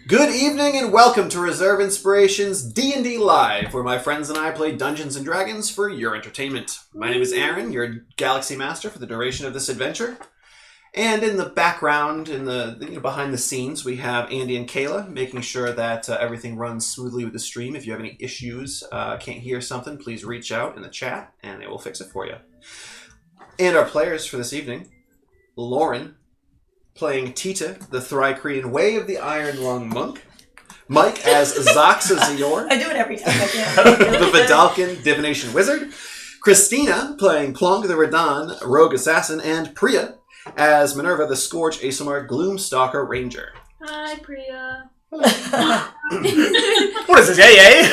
Good evening and welcome to Reserve Inspirations D&D Live, where my friends and I play Dungeons & Dragons for your entertainment. My name is Aaron, your Galaxy Master for the duration of this adventure. And in the background, behind the scenes, we have Andy and Kayla making sure that everything runs smoothly with the stream. If you have any issues, can't hear something, please reach out in the chat and they will fix it for you. And our players for this evening, Lauren, playing Tita, the Thri-Kreen Way of the Iron Lung Monk. Mike as Zaxa Zior. I do it every time. The Vidalcan Divination Wizard. Christina playing Plonk the Radan Rogue Assassin. And Priya as Minerva the Scourge Aesomar Gloomstalker Ranger. Hi, Priya. What is this, AA?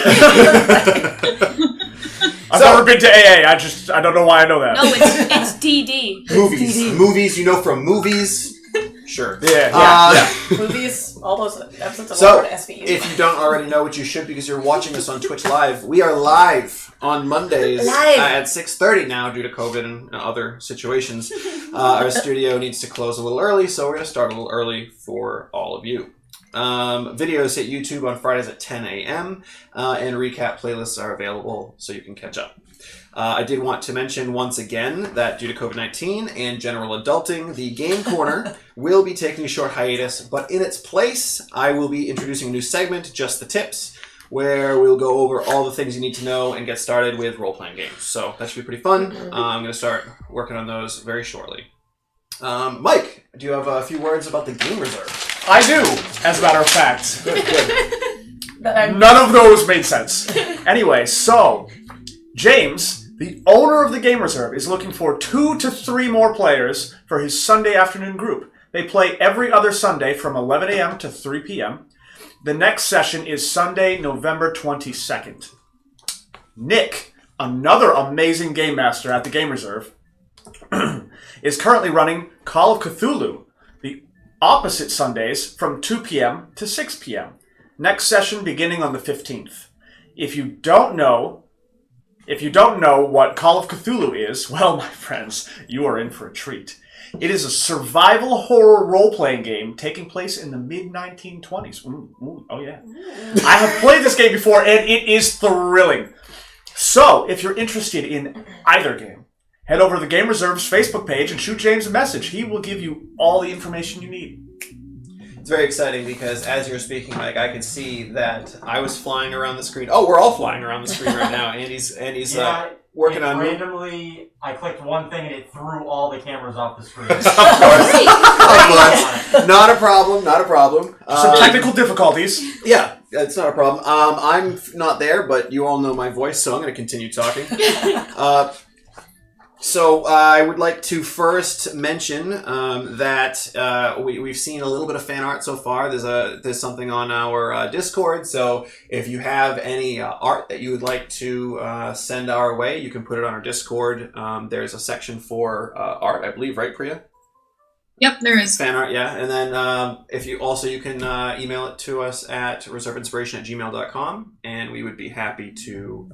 I've never been to AA. I don't know why I know that. No, it's DD. Movies. DD. Movies you know from movies. Sure. Yeah. Movies, all those episodes of So, SVU. if you don't already know, what you should because you're watching us on Twitch Live, we are live on Mondays at 6:30 now due to COVID and other situations. Our studio needs to close a little early, so we're going to start a little early for all of you. Videos hit YouTube on Fridays at 10 a.m. And recap playlists are available so you can catch up. I did want to mention once again that due to COVID-19 and general adulting, the Game Corner will be taking a short hiatus, but in its place, I will be introducing a new segment, Just the Tips, where we'll go over all the things you need to know and get started with role-playing games. So that should be pretty fun. I'm going to start working on those very shortly. Mike, do you have a few words about the Game Reserve? I do, as a matter of fact. Good. None of those made sense. Anyway, so James, the owner of the Game Reserve, is looking for 2 to 3 more players for his Sunday afternoon group. They play every other Sunday from 11 a.m. to 3 p.m. The next session is Sunday, November 22nd. Nick, another amazing game master at the Game Reserve, is currently running Call of Cthulhu, the opposite Sundays from 2 p.m. to 6 p.m. Next session beginning on the 15th. If you don't know what Call of Cthulhu is, well, my friends, you are in for a treat. It is a survival horror role-playing game taking place in the mid-1920s. Oh, yeah. I have played this game before, and it is thrilling. So, if you're interested in either game, head over to the Game Reserve's Facebook page and shoot James a message. He will give you all the information you need. It's very exciting because as you're speaking, Mike, I could see that I was flying around the screen. Oh, we're all flying around the screen right now. Andy's working on me. Randomly, I clicked one thing and it threw all the cameras off the screen. Of course. Not a problem. Some technical difficulties. Yeah, it's not a problem. I'm not there, but you all know my voice, so I'm going to continue talking. So I would like to first mention that we've seen a little bit of fan art so far. There's something on our Discord. So if you have any art that you would like to send our way, you can put it on our Discord. There's a section for art, I believe, right, Priya? Yep, there is. Fan art, yeah. And then if you can email it to us at reserveinspiration@gmail.com, and we would be happy to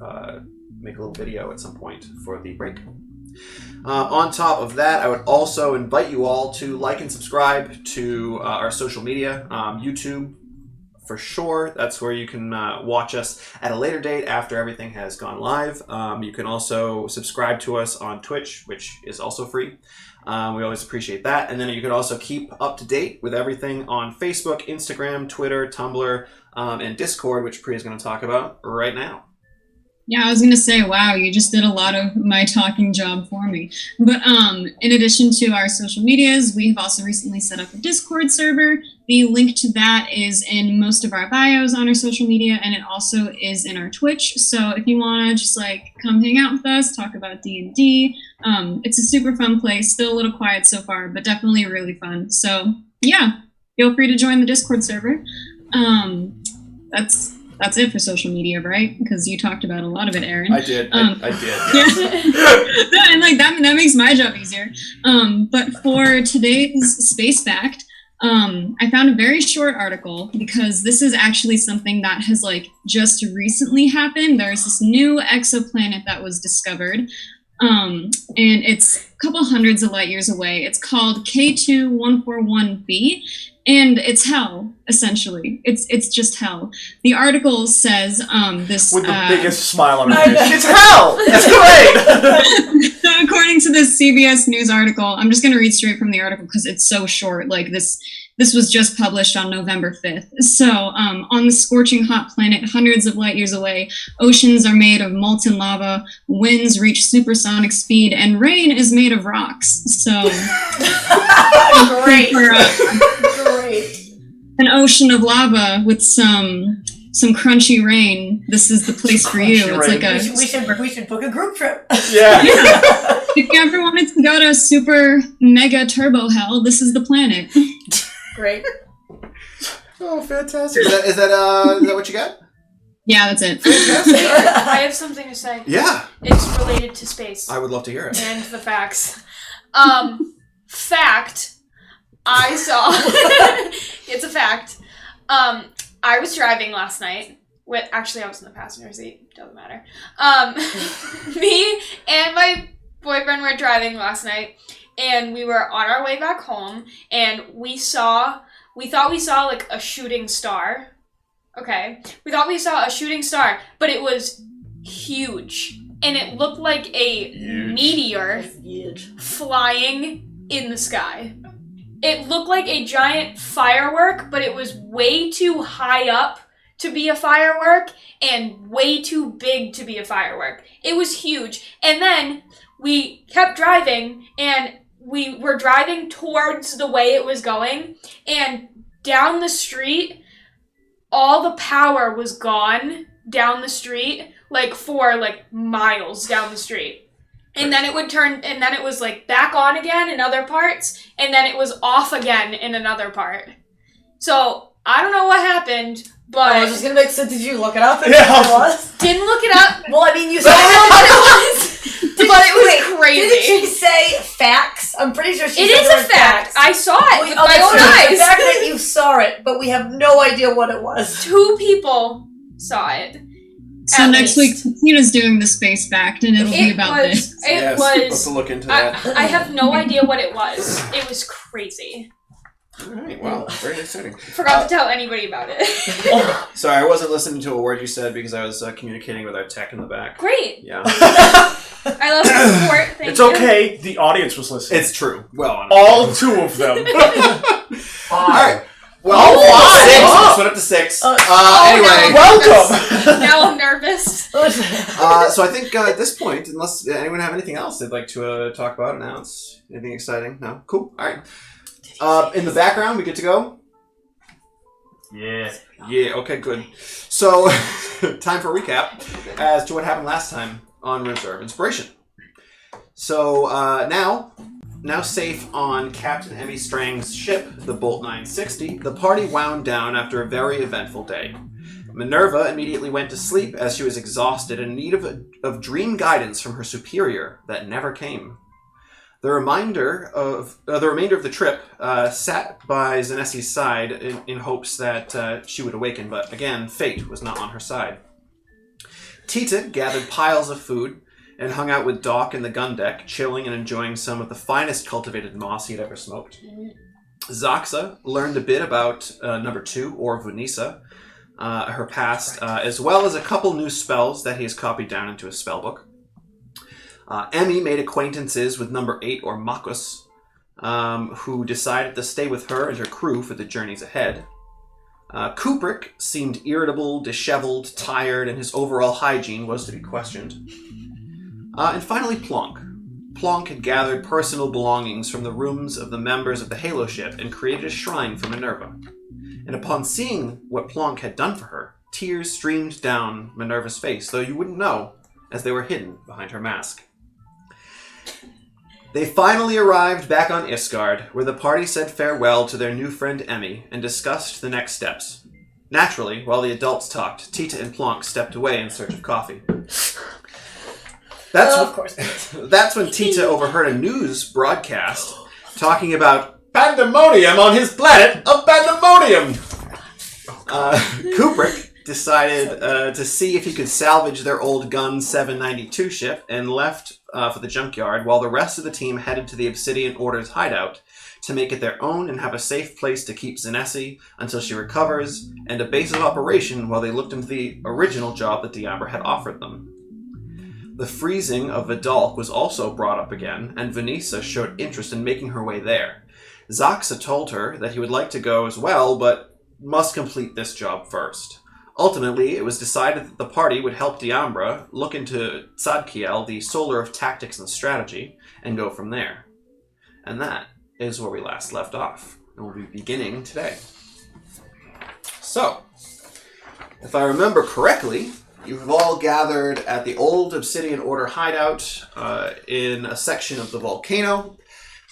make a little video at some point for the break. On top of that, I would also invite you all to like and subscribe to our social media. YouTube, for sure. That's where you can watch us at a later date after everything has gone live. You can also subscribe to us on Twitch, which is also free. We always appreciate that. And then you can also keep up to date with everything on Facebook, Instagram, Twitter, Tumblr, and Discord, which Priya is going to talk about right now. Yeah, I was going to say, wow, you just did a lot of my talking job for me. But in addition to our social medias, we have also recently set up a Discord server. The link to that is in most of our bios on our social media, and it also is in our Twitch. So if you want to just come hang out with us, talk about D&D, it's a super fun place. Still a little quiet so far, but definitely really fun. So yeah, feel free to join the Discord server. That's it for social media, right? Because you talked about a lot of it, Aaron. I did. I did. Yes. Yeah. And that makes my job easier. But for today's Space Fact, I found a very short article because this is actually something that has just recently happened. There's this new exoplanet that was discovered. And it's a couple hundreds of light years away. It's called K2141b. And it's hell, essentially. It's just hell. The article says this... With the biggest smile on her face. It's hell! It's great! according to this CBS News article, I'm just going to read straight from the article because it's so short. Like this was just published on November 5th. So, on the scorching hot planet, hundreds of light years away, oceans are made of molten lava, winds reach supersonic speed, and rain is made of rocks. So, Great. for, Great. an ocean of lava with some crunchy rain, this is the place for you. Crunchy It's like rain. a We should book a group trip. Yeah. if you ever wanted to go to super mega turbo hell, this is the planet. Great. Oh, fantastic! Is that what you got? Yeah, that's it. Fantastic. All right. I have something to say. Yeah, It's related to space I would love to hear it. and the facts. Fact. I saw. It's a fact. I was driving last night. Actually, I was in the passenger seat. Doesn't matter. Me and my boyfriend were driving last night, and we were on our way back home, and we thought we saw like a shooting star. Okay, we thought we saw a shooting star, but it was huge, and it looked like a meteor flying in the sky. It looked like a giant firework, but it was way too high up to be a firework and way too big to be a firework. It was huge. And then we kept driving, and we were driving towards the way it was going, and down the street, all the power was gone down the street, for miles down the street. And then it would turn, and then it was back on again in other parts, and then it was off again in another part. So, I don't know what happened, but... I was just gonna so did you look it up and Yeah. what it was? Didn't look it up. Well, I mean, you I saw don't know what it was. But it was Didn't crazy. she say facts? I'm pretty sure she It said is the a word fact. facts. I saw it with my Okay, own so eyes. The fact that you saw it, but we have no idea what it was. 2 people saw it. So At next least. week, Tina's doing the space fact, and it'll be about this. It Let's was. look into that. I have no idea what it was. It was crazy. All right, wow, very exciting. Forgot to tell anybody about it. Sorry, I wasn't listening to a word you said because I was communicating with our tech in the back. Great. Yeah, I love the support. Thank It's you. okay. The audience was listening. it's true. Well, all 2 of them. all right. Well, Oh, 6. wow. Let's put it to 6. Oh, Anyway, Welcome. Now I'm nervous. so I think at this point, unless anyone have anything else they'd like to talk about, announce, anything exciting? No? Cool. All right. In the background, we good to go? Yeah. Yeah, okay, good. So, time for a recap as to what happened last time on Reserve Inspiration. So, now safe on Captain Emmy Strang's ship, the Bolt 960, the party wound down after a very eventful day. Minerva immediately went to sleep as she was exhausted and in need of dream guidance from her superior that never came. The remainder of the trip sat by Zanessi's side in hopes that she would awaken, but again, fate was not on her side. Tita gathered piles of food and hung out with Doc in the gun deck, chilling and enjoying some of the finest cultivated moss he had ever smoked. Zaxa learned a bit about number 2, or Vanessa, her past, as well as a couple new spells that he has copied down into his spellbook. Emmy made acquaintances with number 8, or Makus, who decided to stay with her and her crew for the journeys ahead. Kubrick seemed irritable, disheveled, tired, and his overall hygiene was to be questioned. And finally, Plonk. Plonk had gathered personal belongings from the rooms of the members of the Halo ship and created a shrine for Minerva. And upon seeing what Plonk had done for her, tears streamed down Minerva's face, though you wouldn't know, as they were hidden behind her mask. They finally arrived back on Isgard, where the party said farewell to their new friend Emmy and discussed the next steps. Naturally, while the adults talked, Tita and Plonk stepped away in search of coffee. Of course. That's when Tita overheard a news broadcast talking about pandemonium on his planet of pandemonium. Kubrick decided to see if he could salvage their old Gun 792 ship and left for the junkyard while the rest of the team headed to the Obsidian Order's hideout to make it their own and have a safe place to keep Zanessi until she recovers and a base of operation while they looked into the original job that Diabra had offered them. The freezing of Vidalk was also brought up again, and Vanessa showed interest in making her way there. Zaxa told her that he would like to go as well, but must complete this job first. Ultimately, it was decided that the party would help Diambra look into Tzadkiel, the solar of tactics and strategy, and go from there. And that is where we last left off, and we'll be beginning today. So, if I remember correctly, you have all gathered at the old Obsidian Order hideout in a section of the volcano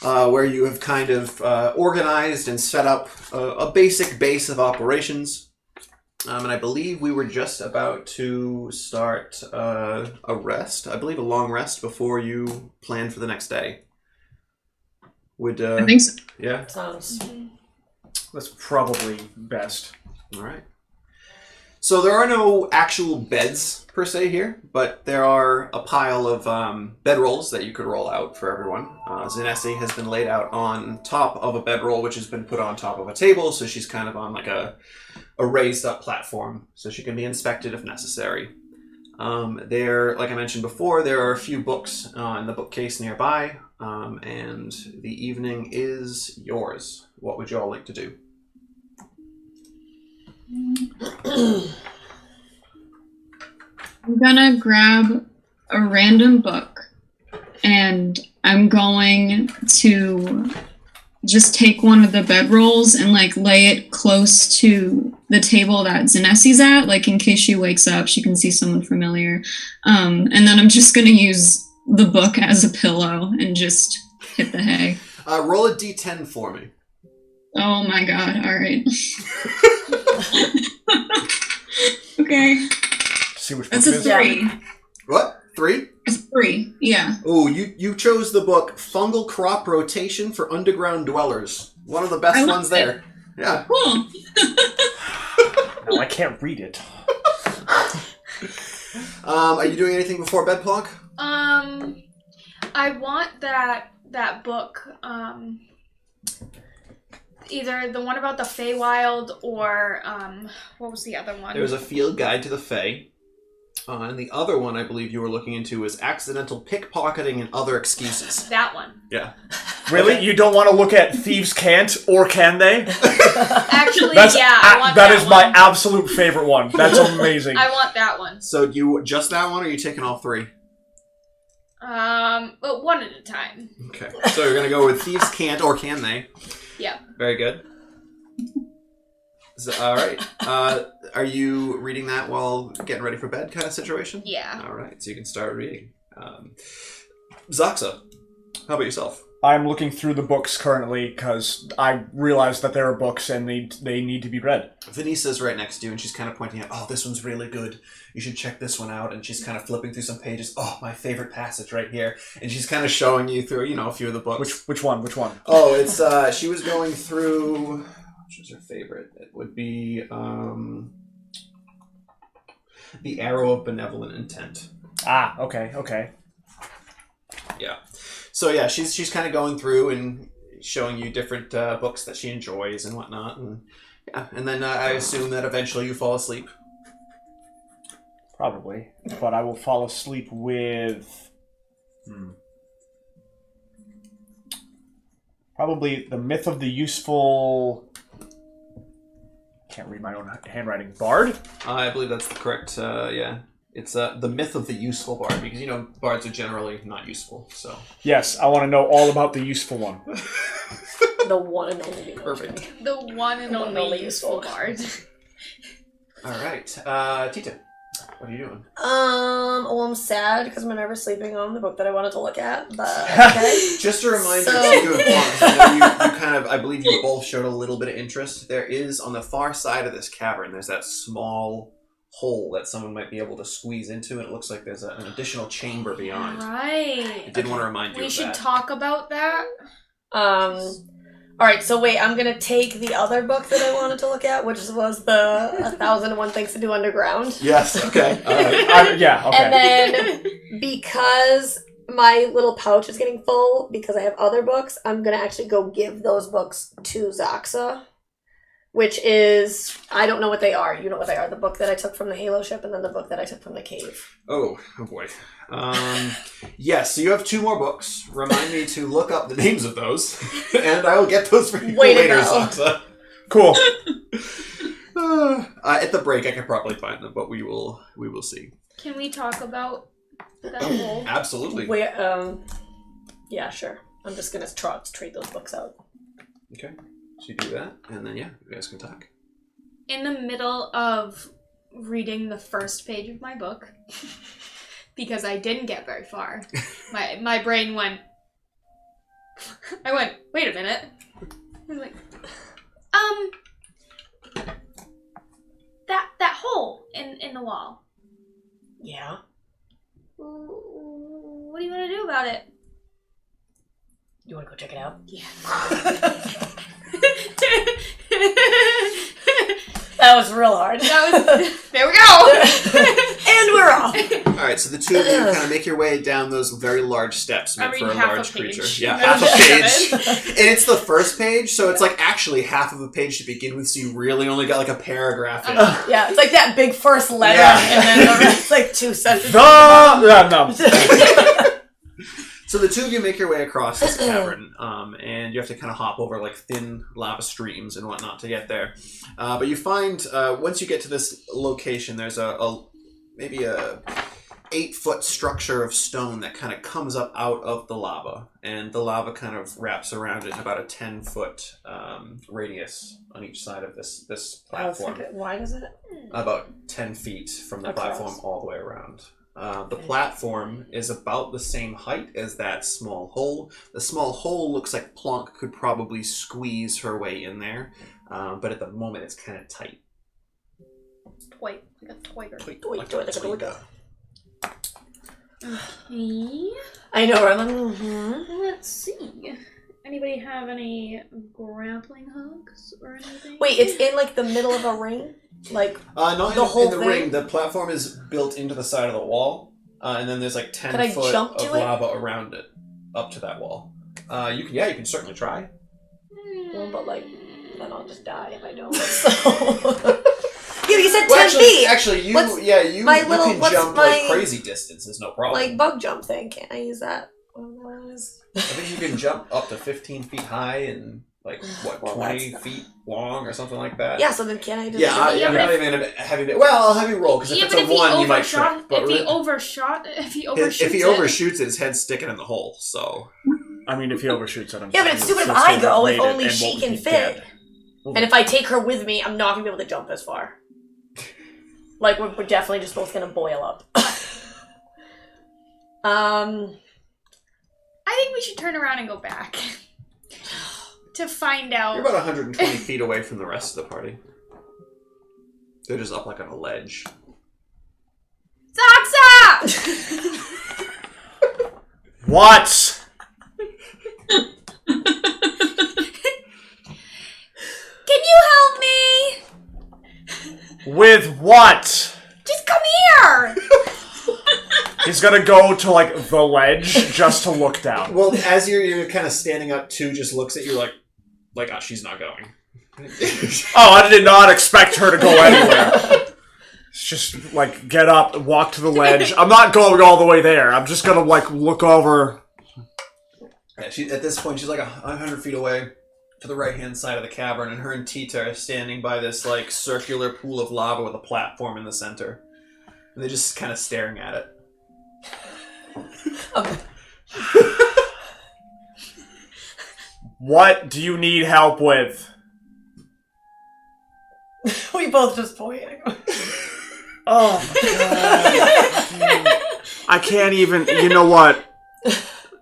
where you have kind of organized and set up a basic base of operations. And I believe we were just about to start a rest, I believe a long rest before you plan for the next day. I think so. Yeah? Sounds. That's probably best. All right. So there are no actual beds per se here, but there are a pile of bedrolls that you could roll out for everyone. Zanesi has been laid out on top of a bedroll, which has been put on top of a table, so she's kind of on like a raised up platform, so she can be inspected if necessary. There, like I mentioned before, there are a few books in the bookcase nearby, and the evening is yours. What would you all like to do? I'm gonna grab a random book and I'm going to just take one of the bedrolls and like lay it close to the table that Zanessi's at, like in case she wakes up, she can see someone familiar. And then I'm just gonna use the book as a pillow and just hit the hay. Roll a d10 for me. Oh my god, alright. Okay. See which That's book a it is. 3. What? 3? It's 3, yeah. Oh, you chose the book Fungal Crop Rotation for Underground Dwellers. One of the best ones it. there. Yeah. Cool. No, I can't read it. Are you doing anything before bed, Plonk? I want that book, either the one about the Feywild or, what was the other one? There was a field guide to the Fae. And the other one I believe you were looking into was accidental pickpocketing and other excuses. That one. Yeah. Really? Okay. You don't want to look at Thieves Can't, or can they? Actually, I want that that is one. my absolute favorite one. That's amazing. I want that one. So you just that one, or are you taking all 3? But one at a time. Okay. So you're gonna go with Thieves Can't, or can they? Yeah. Very good. So, all right. Are you reading that while getting ready for bed kind of situation? Yeah. All right. So you can start reading. Zaxa, how about yourself? I'm looking through the books currently because I realize that there are books and they need to be read. Vanessa's right next to you and she's kind of pointing out, oh, this one's really good. You should check this one out. And she's kind of flipping through some pages. Oh, my favorite passage right here. And she's kind of showing you through, a few of the books. Which one? Oh, it's, she was going through... Which was her favorite? It would be The Arrow of Benevolent Intent. Ah, okay. Yeah. So yeah, she's kind of going through and showing you different books that she enjoys and whatnot, and yeah, and then I assume that eventually you fall asleep. Probably, but I will fall asleep with probably The Myth of the Useful. Can't read my own handwriting. Bard? I believe that's the correct. Yeah, it's The Myth of the Useful Bard, because bards are generally not useful. So yes, I want to know all about the useful one. The one and only. Perfect. The one and only useful useful. bard. All right, Tita, what are you doing? Well, I'm sad because I'm never sleeping on the book that I wanted to look at, but okay. Just a reminder So- to you and Florence, I know you kind of, I believe you both showed a little bit of interest. There is, on the far side of this cavern, there's that small hole that someone might be able to squeeze into, and it looks like there's an additional chamber beyond. Right. I did want to remind you We of should that. talk about that. Alright, so wait, I'm gonna take the other book that I wanted to look at, which was the 1001 Things to Do Underground. Yes, okay. All right. Yeah, okay. And then, because my little pouch is getting full, because I have other books, I'm gonna actually go give those books to Zaxa. which is, I don't know what they are. You know what they are. The book that I took from the Halo ship and then the book that I took from the cave. Oh boy. Yes, so you have 2 more books. Remind me to look up the names of those, and I will get those for you later, Saksa. Cool. At the break, I can probably find them, but we will see. Can we talk about that hole? Absolutely. Yeah, sure. I'm just gonna trade those books out. Okay, so you do that, and then you guys can talk. In the middle of reading the first page of my book, because I didn't get very far, my brain went. I went, wait a minute. I was like, that hole in the wall. Yeah. What do you want to do about it? You want to go check it out? Yeah. That was real hard. There we go. And we're off. All right, so the 2 of you kind of make your way down those very large steps meant for a large creature. Yeah, half a page. And it's the first page, so it's like actually half of a page to begin with, so you really only got like a paragraph in it. Yeah, it's like that big first letter, and then the rest like 2 sentences. So the 2 of you make your way across this cavern, and you have to kind of hop over like thin lava streams and whatnot to get there. But you find once you get to this location, there's maybe a 8-foot structure of stone that kind of comes up out of the lava, and the lava kind of wraps around it in about a 10-foot radius on each side of this platform. Why is it? About 10 feet from the Across. platform all the way around. The platform is about the same height as that small hole. The small hole looks like Plonk could probably squeeze her way in there, but at the moment it's kind of tight. Like a toiger. Like a toiger. Okay. I know, right? Let's see. Anybody have any grappling hooks or anything? Wait, it's in like the middle of a ring? Like Not the in, whole in the thing? ring. The platform is built into the side of the wall, and then there's like 10 Could I foot jump of to it? lava around it, up to that wall. You can certainly try. Well, but like, then I'll just die if I don't. So. Yeah, you said 10 feet. Actually, you What's can what's jump my- like crazy distances, no problem. Like bug jump thing. Can't I use that? I think you can jump up to 15 feet high and like what, Well, 20 feet long or something like that. Yeah, so then can I just... Yeah, I'm but not even having. Well, I'll have you roll because if it's a 1, you might trip. But if he overshoots if he overshoots it, his head's sticking in the hole. So. I mean, if he overshoots it, I'm Yeah, but it's stupid if I go, if only she can fit. And if I take her with me, I'm not going to be able to jump as far. Like, we're definitely just both going to boil up. I think we should turn around and go back. To find out. You're about 120 feet away from the rest of the party. They're just up like on a ledge. Saksa! What? Can you help me? With what? Just come here! He's gonna go to, like, the ledge just to look down. Well, as you're kind of standing up, 2 just looks at you like, oh, she's not going. Oh, I did not expect her to go anywhere. It's just, like, get up, walk to the ledge. I'm not going all the way there. I'm just gonna, like, look over. Yeah, at this point, she's like 100 feet away to the right-hand side of the cavern, and her and Tita are standing by this, like, circular pool of lava with a platform in the center. And they're just kind of staring at it. Okay. What do you need help with? We both just pointing. Oh, my God. I can't even... You know what?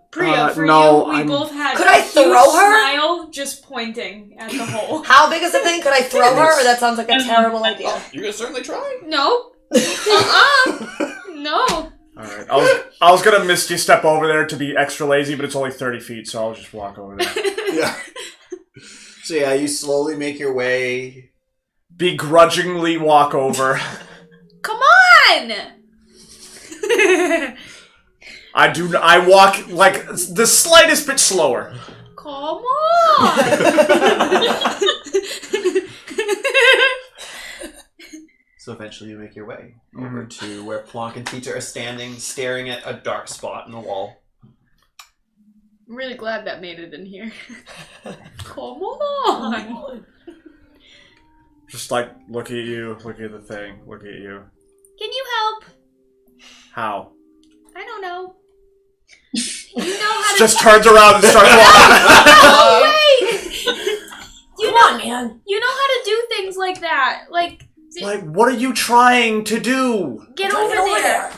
Priya, for no, you, we I'm- both had Could I a huge throw her? smile just pointing at the hole. How big is the thing? Could I throw her? Or that sounds like a terrible idea. You can certainly try. No. No. Alright, I was gonna misty step over there to be extra lazy, but it's only 30 feet, so I'll just walk over there. Yeah. So yeah, you slowly make your way. Begrudgingly walk over. Come on! I walk, like, the slightest bit slower. Come on! So eventually you make your way over to where Plonk and Teacher are standing, staring at a dark spot in the wall. I'm really glad that made it in here. Come on! Just like, look at you, look at the thing, look at you. Can you help? How? I don't know. You know how to... Just turns around and starts walking. No, wait! Come on, man. You know how to do things like that. Like, what are you trying to do? get over there.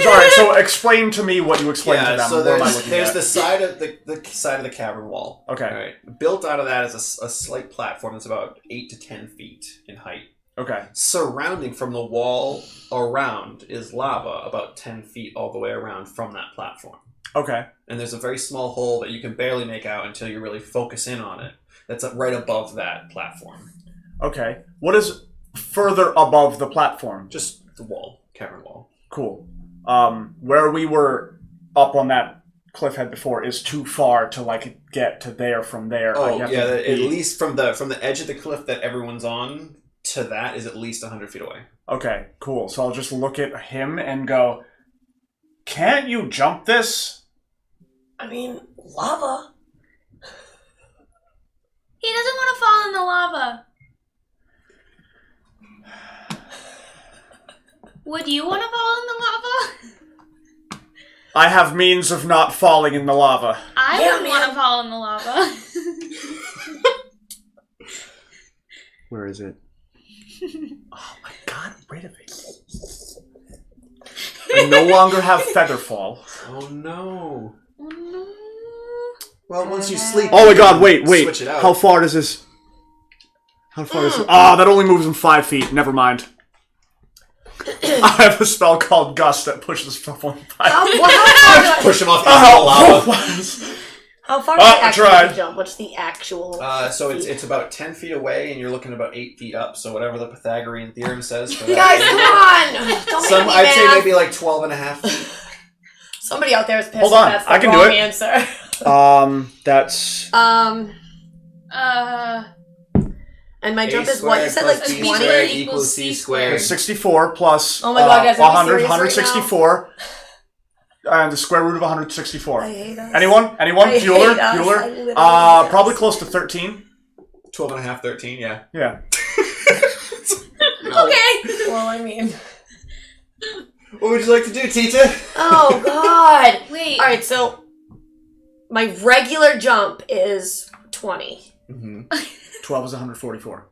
Sorry, so explain to me what you explained to them. So What am I looking there's at? the side of the side of the cavern wall. Okay. Right. Built out of that is a slight platform that's about 8 to 10 feet in height. Okay. Surrounding from the wall around is lava about 10 feet all the way around from that platform. Okay. And there's a very small hole that you can barely make out until you really focus in on it. That's right above that platform. Okay. What is further above the platform? Just the wall, cavern wall. Cool. Where we were up on that cliff head before is too far to like get to there from there. Oh yeah, at least from the edge of the cliff that everyone's on to that is at least 100 feet away. Okay, cool. So I'll just look at him and go, can't you jump this? I mean, lava. He doesn't want to fall in the lava. Would you want to fall in the lava? I have means of not falling in the lava. I wouldn't want to fall in the lava. Where is it? Oh my god, rid of it. I no longer have Featherfall. Oh no. Oh no. Well, once you sleep... Oh my god, wait. Switch it out. How far does this... How far is it? Ah, that only moves him 5 feet. Never mind. I have a spell called Gust that pushes stuff on 5 feet. Push him off the lava. How far is the actual tried. jump? What's the actual... So it's about 10 feet away, and you're looking about 8 feet up. So whatever the Pythagorean theorem says for that. Guys, come on! Don't make me I'd say math. maybe like 12 and a half feet. Somebody out there is pissed. Hold on, That's the I can wrong do it. answer. That's... And my jump A is what? You said like squared plus B 20? squared equals C squared. 64 plus Oh my god, guys, are we serious 164. And the square root of 164. I hate us. Anyone? I hate Bueller? us. I Bueller? literally hate us. Probably close to 13. 12 and a half, 13, yeah. Yeah. Okay. Well, I mean... What would you like to do, Tita? Oh, God! Wait. Alright, so... My regular jump is 20. Mm-hmm. 12 is 144.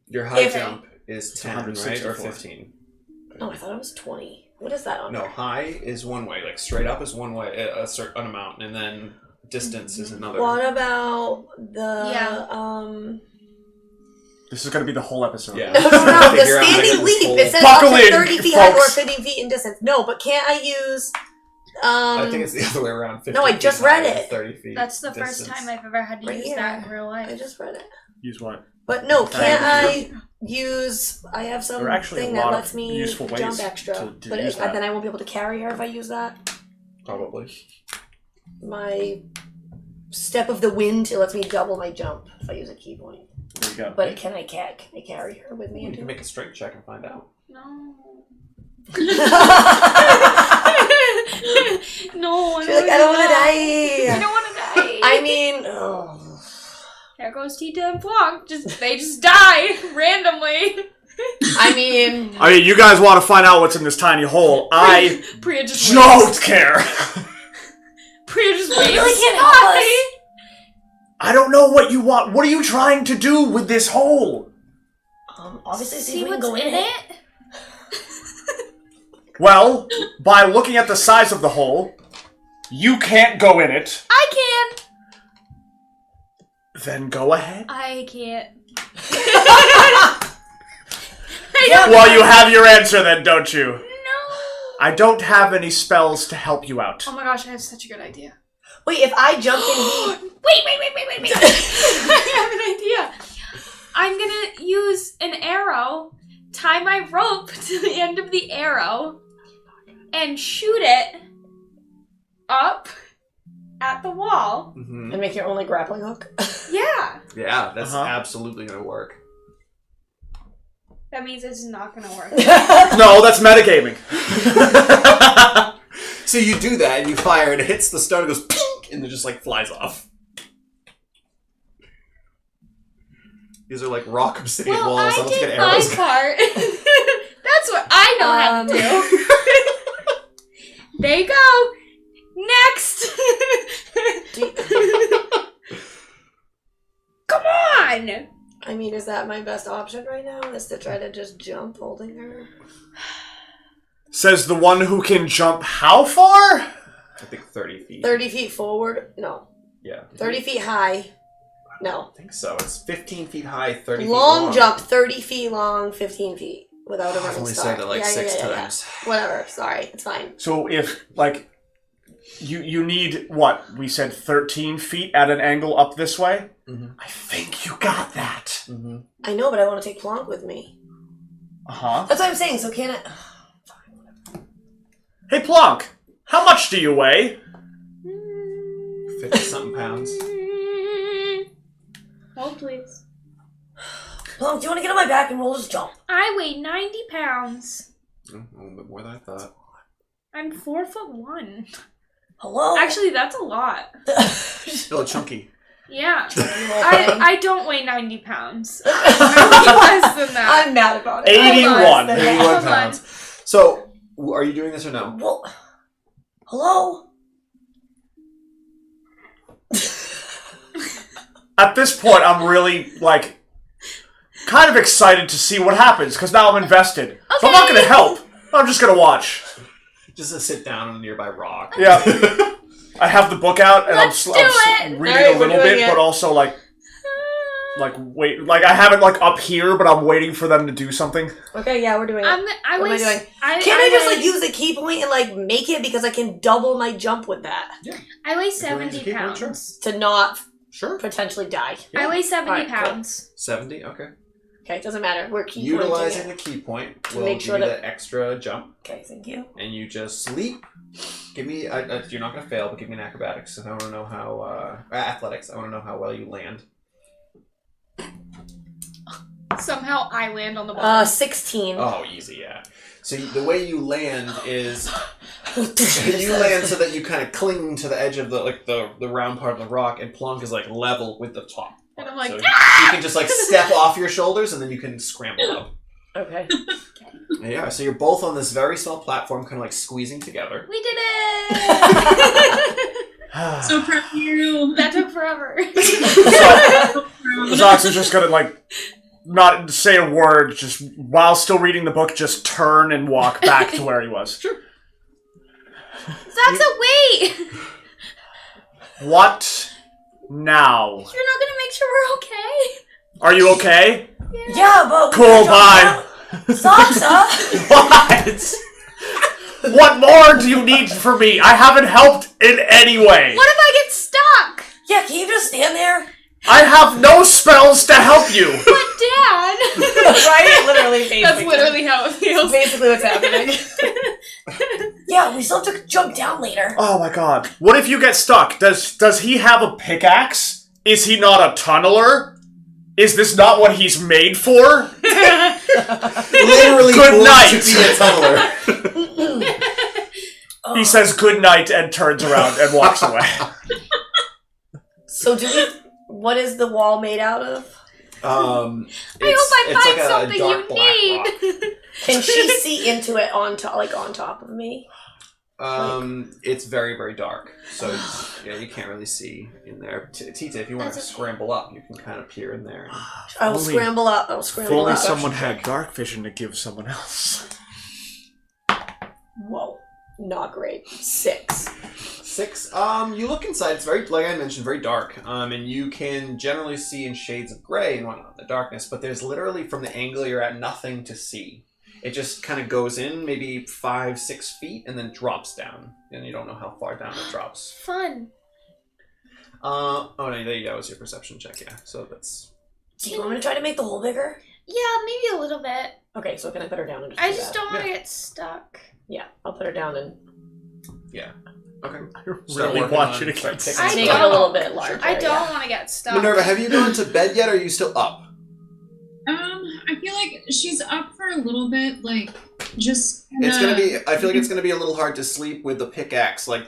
Your high If- jump is 10, right? Or 164. 15? No, I thought it was 20. What is that on? No, high is one way. Like, straight up is one way, a certain amount. And then distance is another. What about the... Yeah. This is going to be the whole episode. Yeah. No, the Figure out how to get standing this leap. whole- It says Buckle up to in, 30 feet height or folks. 15 feet in distance. No, but can't I use... I think it's the other way around. 15 No, I just feet high read and it. 30 feet That's the first distance. time I've ever had to Right use here. that in real life. I just read it. Use what? But no, can't Thank I use... I have There are actually something a that lot lets of me useful ways jump extra. to But use that. then I won't be able to carry her if I use that. Probably. My step of the wind, it lets me double my jump if I use a key point. There you go. But can I carry her with me? You into can make a strength check and find out. No. She's No, like, I don't want to I die. don't want to die. I mean, oh. There goes Tita and Plonk. They just die randomly. I mean, you guys want to find out what's in this tiny hole. I Priya just don't waits. care. Priya just You waits. really can't help us. I don't know what you want. What are you trying to do with this hole? obviously, see See if we can what's go in in it? Well, by looking at the size of the hole, you can't go in it. I can. Then go ahead. I can't. Well, you have your answer then, don't you? No. I don't have any spells to help you out. Oh my gosh, I have such a good idea. Wait, if I jump in, Wait. I have an idea. I'm gonna use an arrow, tie my rope to the end of the arrow, and shoot it up at the wall. Mm-hmm. and make your only grappling hook. Yeah. Yeah, that's Uh-huh. absolutely going to work. That means it's not gonna work. No, that's metagaming. So you do that, and you fire, and it hits the stone, and goes pink, and it just like flies off. These are like rock obsidian walls. I don't get arrows. My part. That's what I know how to do. There you go. Next. Come on. I mean, is that my best option right now? Is to try to just jump holding her? Says the one who can jump how far? I think 30 feet. 30 feet forward? No. Yeah. 30 feet high? No. I think so. It's 15 feet high, 30 feet Long long. jump, 30 feet long, 15 feet. Without a running I've only start. said it like 6 times. Whatever, sorry, it's fine. So if, like, you need, what? We said 13 feet at an angle up this way? Mm-hmm. I think you got that. Mm-hmm. I know, but I want to take Plonk with me. Uh-huh. That's what I'm saying, so can I... Hey, Plonk, how much do you weigh? 50-something pounds. Hold, please. Plonk, do you want to get on my back and we'll just jump? I weigh 90 pounds. A little bit more than I thought. I'm 4'1". Hello? Actually, that's a lot. Still chunky. Yeah. I, I don't weigh 90 pounds. I weigh less than that. I'm mad about it. 81. 81 Hold on. pounds. So, are you doing this or no? Well, hello? At this point, I'm really, like, kind of excited to see what happens, because now I'm invested. So I'm not going to help. I'm just going to watch. Just to sit down on a nearby rock. Yeah. I have the book out, and Let's I'm do reading it! Alright, a we're little doing bit, it. but also, like, wait, like, I have it, like, up here, but I'm waiting for them to do something. Okay, yeah, we're doing it. I What am weigh. I doing? Can't I just, like, use the key point and, like, make it because I can double my jump with that? I weigh If you wanna use 70 a key point, sure. pounds. To not Sure. potentially die. I weigh 70 Alright, cool. pounds. 70, okay. Okay, doesn't matter. We're key Utilizing pointing the key point To will make give sure you that- that extra jump, it. Okay, thank you. and you just leap. Give me, you're not going to fail, but give me an acrobatics. I want to know how, athletics, I want to know how well you land. Somehow I land on the bottom. 16. Oh, easy, yeah. So the way you land is, you land so that you kind of cling to the edge of the round part of the rock, and Plonk is like level with the top. And I'm like, So you can just like step off your shoulders, and then you can scramble up. Okay. Yeah, so you're both on this very small platform, kind of like squeezing together. we did it! So proud of you. That took forever. Zox is just gonna, like, not say a word, just while still reading the book, just turn and walk back to where he was. Sure. Zaxa, wait! What now? You're not gonna make sure we're okay? Are you okay? Yeah, but... Cool, bye. Salsa! What? What more do you need from me? I haven't helped in any way. What if I get stuck? Yeah, can you just stand there? I have no spells to help you. But Dad! Right? Literally, basically. That's literally how it feels. basically what's happening. Yeah, we still have to jump down later. Oh my god. What if you get stuck? Does he have a pickaxe? Is he not a tunneler? Is this not what he's made for? Literally Good born night. to be a tunneler. He says good night and turns around and walks away. So do we... What is the wall made out of? I hope I find something dark you black need. Can she see into it on top of me? It's very, very dark, so yeah, you can't really see in there. Tita, if you want to scramble up, you can kind of peer in there. I will Only- scramble up. I will If scramble only up. someone had dark vision to give someone else. Whoa. Not great. 6. 6. You look inside. It's very, like I mentioned, very dark. And you can generally see in shades of gray and whatnot in the darkness. But there's literally, from the angle you're at, nothing to see. It just kind of goes in maybe 5-6 feet and then drops down, and you don't know how far down it drops. Fun. Oh no, there you go. That was your perception check. Yeah. So that's. Do you want me to try to make the hole bigger? Yeah, maybe a little bit. Okay, so can I put her down and I do just that? don't want to get stuck. Yeah, I'll put her down and Yeah. Okay. Really working watch on- it start against. picking make stuff it a up. little bit larger. I don't yeah. want to get stuck. Minerva, have you gone to bed yet, or are you still up? I feel like she's up for a little bit, like, just It's gonna be. I feel like it's gonna be a little hard to sleep with the pickaxe. Like,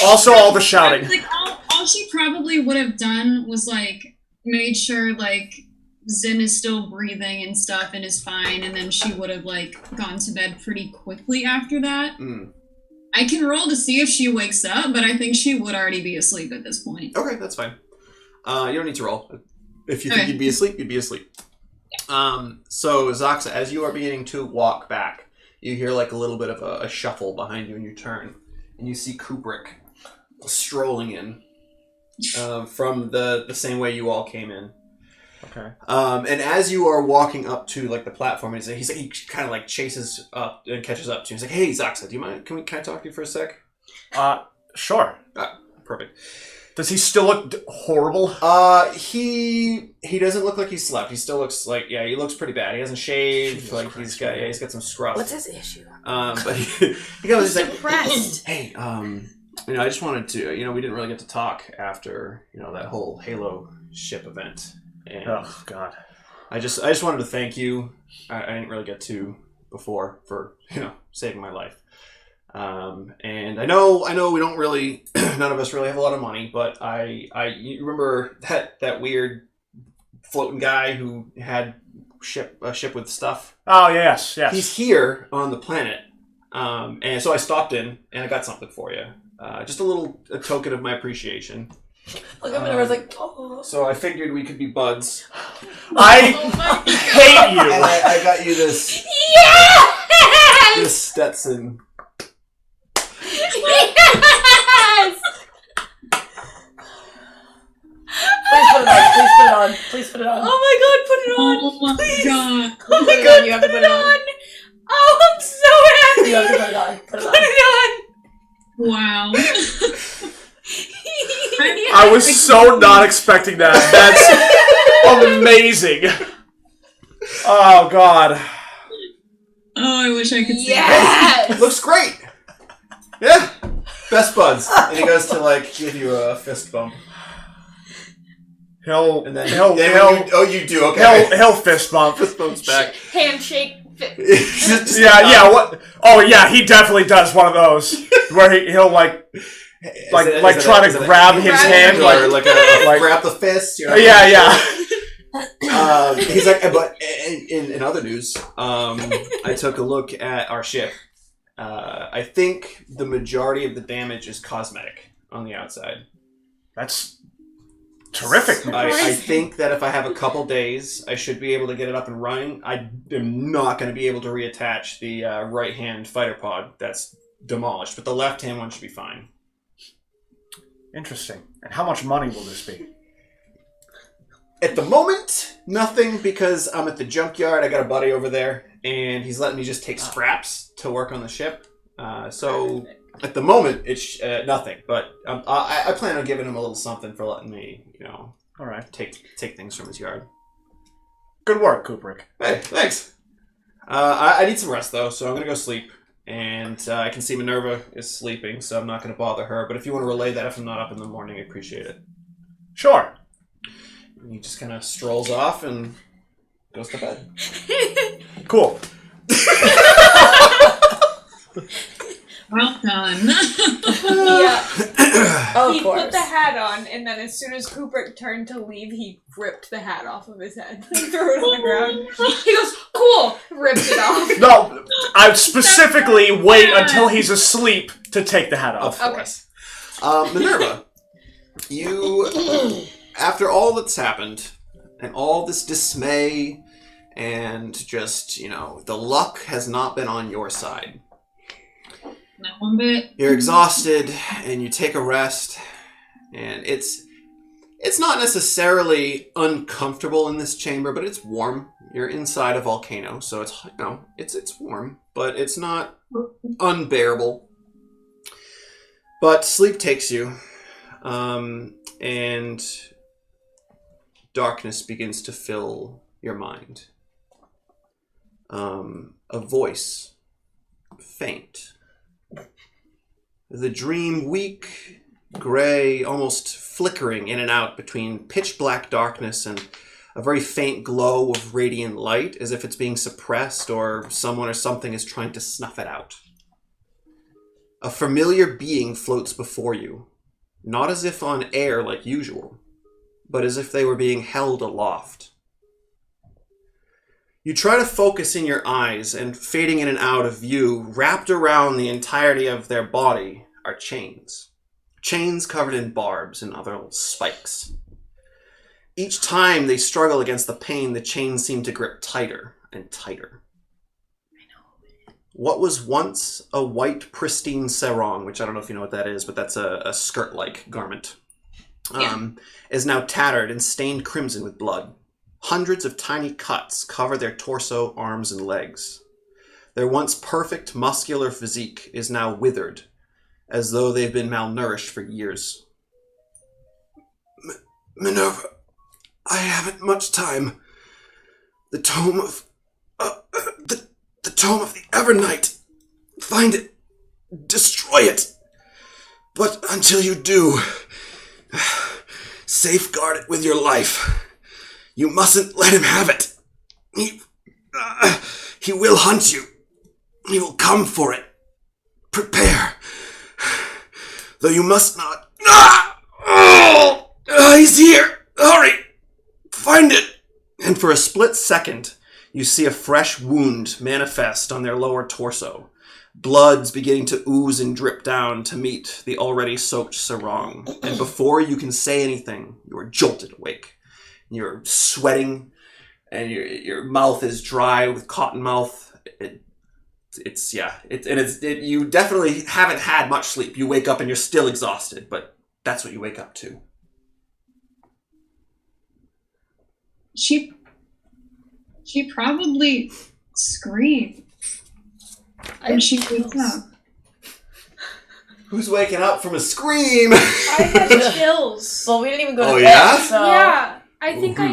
Also, all the shouting. like all she probably would have done was like made sure like Zin is still breathing and stuff and is fine, and then she would have like gone to bed pretty quickly after that. I can roll to see if she wakes up, but I think she would already be asleep at this point. okay, that's fine. You don't need to roll. If you think you'd be asleep, you'd be asleep. So Zoxa, as you are beginning to walk back, you hear like a little bit of a shuffle behind you, and you turn, and you see Kubrick strolling in from the same way you all came in. Okay. And as you are walking up to like the platform, he kind of like chases up and catches up to you. He's like, "Hey, Zoxa, do you mind? Can I talk to you for a sec?" Sure. Perfect. Does he still look horrible? He doesn't look like he slept. He still looks like he looks pretty bad. He hasn't shaved. Jesus like Christ, he's got some scruff. What's his issue? But he goes, he's like, Depressed. "Hey, I just wanted to, we didn't really get to talk after, that whole Halo ship event. And Oh God. I just wanted to thank you. I didn't really get to before for, saving my life. And I know we don't really, none of us really have a lot of money, but you remember that weird floating guy who had a ship with stuff? Oh yes. He's here on the planet. And so I stopped in and I got something for you. Just a token of my appreciation. Look at Minerva's like, oh. So I figured we could be buds. I hate you. And I got you this Yes! this Stetson. Yes! Please put it on. Oh my god, put it on! Oh my Please. god. Oh my Put it god, on, you have to put put it it on. on! Oh, I'm so happy! You have to put it on. Put it Put on. it Wow. on! I was so not expecting that. That's amazing. Oh God. Oh, I wish I could see Yes! Looks great. Yeah, best buds. And he goes to give you a fist bump. He'll And then you do okay. he'll fist bump. Fist bumps back. Handshake. Yeah. What? Oh yeah, he definitely does one of those where he'll try to grab his hand, or grab the fist. Yeah. He's like, but in other news, I took a look at our ship. I think the majority of the damage is cosmetic on the outside. That's terrific. I think that if I have a couple days, I should be able to get it up and running. I am not going to be able to reattach the right-hand fighter pod that's demolished, but the left-hand one should be fine. Interesting. And how much money will this be? At the moment, nothing, because I'm at the junkyard. I got a buddy over there, and he's letting me just take scraps to work on the ship. So at the moment, it's nothing. But I plan on giving him a little something for letting me, all right, take things from his yard. Good work, Kubrick. Hey, thanks. I need some rest though, so I'm gonna go sleep. And I can see Minerva is sleeping, so I'm not going to bother her. But if you want to relay that if I'm not up in the morning, I appreciate it. Sure. And he just kind of strolls off and goes to bed. Cool. Well done. Yeah. Oh, He of course. put the hat on, and then as soon as Kubrick turned to leave, he ripped the hat off of his head. He threw it on the ground. He goes, cool! Ripped it off. No, I specifically wait until he's asleep to take the hat off. Of course. Minerva, you, after all that's happened, and all this dismay, and just, the luck has not been on your side. Not one bit. You're exhausted, and you take a rest, and it's not necessarily uncomfortable in this chamber, but it's warm. You're inside a volcano, so it's it's warm, but it's not unbearable. But sleep takes you, and darkness begins to fill your mind. A voice, faint. The dream weak, gray, almost flickering in and out between pitch black darkness and a very faint glow of radiant light, as if it's being suppressed or someone or something is trying to snuff it out. A familiar being floats before you, not as if on air like usual, but as if they were being held aloft. You try to focus in your eyes, and fading in and out of view, wrapped around the entirety of their body, are chains. Chains covered in barbs and other little spikes. Each time they struggle against the pain, the chains seem to grip tighter and tighter. What was once a white, pristine sarong, which I don't know if you know what that is, but that's a skirt-like garment, is now tattered and stained crimson with blood. Hundreds of tiny cuts cover their torso, arms, and legs. Their once perfect, muscular physique is now withered, as though they've been malnourished for years. Minerva, I haven't much time. The tome of... the tome of the Evernight. Find it. Destroy it. But until you do, safeguard it with your life. You mustn't let him have it. He will hunt you. He will come for it. Prepare. Though you must not. He's here. Hurry. Find it. And for a split second, you see a fresh wound manifest on their lower torso. Blood's beginning to ooze and drip down to meet the already soaked sarong. And before you can say anything, you are jolted awake. You're sweating, and your mouth is dry with cotton mouth. You definitely haven't had much sleep. You wake up and you're still exhausted, but that's what you wake up to. She probably screamed when she wakes up. Who's waking up from a scream? I had chills. Well, we didn't even go to bed, yeah? so... Yeah, I think no,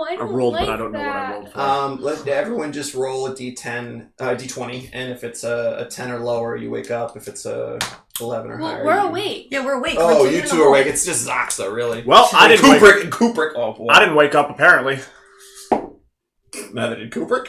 I I don't rolled, like but I don't know what I that. rolled for. Let everyone just roll a d20, and if it's a 10 or lower, you wake up. If it's a 11 or higher, We're awake. Yeah, we're awake. Oh, We're you in the two are hole. awake. It's just Zoxa, really. Well, I didn't wake up. Kubrick. Oh, boy. I didn't wake up, apparently. Neither did Kubrick.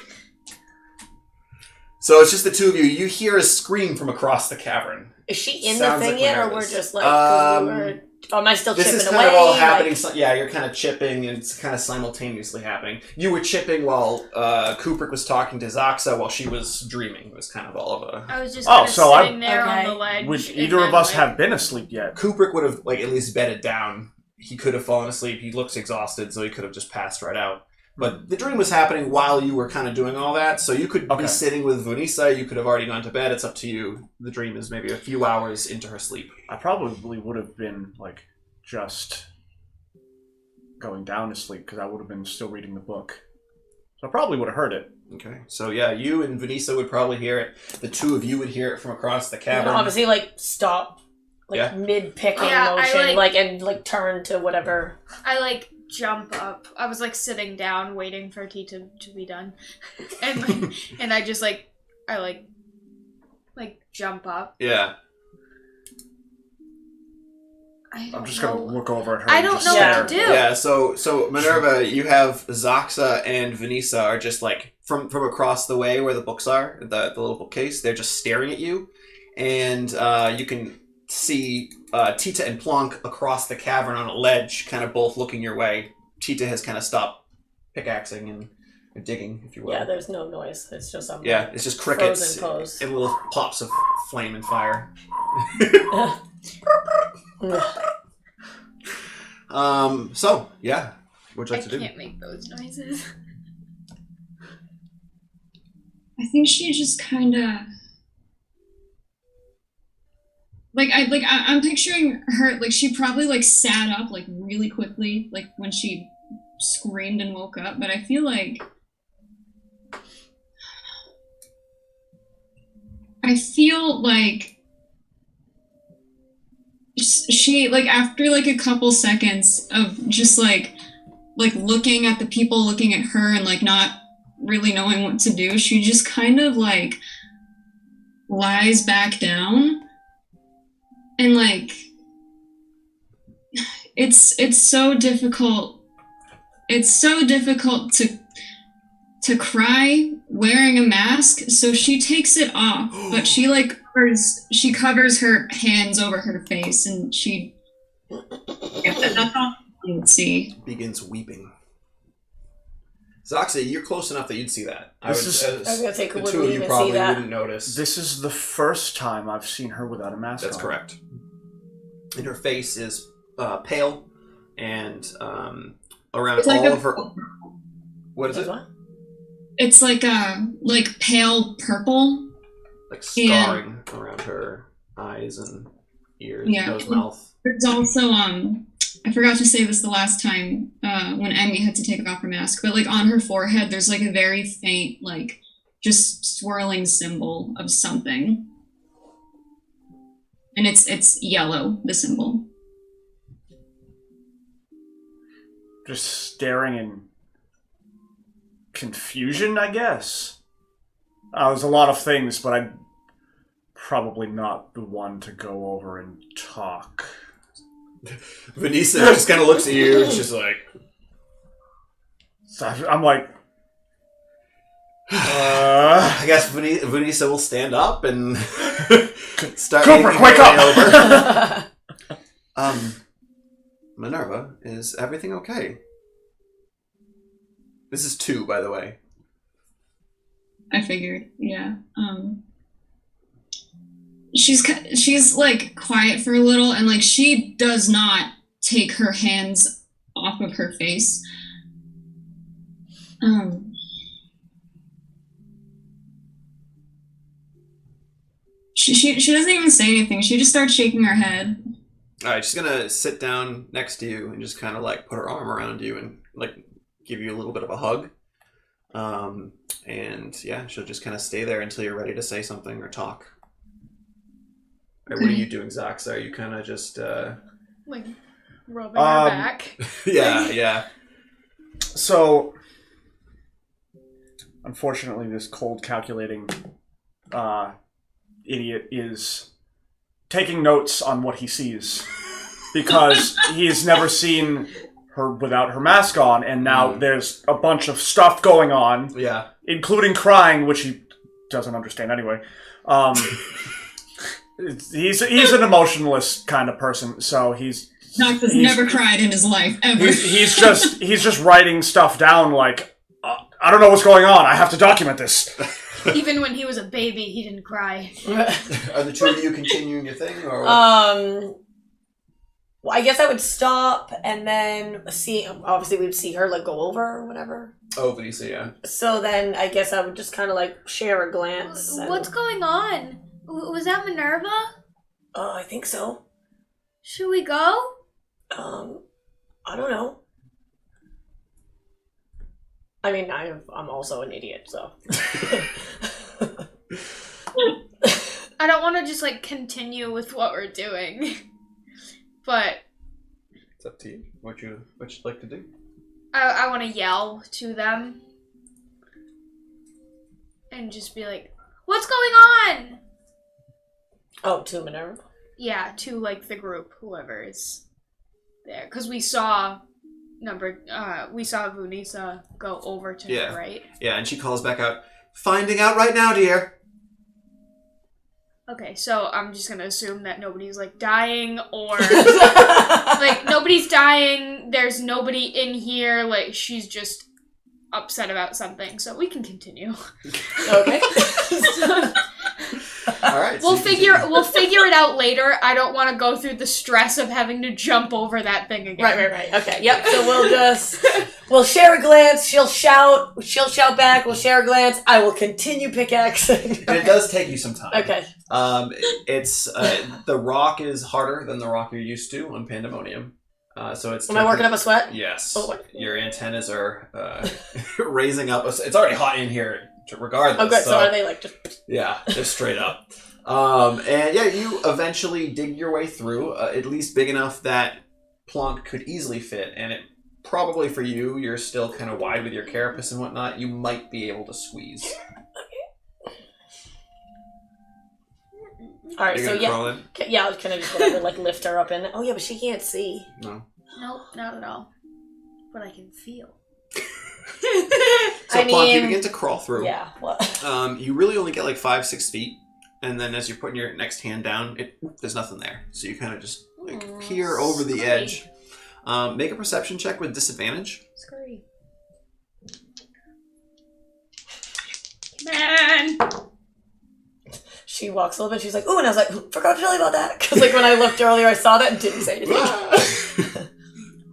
So it's just the two of you. You hear a scream from across the cavern. Is she in Sounds the thing like yet, or Minerva's. we're just like... 'cause am I still This chipping is away? kind of all happening. Like... Yeah, you're kind of chipping, and it's kind of simultaneously happening. You were chipping while Kubrick was talking to Zoxa while she was dreaming. It was kind of all of a... I was just kind of sitting there on the ledge. Would and either then, of us like, have been asleep yet? Kubrick would have at least bedded down. He could have fallen asleep. He looks exhausted, so he could have just passed right out. But the dream was happening while you were kind of doing all that, so you could be sitting with Vanessa. You could have already gone to bed. It's up to you. The dream is maybe a few hours into her sleep. I probably would have been, just going down to sleep, because I would have been still reading the book. So I probably would have heard it. Okay, so yeah, you and Vanessa would probably hear it. The two of you would hear it from across the cavern. Obviously, stop, mid-picking motion, and turn to whatever. I, jump up. I was, sitting down, waiting for tea to be done. And, and I just, jump up. Yeah. I'm just going to look over at her. I don't know what to do. Yeah, so Minerva, you have Zoxa and Vanessa are just from across the way where the books are, the little bookcase, they're just staring at you. And you can see Tita and Plonk across the cavern on a ledge, kind of both looking your way. Tita has kind of stopped pickaxing and digging, if you will. Yeah, there's no noise. It's just it's just crickets pose. and little pops of flame and fire. So yeah, what'd you like to do? I can't make those noises. I think she just kind of I'm picturing her she probably sat up really quickly when she screamed and woke up, but I feel like she after a couple seconds of just looking at the people looking at her and not really knowing what to do, she just kind of lies back down and it's so difficult. It's so difficult to cry wearing a mask, so she takes it off, but she covers her hands over her face, and that's all you would see. Begins weeping. Zoxy, you're close enough that you'd see that. I was gonna say, the two of you probably wouldn't notice. This is the first time I've seen her without a mask on. That's correct. And her face is pale, and around It's all like of her... What is it? What? It's like pale purple. Like scarring around her eyes and ears, nose, mouth. There's also I forgot to say this the last time when Emmy had to take off her mask, but like on her forehead there's like a very faint, like just swirling symbol of something. And it's yellow, the symbol. Just staring in confusion, I guess. There's a lot of things, but I'm probably not the one to go over and talk. Vanessa just kind of looks at you and she's like... So I'm like... I guess Vanessa will stand up and start Cooper, making wake her way over. Minerva, is everything okay? This is 2, by the way. I figured, yeah. She's like quiet for a little, and like she does not take her hands off of her face. She doesn't even say anything. She just starts shaking her head. All right, she's gonna sit down next to you and just kind of like put her arm around you and like give you a little bit of a hug. And yeah, she'll just kind of stay there until you're ready to say something or talk. Right, what are you doing, Zox? Are you kind of just like rubbing her back? Yeah. So, unfortunately, this cold, calculating idiot is taking notes on what he sees because he's never seen her without her mask on, and now there's a bunch of stuff going on, including crying, which he doesn't understand anyway. He's an emotionless kind of person, so he's never cried in his life ever. He's just writing stuff down like, I don't know what's going on. I have to document this. Even when he was a baby, he didn't cry. Are the two of you continuing your thing, or? Well, I guess I would stop and then see. Obviously, we'd see her like go over or whatever. Oh, Vanessa, yeah. So then, I guess I would just kind of like share a glance. What's going on? Was that Minerva? I think so. Should we go? I don't know. I mean, I'm also an idiot, so. I don't want to just like continue with what we're doing, but it's up to you. What you'd like to do? I want to yell to them and just be like, "What's going on?" Oh, to Minerva? Yeah, to like the group, whoever is there, because we saw Vanessa go over to her, right? Yeah, and she calls back out, "Finding out right now, dear." Okay, so I'm just gonna assume that nobody's like dying or like nobody's dying. There's nobody in here. Like she's just upset about something, so we can continue. Okay. All right. We'll figure it out later. I don't want to go through the stress of having to jump over that thing again. Right. Okay. Yep. So we'll share a glance. She'll shout back. We'll share a glance. I will continue pickaxing. And it does take you some time. Okay. It's the rock is harder than the rock you're used to on Pandemonium. So it's. Am I working up a sweat? Yes. Oh, your antennas are raising up. It's already hot in here, regardless. Oh, good. So are they like just? Yeah, just straight up. And yeah, you eventually dig your way through, at least big enough that Plonk could easily fit, and it probably for you, you're still kind of wide with your carapace and whatnot, you might be able to squeeze. Alright, so crawl in? yeah, I was kind of just whatever, like lift her up in. Oh yeah, but she can't see. No. Nope, not at all. But I can feel. So Plonk, you begin to crawl through. Yeah. What? You really only get like 5-6 feet, and then as you're putting your next hand down, there's nothing there. So you kind of just peer over the edge. Make a perception check with disadvantage. Scurry. Man. She walks a little bit. She's like, "Ooh," and I was like, "Forgot to tell you about that." Because like when I looked earlier, I saw that and didn't say anything.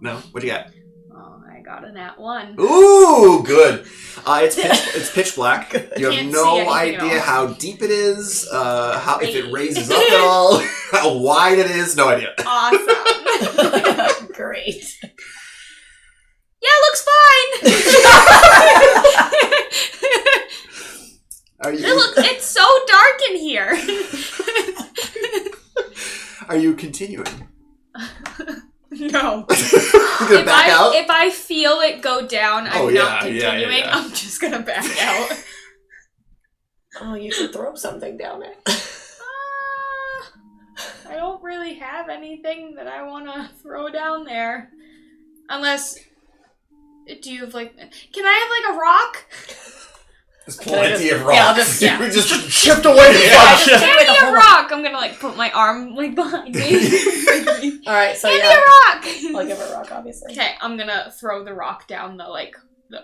No, what do you got? Oh, I got a nat 1. Ooh, good. It's pitch black. You have Can't no see anything idea at how deep it is, if it raises up at all, how wide it is. No idea. Awesome. Great. Yeah, it looks fine. It's so dark in here. Are you continuing? No. You're gonna back out? If I feel it go down, I'm not continuing. Yeah. I'm just gonna back out. Oh, you should throw something down it. I don't really have anything that I want to throw down there. Unless, do you have like, can I have like a rock? There's plenty of yeah, rocks. yeah. We just Chipped away from Hand me a rock. I'm gonna like put my arm like behind me. All right, so Hand yeah. me a rock. I'll give her a rock, obviously. Okay, I'm gonna throw the rock down the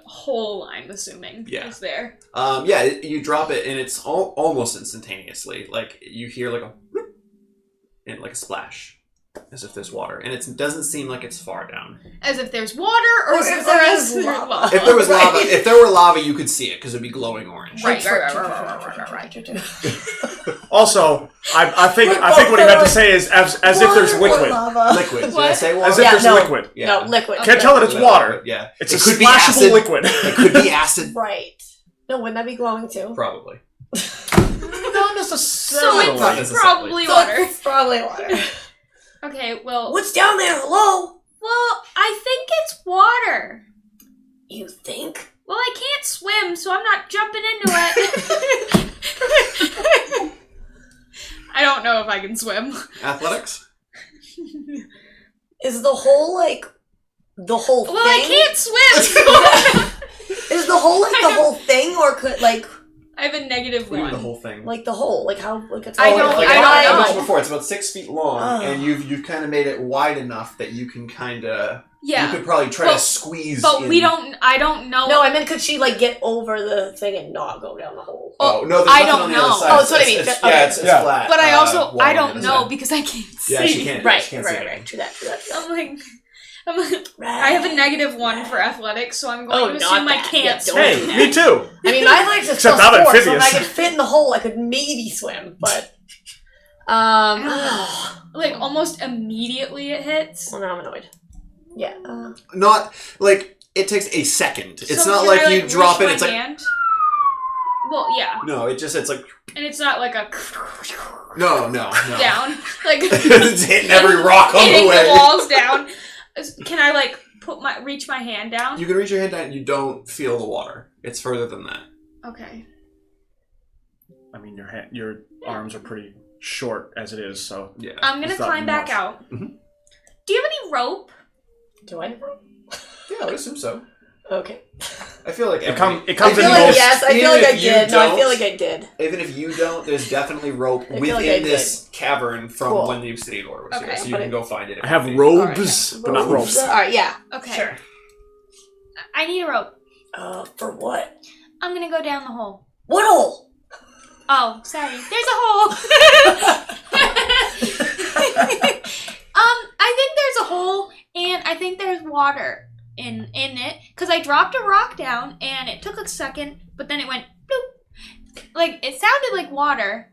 hole. I'm assuming is there. You drop it and it's almost instantaneously. Like you hear like a whoop and like a splash, as if there's water, and it doesn't seem like it's far down. As if there's water, or if there is lava. If there was lava, if there were lava, you could see it because it'd be glowing orange. Right. Also, I think what he meant to say is as if there's liquid. Liquid. Did I say water? As if there's liquid. Yeah. No, liquid. Can't tell that it's water. Yeah. It's it a could be splashable acid. liquid. It could be acid. Right. No, wouldn't that be glowing too? Probably. Not necessarily. So Not it's necessarily. probably water. It's probably water. Okay, well. What's down there? Hello? Well, I think it's water. You think? Well, I can't swim, so I'm not jumping into it. I don't know if I can swim. Athletics? Is the hole like the whole thing? Well, I can't swim. Is the hole like the whole thing, or could like I have a negative What do you mean one. the whole thing? like the hole? Like how like it's I don't I know. mentioned before, it's about 6 feet long, Oh. and you've kind of made it wide enough that you can kind of. Yeah. You could probably try to squeeze. But in. we don't. I don't know. No, I meant could she like get over the thing and not go down the hole? Oh no, there's I nothing don't on the know. other side. Oh, that's what I mean. It's, Okay. it's flat. But I also wall I on don't the know other side. because I can't see. Yeah, she can't. Right, she can't see right. anything. True that. I'm like, I have a negative 1 for athletics, so I'm going to not assume I that. can't Yeah, swim. don't Hey, me too. I mean, my legs are Except still I'm sport, so if I amphibious. could fit in the hole, I could maybe swim. But Like almost immediately it hits. well, now I'm annoyed. Yeah. Not like it takes a second. It's So not can like I, you drop reach it. It's my like hand? Well, yeah, no. It's like and it's not like a no. down, like It's hitting every rock on hitting the way. the walls down. Can I like reach my hand down? You can reach your hand down and you don't feel the water. It's further than that. Okay. I mean, your arms are pretty short as it is, so Yeah. I'm gonna It's not climb back much. out. Mhm. Do you have any rope? Do I? Yeah, I would assume so. Okay. I feel like it comes I in feel the like most. yes. I feel even like I if you did. No, I feel don't- like I did. Even if you don't, there's definitely rope I feel within like I this cavern from Cool. when the Obsidian Order was Okay. here, so you But can go find it. if I have you need. robes, but not ropes. All right. Yeah. Okay. Sure. I need a rope. For what? I'm gonna go down the hole. What hole? Oh, sorry. There's a hole. I think there's a hole, and I think there's water in it, because I dropped a rock down, and it took a second, but then it went bloop. Like, it sounded like water.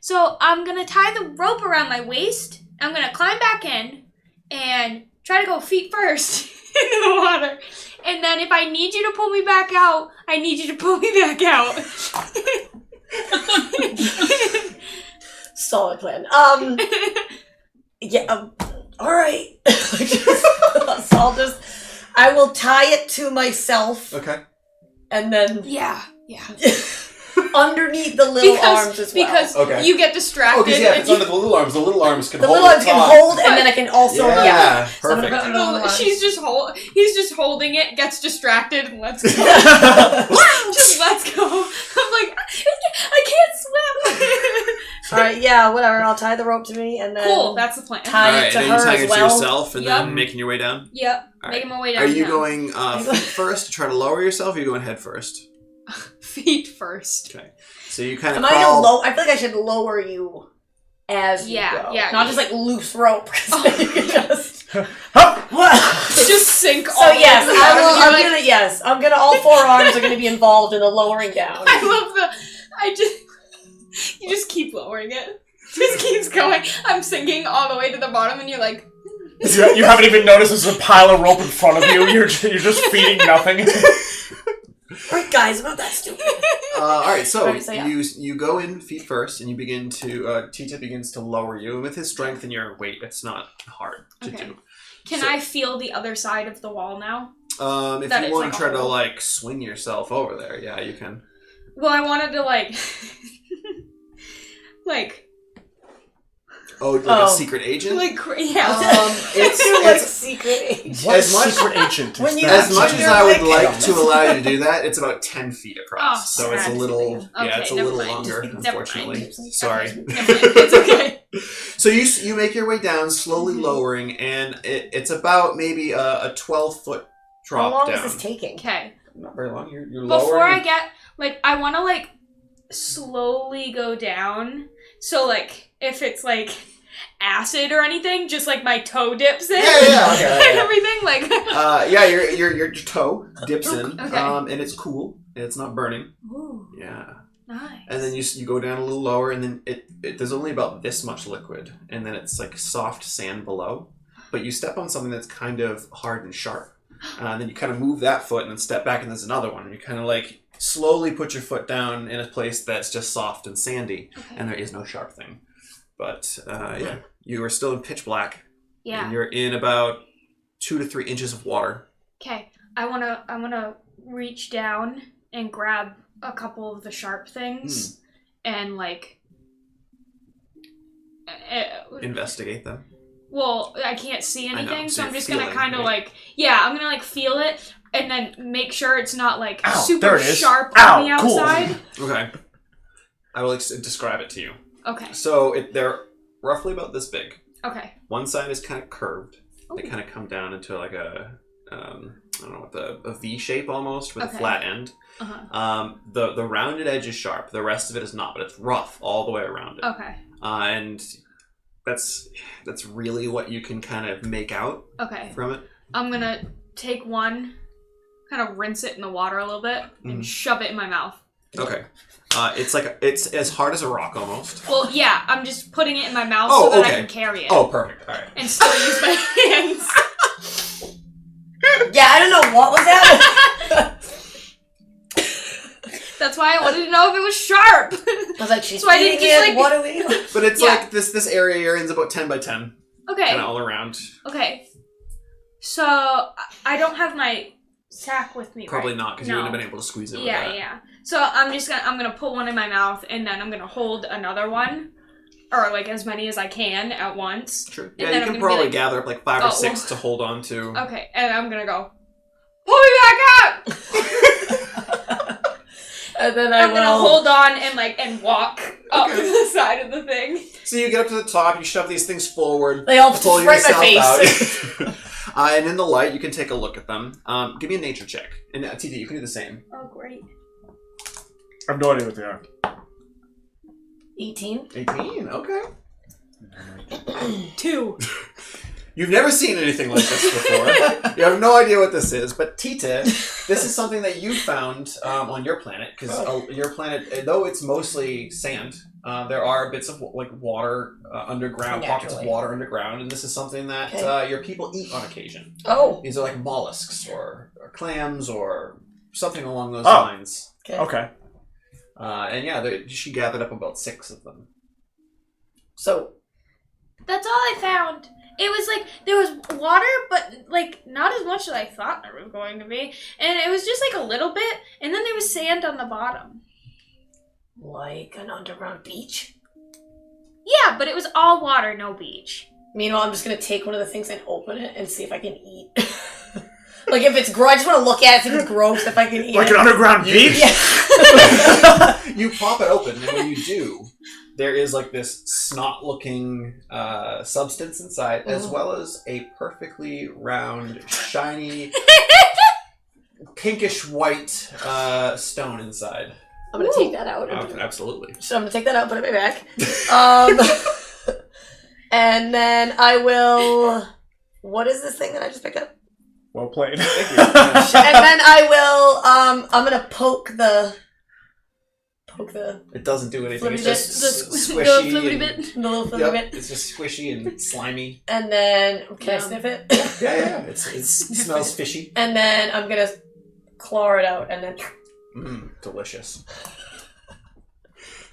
So I'm gonna tie the rope around my waist, I'm gonna climb back in, and try to go feet first into the water. And then if I need you to pull me back out, I need you to pull me back out. Solid plan. Yeah. All right. So I will tie it to myself, Okay. and then Yeah. underneath the little arms as well. Because Okay. you get distracted. Because if it's and under the little arms can the hold little arms can top. hold, and then I can also Perfect. he's just he's just holding it, gets distracted, and lets go. Just lets go. I'm like, I can't swim. Alright, yeah, whatever. I'll tie the rope to me, and then Cool, that's the plan. tie Alright, it to and her then you tie as it well. to yourself and Yep. then making your way down? Yep, All making right. my way down. Are you now. going feet first to try to lower yourself, or are you going head first? Feet first? Okay. So you kind of Am I gonna I feel like I should lower you as you go. Yeah. Not just like loose rope. 'Cause then you can just... Just sink all So the way yes, to the bottom. I'm gonna all four arms are gonna be involved in the lowering down. I love you just keep lowering it. Just keeps going. I'm sinking all the way to the bottom, and you're like... You haven't even noticed there's a pile of rope in front of you. You're just feeding nothing. Alright guys, I'm not that stupid. Alright, so Alright, so yeah. you go in feet first, and you begin to, Tita begins to lower you, and with his strength and your weight, it's not hard to do. Can I feel the other side of the wall now? If That you it's want like to a try to, hole? like, swing yourself over there, yeah, you can. Well, I wanted to, like... like... Oh, like a secret agent? Like, yeah. It's secret agent. What As much- secret agent is When you- that? as much as You're I would like- like to allow you to do that, it's about 10 feet across. Oh, so it's a sad. little, Okay, it's a never little mind. longer, Never unfortunately. mind. Sorry. Never mind. It's okay. So you make your way down, slowly lowering, and it's about maybe a 12-foot drop How long down. is this taking? Okay. Not very long. You're Before lowering. I get, like, I want to, like, slowly go down. So, like, if it's, like, acid or anything, just, like, my toe dips in. Yeah, okay. And everything, like... Yeah, your toe dips in, Okay. and it's cool. And it's not burning. Ooh, Yeah. nice. And then you go down a little lower, and then it there's only about this much liquid, and then it's like soft sand below. But you step on something that's kind of hard and sharp, and then you kind of move that foot, and then step back, and there's another one. And you kind of like slowly put your foot down in a place that's just soft and sandy, and there is no sharp thing. But yeah, you are still in pitch black. Yeah. And you're in about 2 to 3 inches of water. Okay. I wanna reach down and grab a couple of the sharp things and, like... Investigate them. Well, I can't see I know, anything, so so I'm you're just gonna feeling, kind of right? like... Yeah, I'm gonna, like, feel it and then make sure it's not, like, Ow, there super it is. sharp Ow, on the cool. outside. Okay. I will describe it to you. Okay. So they're roughly about this big. Okay. One side is kind of curved. They Ooh. kind of come down into like a, I don't know, a V shape almost with Okay. a flat end. Uh-huh. The rounded edge is sharp. The rest of it is not, but it's rough all the way around it. Okay. And that's really what you can kind of make out Okay. from it. I'm gonna take one, kind of rinse it in the water a little bit, and shove it in my mouth. Okay. It's as hard as a rock almost. Well, yeah, I'm just putting it in my mouth Oh, so that okay. I can carry it. Oh, perfect. All right. And still use my hands. Yeah, I don't know what was happening. That's why I wanted to know if it was sharp. I was like, she's So I didn't eating just, it. like- What are we doing? But it's Yeah. like this area you're in is about 10 by 10, Okay. kind of all around. Okay. So I don't have my sack with me, Probably right? not, because No. you wouldn't have been able to squeeze it with Yeah, that. yeah. So I'm gonna put one in my mouth, and then I'm gonna hold another one, or like as many as I can at once. True. And Yeah, then you I'm can gonna be probably like- gather up like 5 or Oh, 6 well. to hold on to. Okay, and I'm gonna go, pull me back up. And then I'm gonna hold on and walk up Okay. to the side of the thing. So you get up to the top, you shove these things forward, They all pull right in my yourself face. out. And in the light, you can take a look at them. Give me a nature check. And TT, you can do the same. Oh, great. I have no idea what they are. 18. 18, okay. 2. You've never seen anything like this before. You have no idea what this is, but Tita, this is something that you found on your planet, because your planet, though it's mostly sand, there are bits of like water underground, pockets of Naturally. water underground, and this is something that your people eat on occasion. Oh. These are like mollusks or clams or something along those Oh. lines. Okay. And yeah, she gathered up about 6 of them. So, That's all I found. It was like, there was water, but like not as much as I thought there was going to be. And it was just like a little bit, and then there was sand on the bottom. Like an underground beach? Yeah, but it was all water, no beach. Meanwhile, I'm just gonna take one of the things and open it and see if I can eat. Like, if it's gross, I just want to look at it, see if it's gross, if I can eat Like it. an underground beach? Yeah. You pop it open, and when you do, there is like this snot-looking substance inside, as well as a perfectly round, shiny, pinkish-white stone inside. I'm gonna take that out. Absolutely. So I'm gonna take that out, put it back. And then I will... What is this thing that I just picked up? Well played. Thank you. And then I will, I'm gonna poke the... It doesn't do anything. It's Flippy just The squishy. flippity and- bit. The little flippy bit. It's just squishy and slimy. And then, can I sniff it? Yeah. It smells fishy. And then I'm gonna claw it out, and then... Delicious.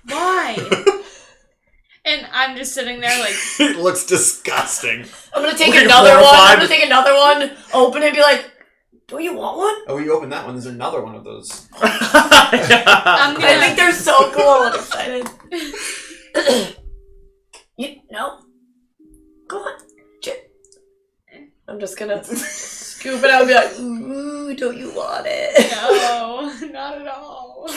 Why? And I'm just sitting there like, It looks disgusting. I'm gonna take Looking another one. horrified. I'm gonna take another one, open it, and be like, do you want one? Oh, you open that one. There's another one of those. I'm gonna... I think they're so cool. I'm excited. No. Go on. I'm just gonna scoop it out and be like, ooh, don't you want it? No, not at all.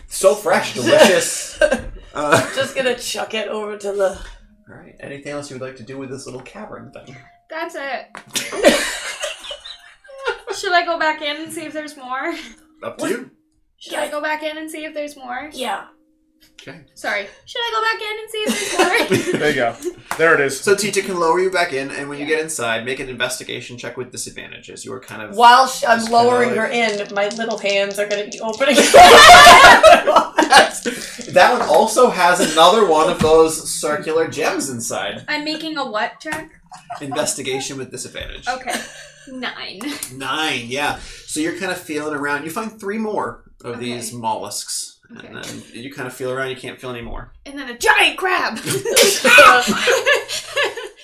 So fresh, delicious. Just gonna chuck it over to the... All right. Anything else you would like to do with this little cavern thing? That's it. Should I go back in and see if there's more? Up to you. Should I go back in and see if there's more? Yeah. Okay. Sorry. Should I go back in and see if there's more? There you go. There it is. So Tita can lower you back in, and when you get inside, make an investigation check with disadvantages. You are kind of... While I'm Just lowering kinda her in, my little hands are gonna be opening. That one also has another one of those circular gems inside. I'm making a what check? Investigation with disadvantage. Okay. 9. 9, yeah. So you're kind of feeling around. You find 3 more of these Okay. mollusks. Okay. And then you kind of feel around, you can't feel any more. And then a giant crab.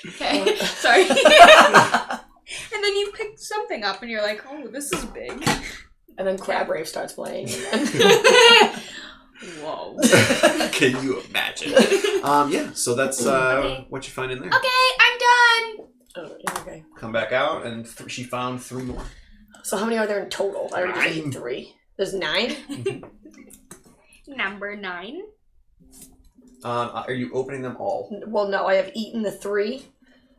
Okay. Sorry. And then you pick something up and you're like, oh, this is big. And then Crab Rave starts playing. Whoa. Can you imagine? Yeah, so that's Okay. what you find in there. Okay, I'm done. Oh, yeah, okay. Come back out, and she found 3 more. So how many are there in total? I already 9. ate 3. There's 9? Number 9. Are you opening them all? Well, no, I have eaten the 3,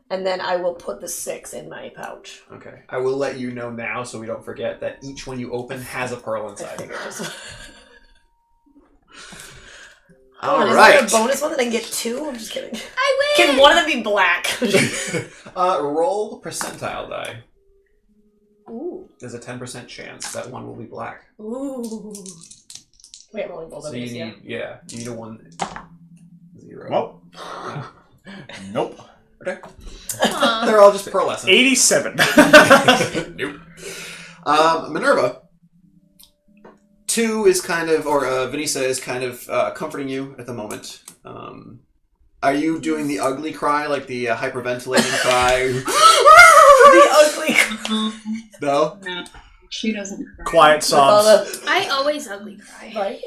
and then I will put the 6 in my pouch. Okay. I will let you know now, so we don't forget, that each one you open has a pearl I inside. figured just... All Is right. there a bonus one that I can get 2? I'm just kidding. I win. Can one of them be black? Roll percentile die. Ooh. There's a 10% chance that one will be black. Ooh. Wait, I'm rolling both So of you these, need, you need a 1, 0. Well, nope. Okay. Aw. They're all just pearlescent. 87. Nope. Minerva. 2 is kind of, or Vanessa is kind of comforting you at the moment. Are you doing the ugly cry, like the hyperventilating cry? The ugly. No? No, she doesn't cry. Quiet With all sobs. the... I always ugly cry. Right?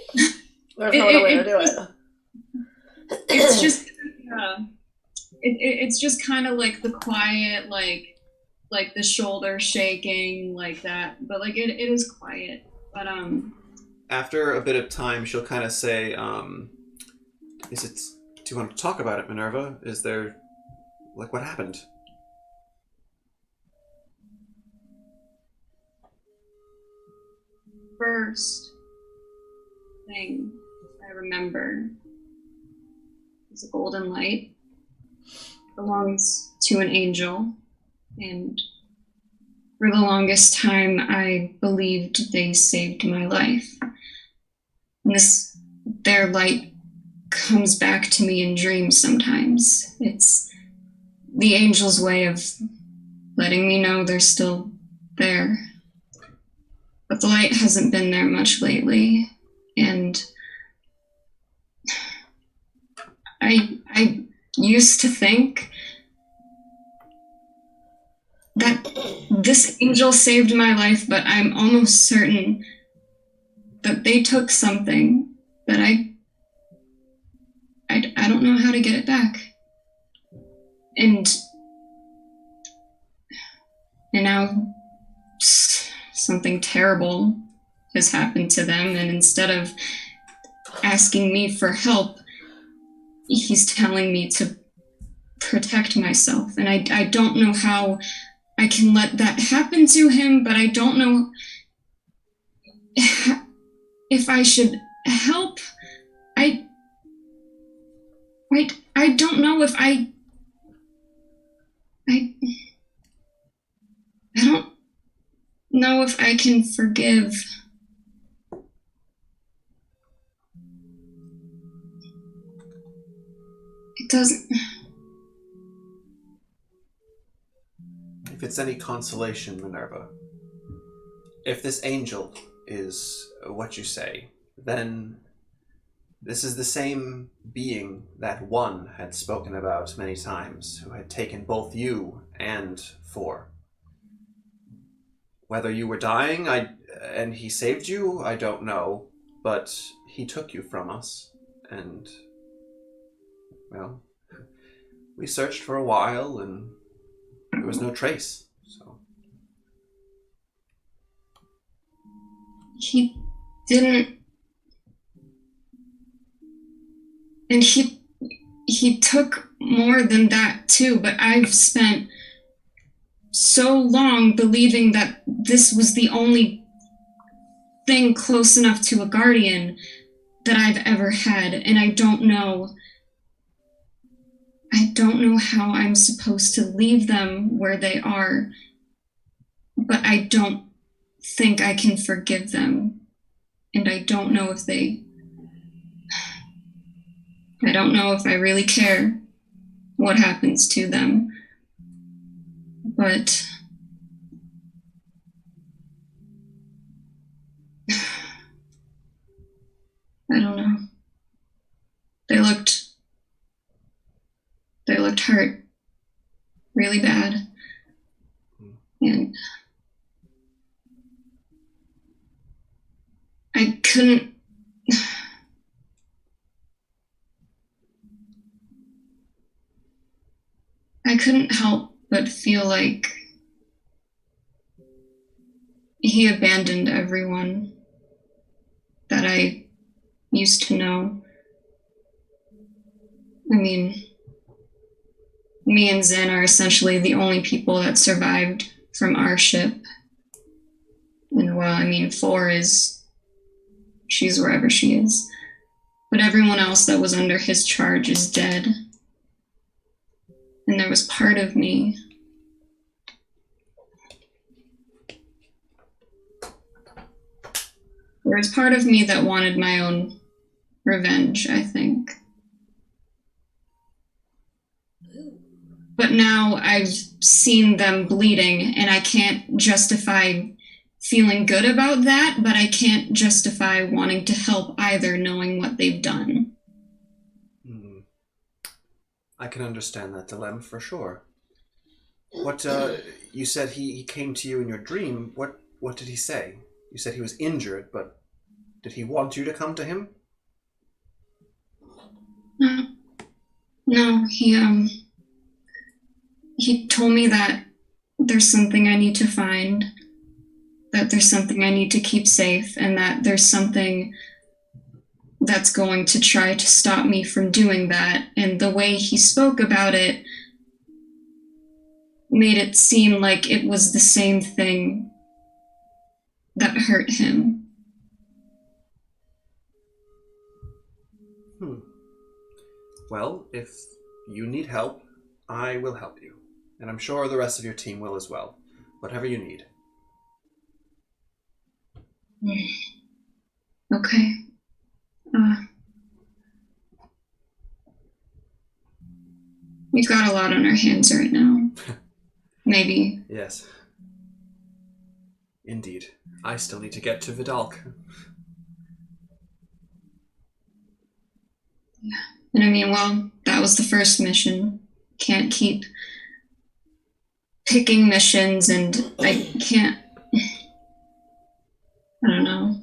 There's no other way to do it. It's just, it's just kind of like the quiet, like the shoulder shaking, like that. But like it is quiet. But After a bit of time, she'll kind of say, do you want to talk about it, Minerva? Is there, like, what happened? first thing I remember is a golden light. Belongs to an angel, and for the longest time I believed they saved my life. And their light comes back to me in dreams sometimes. It's the angel's way of letting me know they're still there. But the light hasn't been there much lately, and I used to think that this angel saved my life, but I'm almost certain that they took something that I don't know how to get it back. And now something terrible has happened to them, and instead of asking me for help, he's telling me to protect myself. And I don't know how I can let that happen to him, but I don't know if I should help. I don't know if I don't know if I can forgive. It doesn't. If it's any consolation, Minerva, if this angel is what you say, then this is the same being that one had spoken about many times, who had taken both you and Four. Whether you were dying and he saved you, I don't know, but he took you from us, and, well, we searched for a while, and there was no trace, so. He didn't. And he took more than that too, but I've spent so long believing that this was the only thing close enough to a guardian that I've ever had, and I don't know how I'm supposed to leave them where they are, but I don't think I can forgive them, and I don't know if I really care what happens to them, but I don't know. They looked hurt really bad, and I couldn't help but feel like he abandoned everyone that I used to know. I mean, me and Zen are essentially the only people that survived from our ship. And well, I mean, she's wherever she is. But everyone else that was under his charge is dead. And there was part of me that wanted my own revenge, I think. But now I've seen them bleeding, and I can't justify feeling good about that, but I can't justify wanting to help either, knowing what they've done. I can understand that dilemma for sure. What, you said he came to you in your dream. What did he say? You said he was injured, but did he want you to come to him? No, he told me that there's something I need to find, that there's something I need to keep safe, and that there's something that's going to try to stop me from doing that. And the way he spoke about it made it seem like it was the same thing that hurt him. Well, if you need help, I will help you. And I'm sure the rest of your team will as well. Whatever you need. Okay. We've got a lot on our hands right now. Maybe. Yes. Indeed. I still need to get to Vidalk. Yeah. And I mean, well, that was the first mission. Can't keep picking missions, and I can't... I don't know.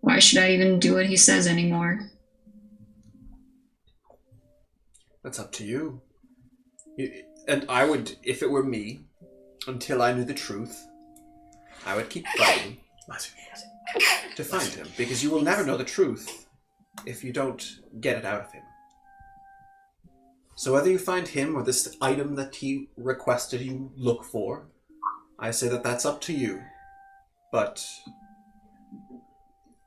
Why should I even do what he says anymore? That's up to you. And I would, if it were me, until I knew the truth, I would keep fighting to find him, because you will never know the truth if you don't get it out of him. So whether you find him or this item that he requested you look for, I say that that's up to you. But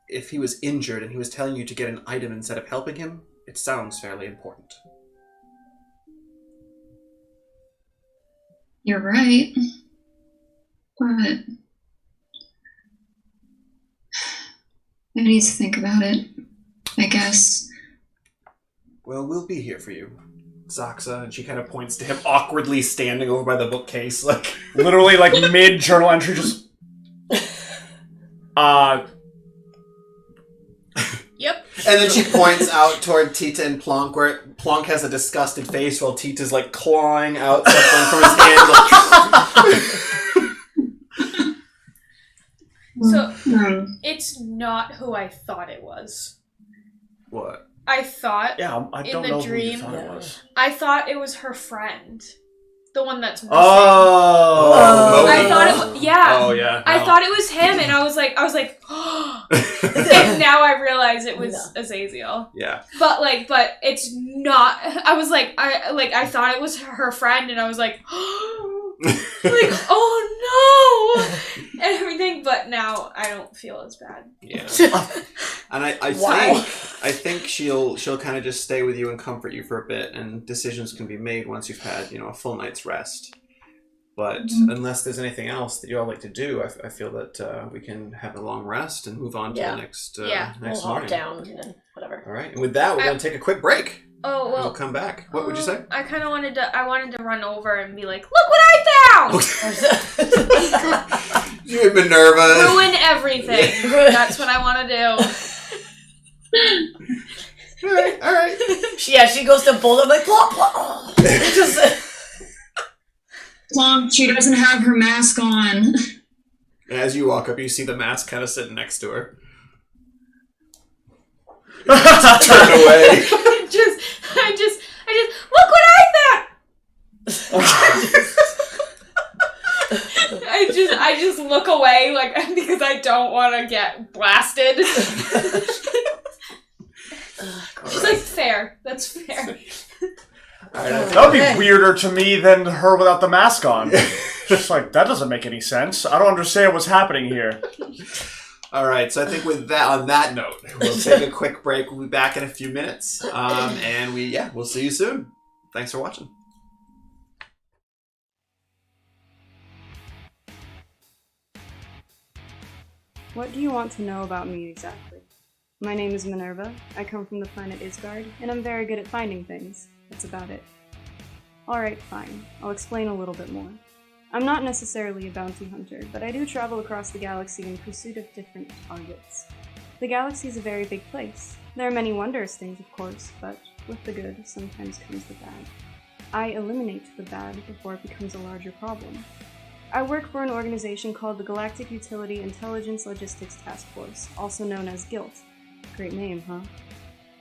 if he was injured and he was telling you to get an item instead of helping him, it sounds fairly important. You're right. But I need to think about it, I guess. Well, we'll be here for you, Zaxa. And she kind of points to him awkwardly standing over by the bookcase, like literally like mid-journal entry, just... Yep. And then she points out toward Tita and Plonk, where Plonk has a disgusted face while Tita's like clawing out something from his hand. So, it's not who I thought it was. What? I thought, Yeah, I don't in know the dream, who you thought it was. I thought it was her friend. The one that's missing. Oh! I thought it was, yeah. Oh, yeah. I thought it was him, and I was like, and now I realize it was Azazel. Yeah. But it's not. I was like, I thought it was her friend, and I was like, oh no, and everything. But now I don't feel as bad. Yeah. And I think she'll kind of just stay with you and comfort you for a bit, and decisions can be made once you've had a full night's rest. But unless there's anything else that you all like to do, I feel that we can have a long rest and move on to the next next we'll morning. hop down and then whatever. All right, and with that, we're going to take a quick break. Oh well. We'll come back. What would you say? I kind of wanted to run over and be like, look what I found! You and Minerva. Ruin everything. That's what I want to do. All right. She goes to Boulder, I'm like, plop, plop. Plonk, she doesn't have her mask on. And as you walk up, you see the mask kind of sitting next to her. Turn away. I just, look what I found! I just look away, because I don't want to get blasted. She's like, fair. That's fair. That would be weirder to me than her without the mask on. Just like, that doesn't make any sense. I don't understand what's happening here. All right, so I think with that, on that note, we'll take a quick break. We'll be back in a few minutes, and we'll see you soon. Thanks for watching. What do you want to know about me exactly? My name is Minerva, I come from the planet Isgard, and I'm very good at finding things. That's about it. Alright, fine. I'll explain a little bit more. I'm not necessarily a bounty hunter, but I do travel across the galaxy in pursuit of different targets. The galaxy is a very big place. There are many wondrous things, of course, but with the good sometimes comes the bad. I eliminate the bad before it becomes a larger problem. I work for an organization called the Galactic Utility Intelligence Logistics Task Force, also known as GILT. Great name, huh?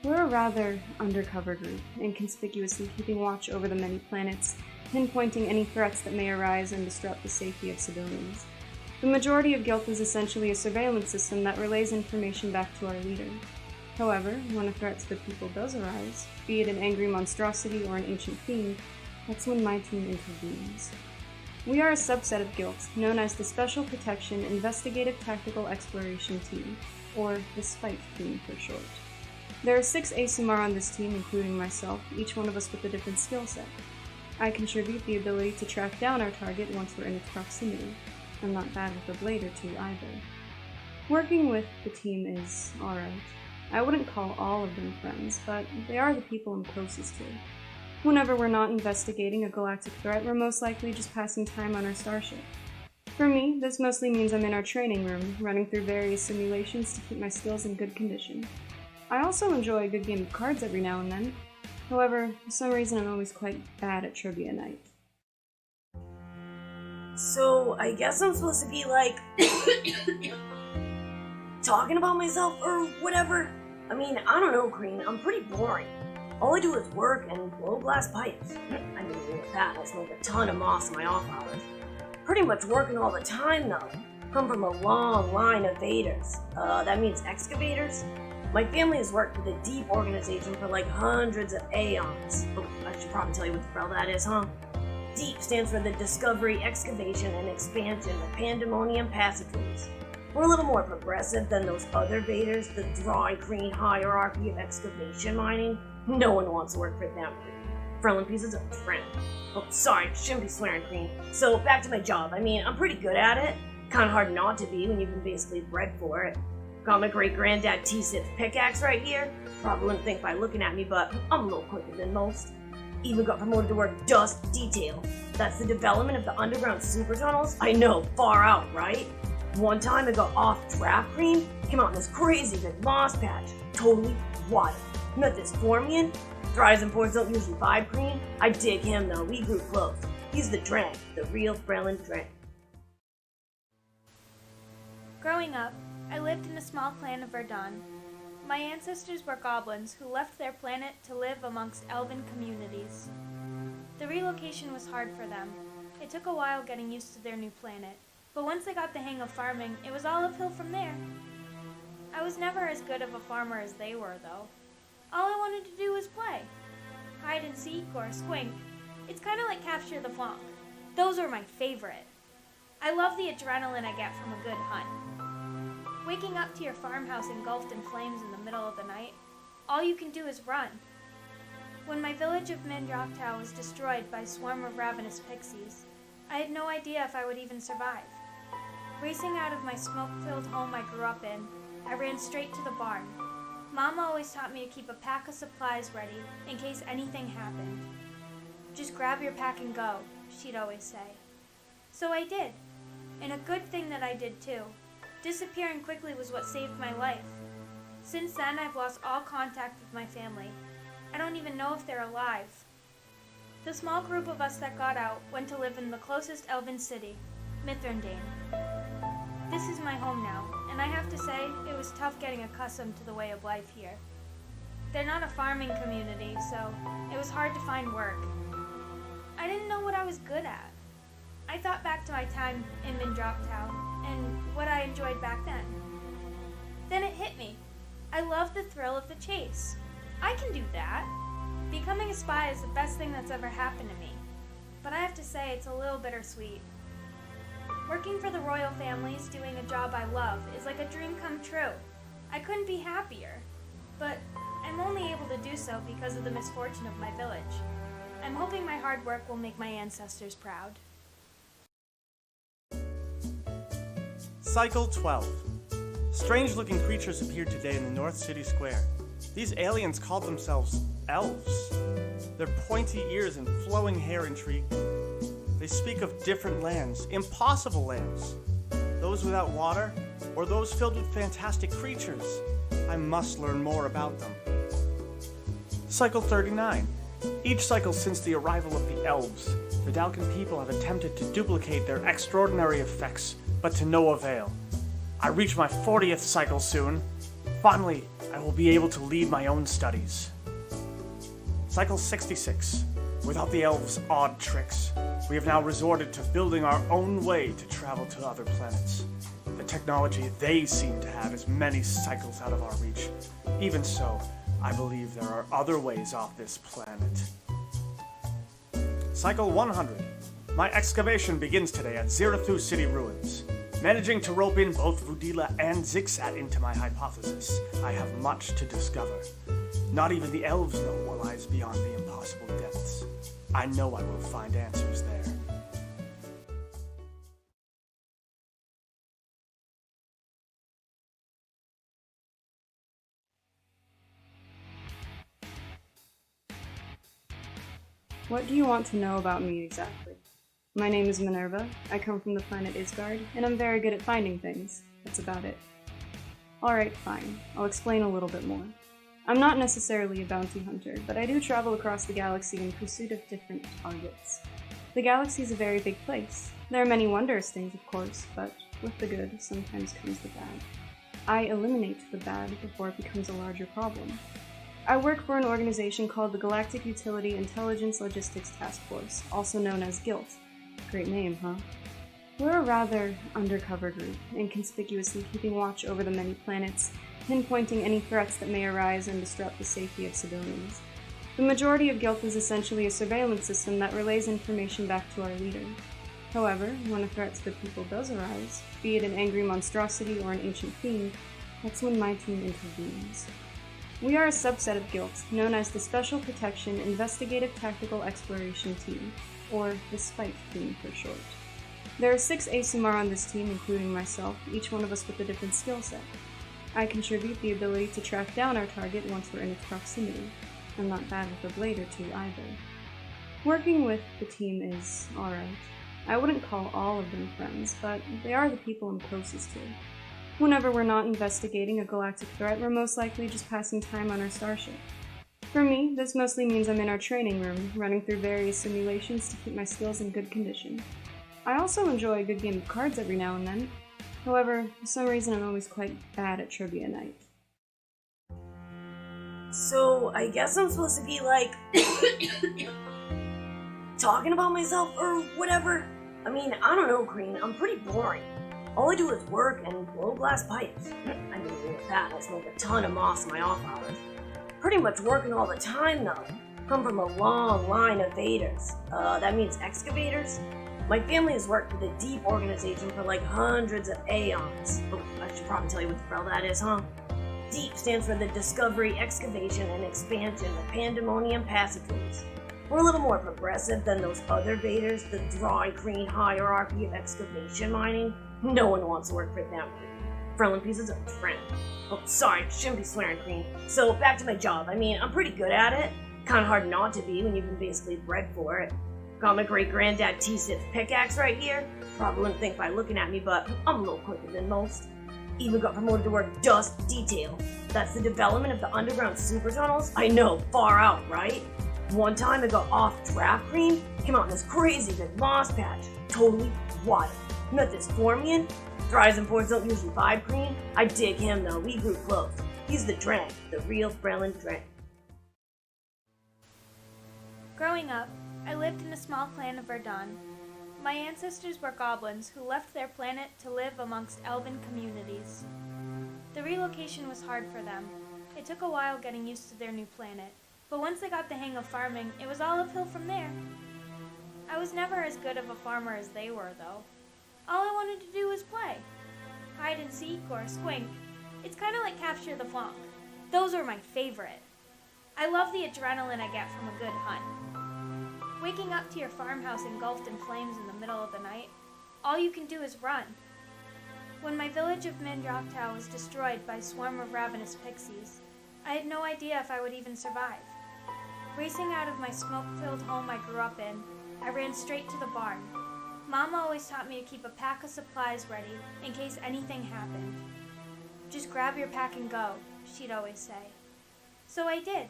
We're a rather undercover group, inconspicuously keeping watch over the many planets, pinpointing any threats that may arise and disrupt the safety of civilians. The majority of GILT is essentially a surveillance system that relays information back to our leader. However, when a threat to the people does arise, be it an angry monstrosity or an ancient fiend, that's when my team intervenes. We are a subset of GILT, known as the Special Protection Investigative Tactical Exploration Team, or the SPITE team for short. There are 6 ASMR on this team, including myself, each one of us with a different skill set. I contribute the ability to track down our target once we're in its proximity. I'm not bad with a blade or two either. Working with the team is alright. I wouldn't call all of them friends, but they are the people I'm closest to. Whenever we're not investigating a galactic threat, we're most likely just passing time on our starship. For me, this mostly means I'm in our training room, running through various simulations to keep my skills in good condition. I also enjoy a good game of cards every now and then. However, for some reason I'm always quite bad at trivia night. So, I guess I'm supposed to be, like, talking about myself or whatever? I mean, I don't know, Green. I'm pretty boring. All I do is work and blow glass pipes. I mean, with that, I smoke a ton of moss in my off hours. Pretty much working all the time, though. Come from a long line of vaders. That means excavators. My family has worked with a deep organization for like hundreds of aeons. Oh, I should probably tell you what the hell that is, huh? DEEP stands for the Discovery, Excavation, and Expansion of Pandemonium Passageways. We're a little more progressive than those other vaders, the dry, green hierarchy of excavation mining. No one wants to work for them. Frelin pieces of friend. Oh, sorry, shouldn't be swearing, Green. So, back to my job. I mean, I'm pretty good at it. Kinda hard not to be when you've been basically bred for it. Got my great-granddad T-Sip's pickaxe right here. Probably wouldn't think by looking at me, but I'm a little quicker than most. Even got promoted to work dust detail. That's the development of the underground super tunnels. I know, far out, right? One time I got off draft cream, came out in this crazy big moss patch. Totally wild. Met this Formian. Thrives and pores don't usually vibe cream. I dig him though, we grew close. He's the Drang, the real Frelin Drang. Growing up, I lived in a small clan of Verdun. My ancestors were goblins who left their planet to live amongst elven communities. The relocation was hard for them. It took a while getting used to their new planet, but once they got the hang of farming, it was all uphill from there. I was never as good of a farmer as they were, though. All I wanted to do was play. Hide and seek or squink. It's kind of like capture the flanc. Those are my favorite. I love the adrenaline I get from a good hunt. Waking up to your farmhouse engulfed in flames in the middle of the night, all you can do is run. When my village of Mindroptow was destroyed by a swarm of ravenous pixies, I had no idea if I would even survive. Racing out of my smoke-filled home I grew up in, I ran straight to the barn. Mama always taught me to keep a pack of supplies ready in case anything happened. Just grab your pack and go, she'd always say. So I did, and a good thing that I did too. Disappearing quickly was what saved my life. Since then, I've lost all contact with my family. I don't even know if they're alive. The small group of us that got out went to live in the closest elven city, Mithrandane. This is my home now, and I have to say, it was tough getting accustomed to the way of life here. They're not a farming community, so it was hard to find work. I didn't know what I was good at. I thought back to my time in Mindroptow and what I enjoyed back then. Then it hit me. I love the thrill of the chase. I can do that. Becoming a spy is the best thing that's ever happened to me. But I have to say it's a little bittersweet. Working for the royal families, doing a job I love, is like a dream come true. I couldn't be happier. But I'm only able to do so because of the misfortune of my village. I'm hoping my hard work will make my ancestors proud. Cycle 12. Strange-looking creatures appeared today in the North City Square. These aliens called themselves elves. Their pointy ears and flowing hair intrigue me. They speak of different lands, impossible lands. Those without water, or those filled with fantastic creatures. I must learn more about them. Cycle 39. Each cycle since the arrival of the elves, the Dalcan people have attempted to duplicate their extraordinary effects, but to no avail. I reach my 40th cycle soon. Finally, I will be able to lead my own studies. Cycle 66. Without the elves' odd tricks, we have now resorted to building our own way to travel to other planets. The technology they seem to have is many cycles out of our reach. Even so, I believe there are other ways off this planet. Cycle 100. My excavation begins today at Zirathu City Ruins. Managing to rope in both Vudila and Zixat into my hypothesis, I have much to discover. Not even the elves know what lies beyond the impossible depths. I know I will find answers there. What do you want to know about me exactly? My name is Minerva, I come from the planet Isgard, and I'm very good at finding things. That's about it. Alright, fine. I'll explain a little bit more. I'm not necessarily a bounty hunter, but I do travel across the galaxy in pursuit of different targets. The galaxy is a very big place. There are many wondrous things, of course, but with the good sometimes comes the bad. I eliminate the bad before it becomes a larger problem. I work for an organization called the Galactic Utility Intelligence Logistics Task Force, also known as GILT. Great name, huh? We're a rather undercover group, inconspicuously keeping watch over the many planets, pinpointing any threats that may arise and disrupt the safety of civilians. The majority of GILT is essentially a surveillance system that relays information back to our leader. However, when a threat to the people does arise, be it an angry monstrosity or an ancient fiend, that's when my team intervenes. We are a subset of GILT, known as the Special Protection Investigative Tactical Exploration Team, or the SPIKE team for short. There are 6 ASUMAR on this team, including myself, each one of us with a different skill set. I contribute the ability to track down our target once we're in its proximity. I'm not bad with a blade or two either. Working with the team is alright. I wouldn't call all of them friends, but they are the people I'm closest to. Whenever we're not investigating a galactic threat, we're most likely just passing time on our starship. For me, this mostly means I'm in our training room, running through various simulations to keep my skills in good condition. I also enjoy a good game of cards every now and then. However, for some reason I'm always quite bad at trivia night. So, I guess I'm supposed to be like... talking about myself or whatever? I mean, I don't know, Green. I'm pretty boring. All I do is work and blow glass pipes. I mean, with that, I smoke a ton of moss in my off hours. Pretty much working all the time, though. Come from a long line of vaders. That means excavators. My family has worked for the Deep organization for like hundreds of aeons. Oh, I should probably tell you what the hell that is, huh? DEEP stands for the Discovery, Excavation, and Expansion of Pandemonium Passageways. We're a little more progressive than those other vaders, the dry, green hierarchy of excavation mining. No one wants to work for them. Frelin pieces of trend. Oh, sorry, shouldn't be swearing, Green. So, back to my job. I mean, I'm pretty good at it. Kinda hard not to be when you've been basically bred for it. Got my great-granddad T-Sith pickaxe right here. Probably wouldn't think by looking at me, but I'm a little quicker than most. Even got promoted to work dust detail. That's the development of the underground super tunnels. I know, far out, right? One time I got off draft cream, came out in this crazy big moss patch. Totally wild. Met this Formian. Dries and Fords don't usually vibe cream. I dig him though, we grew close. He's the Drang, the real Frelin Drang. Growing up, I lived in a small clan of Verdun. My ancestors were goblins who left their planet to live amongst elven communities. The relocation was hard for them. It took a while getting used to their new planet, but once they got the hang of farming, it was all uphill from there. I was never as good of a farmer as they were, though. All I wanted to do was play. Hide and seek or squink. It's kind of like capture the flanc. Those are my favorite. I love the adrenaline I get from a good hunt. Waking up to your farmhouse engulfed in flames in the middle of the night, all you can do is run. When my village of Mindroktau was destroyed by a swarm of ravenous pixies, I had no idea if I would even survive. Racing out of my smoke-filled home I grew up in, I ran straight to the barn. Mama always taught me to keep a pack of supplies ready in case anything happened. Just grab your pack and go, she'd always say. So I did,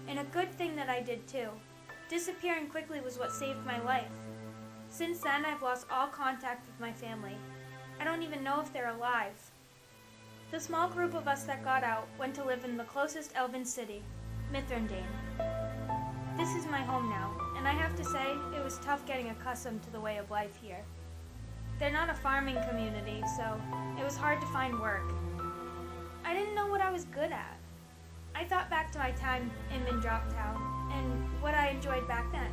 and a good thing that I did too. Disappearing quickly was what saved my life. Since then, I've lost all contact with my family. I don't even know if they're alive. The small group of us that got out went to live in the closest elven city, Mithrandane. This is my home now, and I have to say, it was tough getting accustomed to the way of life here. They're not a farming community, so it was hard to find work. I didn't know what I was good at. I thought back to my time in Mindroktau and what I enjoyed back then.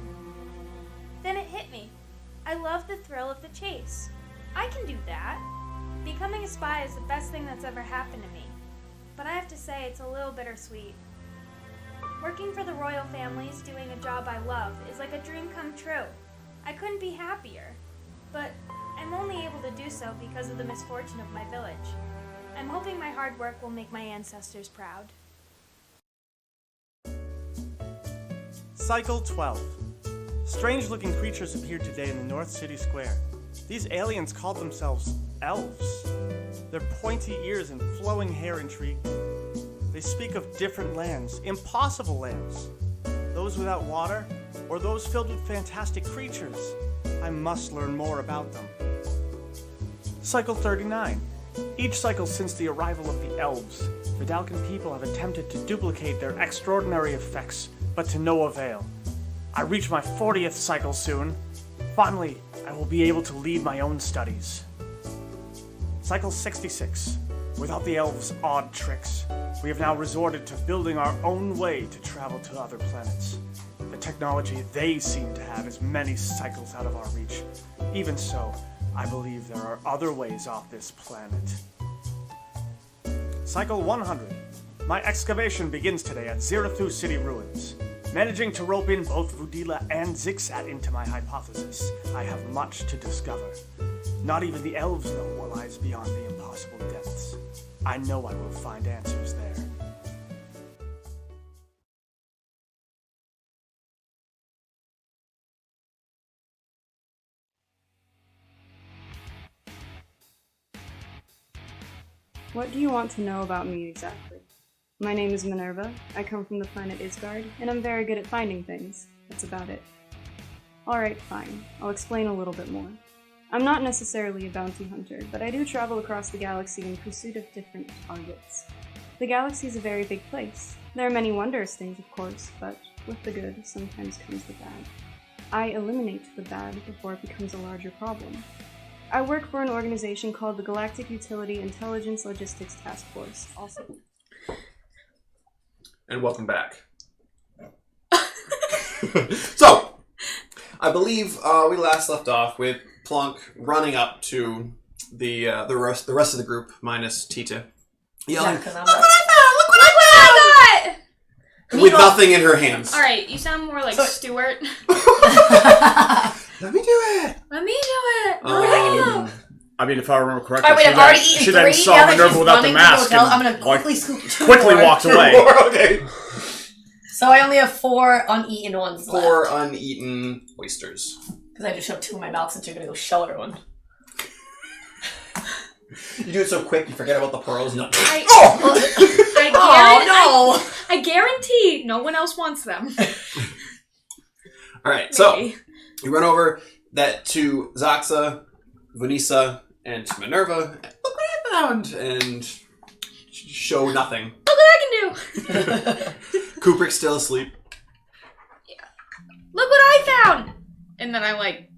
Then it hit me. I love the thrill of the chase. I can do that. Becoming a spy is the best thing that's ever happened to me. But I have to say it's a little bittersweet. Working for the royal families, doing a job I love, is like a dream come true. I couldn't be happier. But I'm only able to do so because of the misfortune of my village. I'm hoping my hard work will make my ancestors proud. Cycle 12. Strange-looking creatures appeared today in the North City Square. These aliens called themselves elves. Their pointy ears and flowing hair intrigue. They speak of different lands, impossible lands. Those without water, or those filled with fantastic creatures. I must learn more about them. Cycle 39. Each cycle since the arrival of the elves, Vidalcan people have attempted to duplicate their extraordinary effects, but to no avail. I reach my 40th cycle soon. Finally, I will be able to lead my own studies. Cycle 66. Without the elves' odd tricks, we have now resorted to building our own way to travel to other planets. The technology they seem to have is many cycles out of our reach. Even so, I believe there are other ways off this planet. Cycle 100. My excavation begins today at Zirathu City ruins. Managing to rope in both Vudila and Zixat into my hypothesis, I have much to discover. Not even the elves know what lies beyond the impossible depths. I know I will find answers there. What do you want to know about me exactly? My name is Minerva, I come from the planet Isgard, and I'm very good at finding things. That's about it. Alright, fine. I'll explain a little bit more. I'm not necessarily a bounty hunter, but I do travel across the galaxy in pursuit of different targets. The galaxy is a very big place. There are many wondrous things, of course, but with the good sometimes comes the bad. I eliminate the bad before it becomes a larger problem. I work for an organization called the Galactic Utility Intelligence Logistics Task Force, also. And welcome back. So, I believe we last left off with Plunk running up to the rest of the group minus Tita, yelling, Yeah, 'cause I'm Look what I got! with nothing in her hands. Alright, you sound more like Stuart. Let me do it. Let me do it. I mean, if I remember correctly, Alright, wait, I've already eaten she three. then saw Now that Minerva she's without the running to the mask hotel, and I'm gonna quickly scoop two quickly more. walked away. Okay. So I only have 4 uneaten ones left. 4 uneaten oysters. Because I just shoved 2 in my mouth since you're gonna go show everyone. You do it so quick, you forget about the pearls. No. I guarantee no one else wants them. All right, so you run over that to Zaxa, Vanessa, and to Minerva. Look what I found, and show nothing. Look what I can do. Kubrick's still asleep. Yeah. Look what I found. And then I like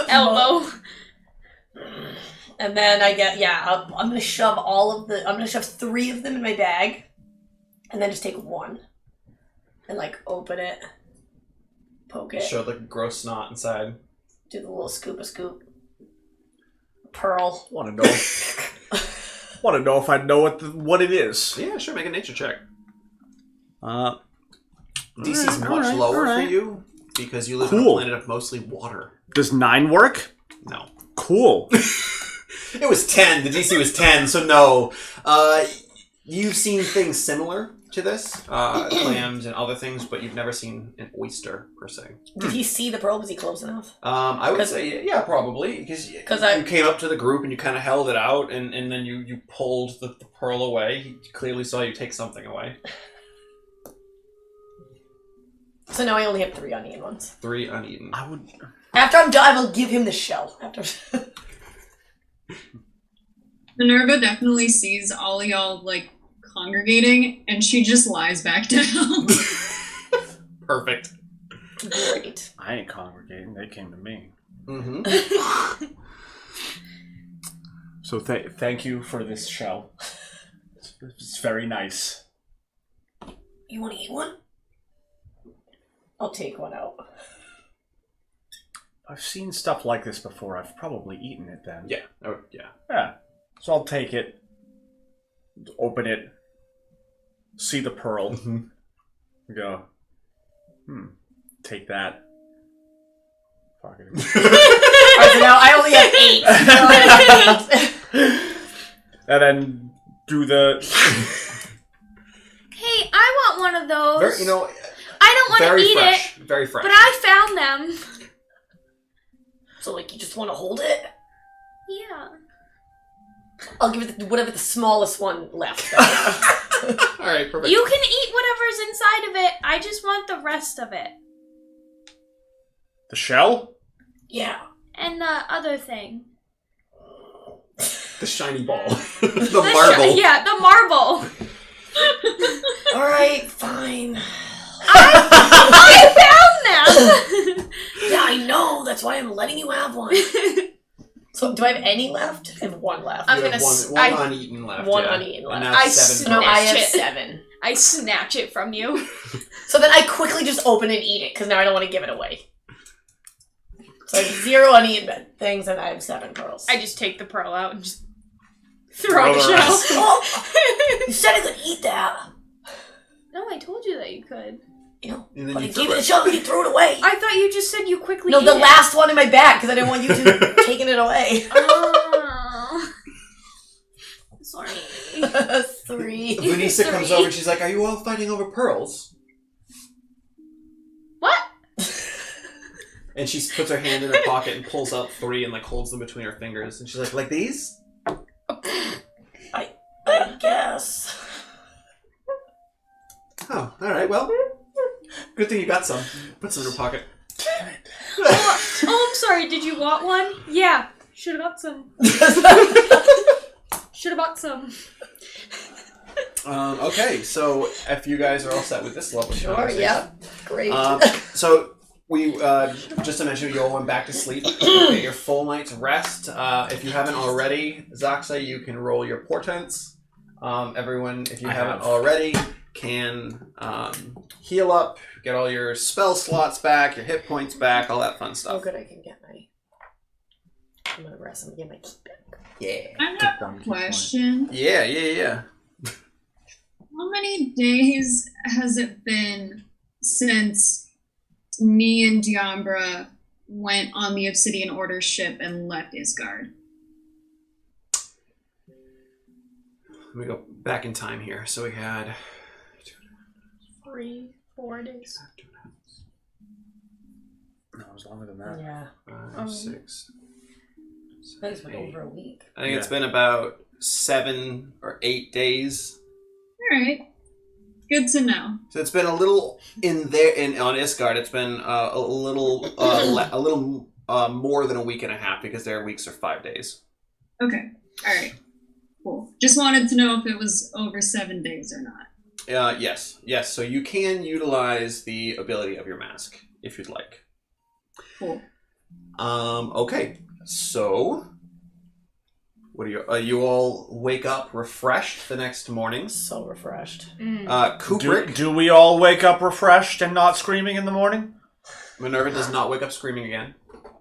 elbow. And then I get, I'm gonna shove I'm gonna shove 3 of them in my bag. And then just take 1. And open it. Poke it. Show the gross snot inside. Do the little scoop. Pearl. Want to know if I know what it is. Yeah, sure. Make a nature check. DC's DC's much lower for you because you live on a planet of mostly water. Does 9 work? No. Cool. It was 10. The DC was 10, so no. You've seen things similar to this, clams and other things, but you've never seen an oyster per se. Did he see the pearl? Was he close enough? I would say, yeah, probably, because you came up to the group and you kind of held it out, and then you pulled the pearl away. He clearly saw you take something away. So now I only have 3 uneaten ones. 3 uneaten. After I'm done, I will give him the shell. Minerva definitely sees all y'all congregating, and she just lies back down. Perfect. Great. I ain't congregating. They came to me. Mm-hmm. So thank you for this shell. It's very nice. You want to eat one? I'll take one out. I've seen stuff like this before. I've probably eaten it then. Yeah. Oh, yeah. Yeah. So I'll take it, open it, see the pearl, go, take that. Fuck it. Alright, so now I only have 8. And then do the... Hey, I want one of those. Very, I don't want to eat fresh. it. Very fresh. But I found them. So, you just want to hold it? Yeah. I'll give it whatever the smallest one left. Alright, perfect. You can eat whatever's whatever's inside of it. I just want the rest of it. The shell? Yeah. And the other thing. The shiny ball. The marble. Yeah, the marble. Alright, fine. I found them! Yeah, I know. That's why I'm letting you have one. So, do I have any left? I have one left. I'm You gonna have one uneaten left. One yeah. uneaten And left. that's 7 No, No, I have Snatch it. 7. I snatch it from you. So then I quickly just open and eat it, because now I don't want to give it away. So I have 0 uneaten things, and I have 7 pearls. I just take the pearl out and just throw the the shell. rest. Oh, you said I could eat that. No, I told you that you could. You know, And then but you I threw gave it it. a shell and you threw it away. I thought you just said you quickly No, ate the it. last one in my bag, because I didn't want you two taking it away. Oh. Sorry. 3. Vanessa comes over and she's like, "Are you all fighting over pearls?" What? And she puts her hand in her pocket and pulls out 3 and like holds them between her fingers. And she's like these? I guess. Oh, all right. Well, good thing you got some. Put some in her pocket. Oh, I'm sorry. Did you want one? Yeah. Should have got some. Should have bought some. Okay, so if you guys are all set with this level, Sure, yeah. Great. So we just to mention, you all went back to sleep. Get your full night's rest. If you haven't already, Zaxa, you can roll your portents. Everyone, if you haven't already, can heal up, get all your spell slots back, your hit points back, all that fun Oh, stuff. good, I can get my... I'm gonna rest, I'm gonna get my key back. Yeah. I have a question. Yeah. How many days has it been since me and Diambra went on the Obsidian Order ship and left Isgard? Let me go back in time here. So we had 3, 4 days. No, it was longer than that. Yeah. 5, 6. That was over a week. I think it's been about 7 or 8 days. All right. Good to know. So it's been a little on Isgard. It's been a little more than a week and a half because their weeks are 5 days. Okay. All right. Cool. Just wanted to know if it was over 7 days or not. Yes. So you can utilize the ability of your mask if you'd like. Cool. Okay. So, what do you all wake up refreshed the next morning? So refreshed. Kubrick. Do we all wake up refreshed and not screaming in the morning? Minerva does not wake up screaming again.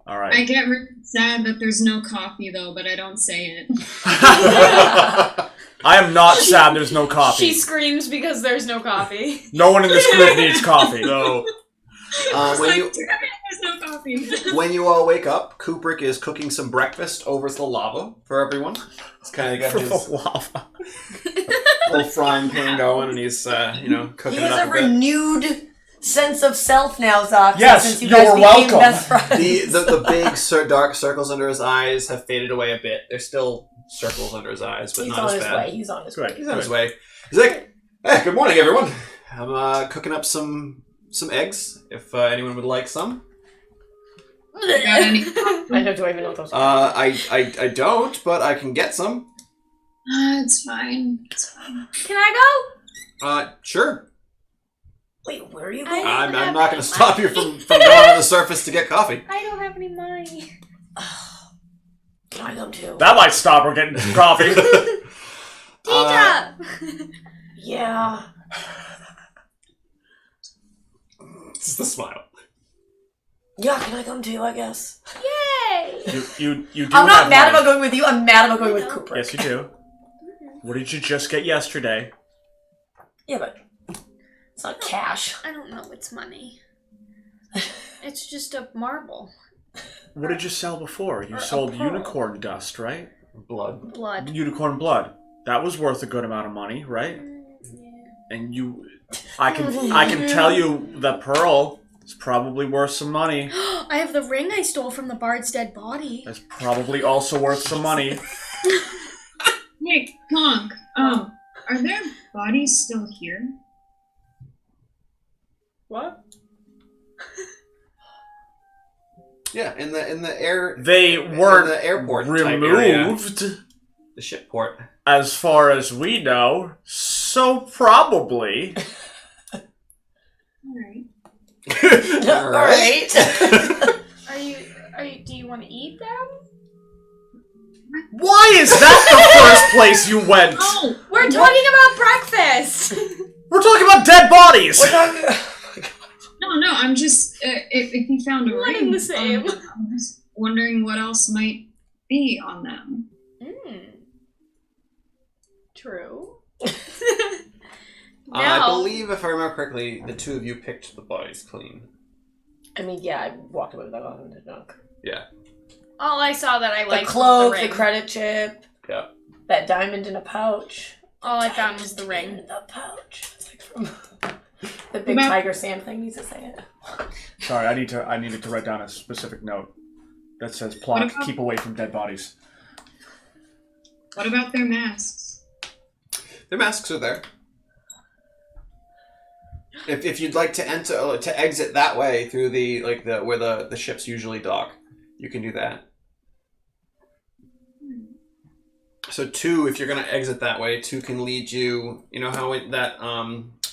All right. I get really sad that there's no coffee though, but I don't say it. I am not sad there's no coffee. She screams because there's no coffee. No one in this group needs coffee. No. There's no coffee. When you all wake up, Kubrick is cooking some breakfast over the lava for everyone. He's kind of got his lava. little frying pan going, and he's cooking He it has up a a bit. renewed sense of self now, Zox. Yes, since you you're guys became welcome. best friends. The big dark circles under his eyes have faded away a bit. There's still circles under his eyes, but He's not on as his bad. way. He's on his way. He's on his way. He's like, "Hey, good morning, everyone. I'm cooking up some eggs. If anyone would like some." Got any? I don't even know what those are. I don't, but I can get some. It's fine. It's fine. Can I go? Sure. Wait, where are you I going? don't I'm have not going any to stop you money. from going on the surface to get coffee. I don't have any money. Can I come too? That might stop her getting coffee. Tita! Yeah. It's the smile. Yeah, can I come too, I guess? Yay! You do I'm not have mad money. about going with you, I'm mad about going with Cooper. Yes, you do. What did you just get yesterday? Yeah, but it's not cash. I don't know it's money. It's just a marble. What did you sell before? You Or a sold pearl. unicorn dust, right? Blood. Blood. Unicorn blood. That was worth a good amount of money, right? And I can tell you the pearl is probably worth some money. I have the ring I stole from the bard's dead body. That's probably also worth some money. Hey, Conk. Are their bodies still here? What? Yeah, in the air. They weren't the airport type area. removed, The ship port. as far as we know. So probably. Alright. All right. Do you want to eat them? Why is that the first place you went? Oh! We're talking about breakfast! We're talking about dead bodies! No, I'm just, if you found a One ring, and the same. I'm just wondering what else might be on them. True. I believe, if I remember correctly, the two of you picked the bodies clean. I mean, yeah, I walked away with that on the junk. Yeah. All I saw that I The liked cloak, was the the ring. credit chip, Yeah. that diamond in a pouch. All I found was the ring. In the pouch. It's like from the big Tiger Sam thing needs to say it. Sorry, I needed to write down a specific note that says Plonk, keep away from dead bodies. What about their masks? Their masks are there. If you'd like to exit that way through where the ships usually dock, you can do that. So 2, if you're going to exit that way, 2 can lead you. You know how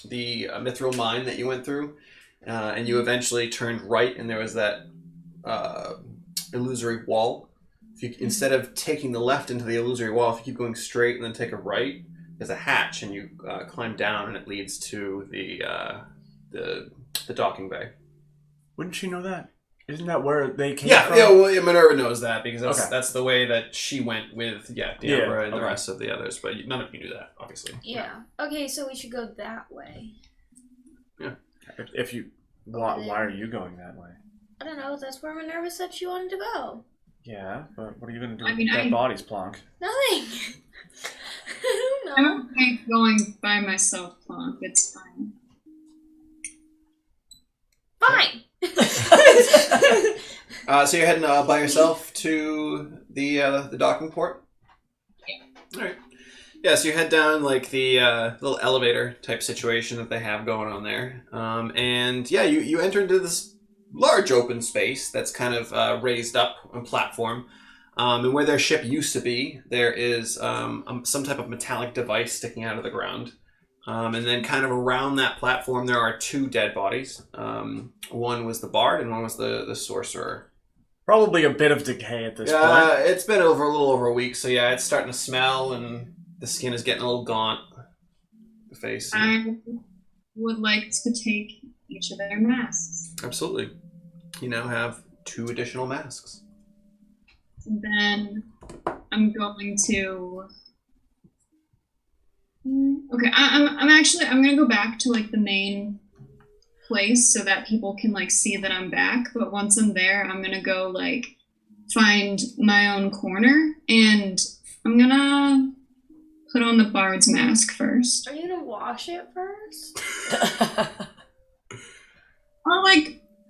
the mithril mine that you went through, and you eventually turned right, and there was that illusory wall. Instead of taking the left into the illusory wall, if you keep going straight and then take a right, there's a hatch, and you climb down, and it leads to the docking bay. Wouldn't she know that? Isn't that where they came Yeah, from? yeah. Well, Minerva knows that because Okay. that's the way that she went with Deambra and the okay. rest of the others. But none of you knew that, obviously. Yeah. Okay, so we should go that way. Yeah. If you, why are you going that way? I don't know. That's where Minerva said she wanted to go. Yeah, but what are you going to do I with mean, dead bodies, Plonk? Nothing. I don't I'm know. okay going by myself, Plonk. It's fine. Fine. So you're heading by yourself to the docking port? Yeah. All right. Yeah, so you head down like the little elevator type situation that they have going on there. And yeah, you enter into this large open space that's kind of raised up on platform. And where their ship used to be, there is some type of metallic device sticking out of the ground. And then kind of around that platform, there are 2 dead bodies. One was the bard and one was the sorcerer. Probably a bit of decay at this point. It's been a little over a week, so yeah, it's starting to smell and the skin is getting a little gaunt. The face. I would like to take each of their masks. Absolutely. You now have 2 additional masks. And then I'm going to... Okay, I'm gonna go back to like the main place so that people can like see that I'm back. But once I'm there, I'm gonna go like find my own corner, and I'm gonna put on the bard's mask first. Are you gonna wash it first?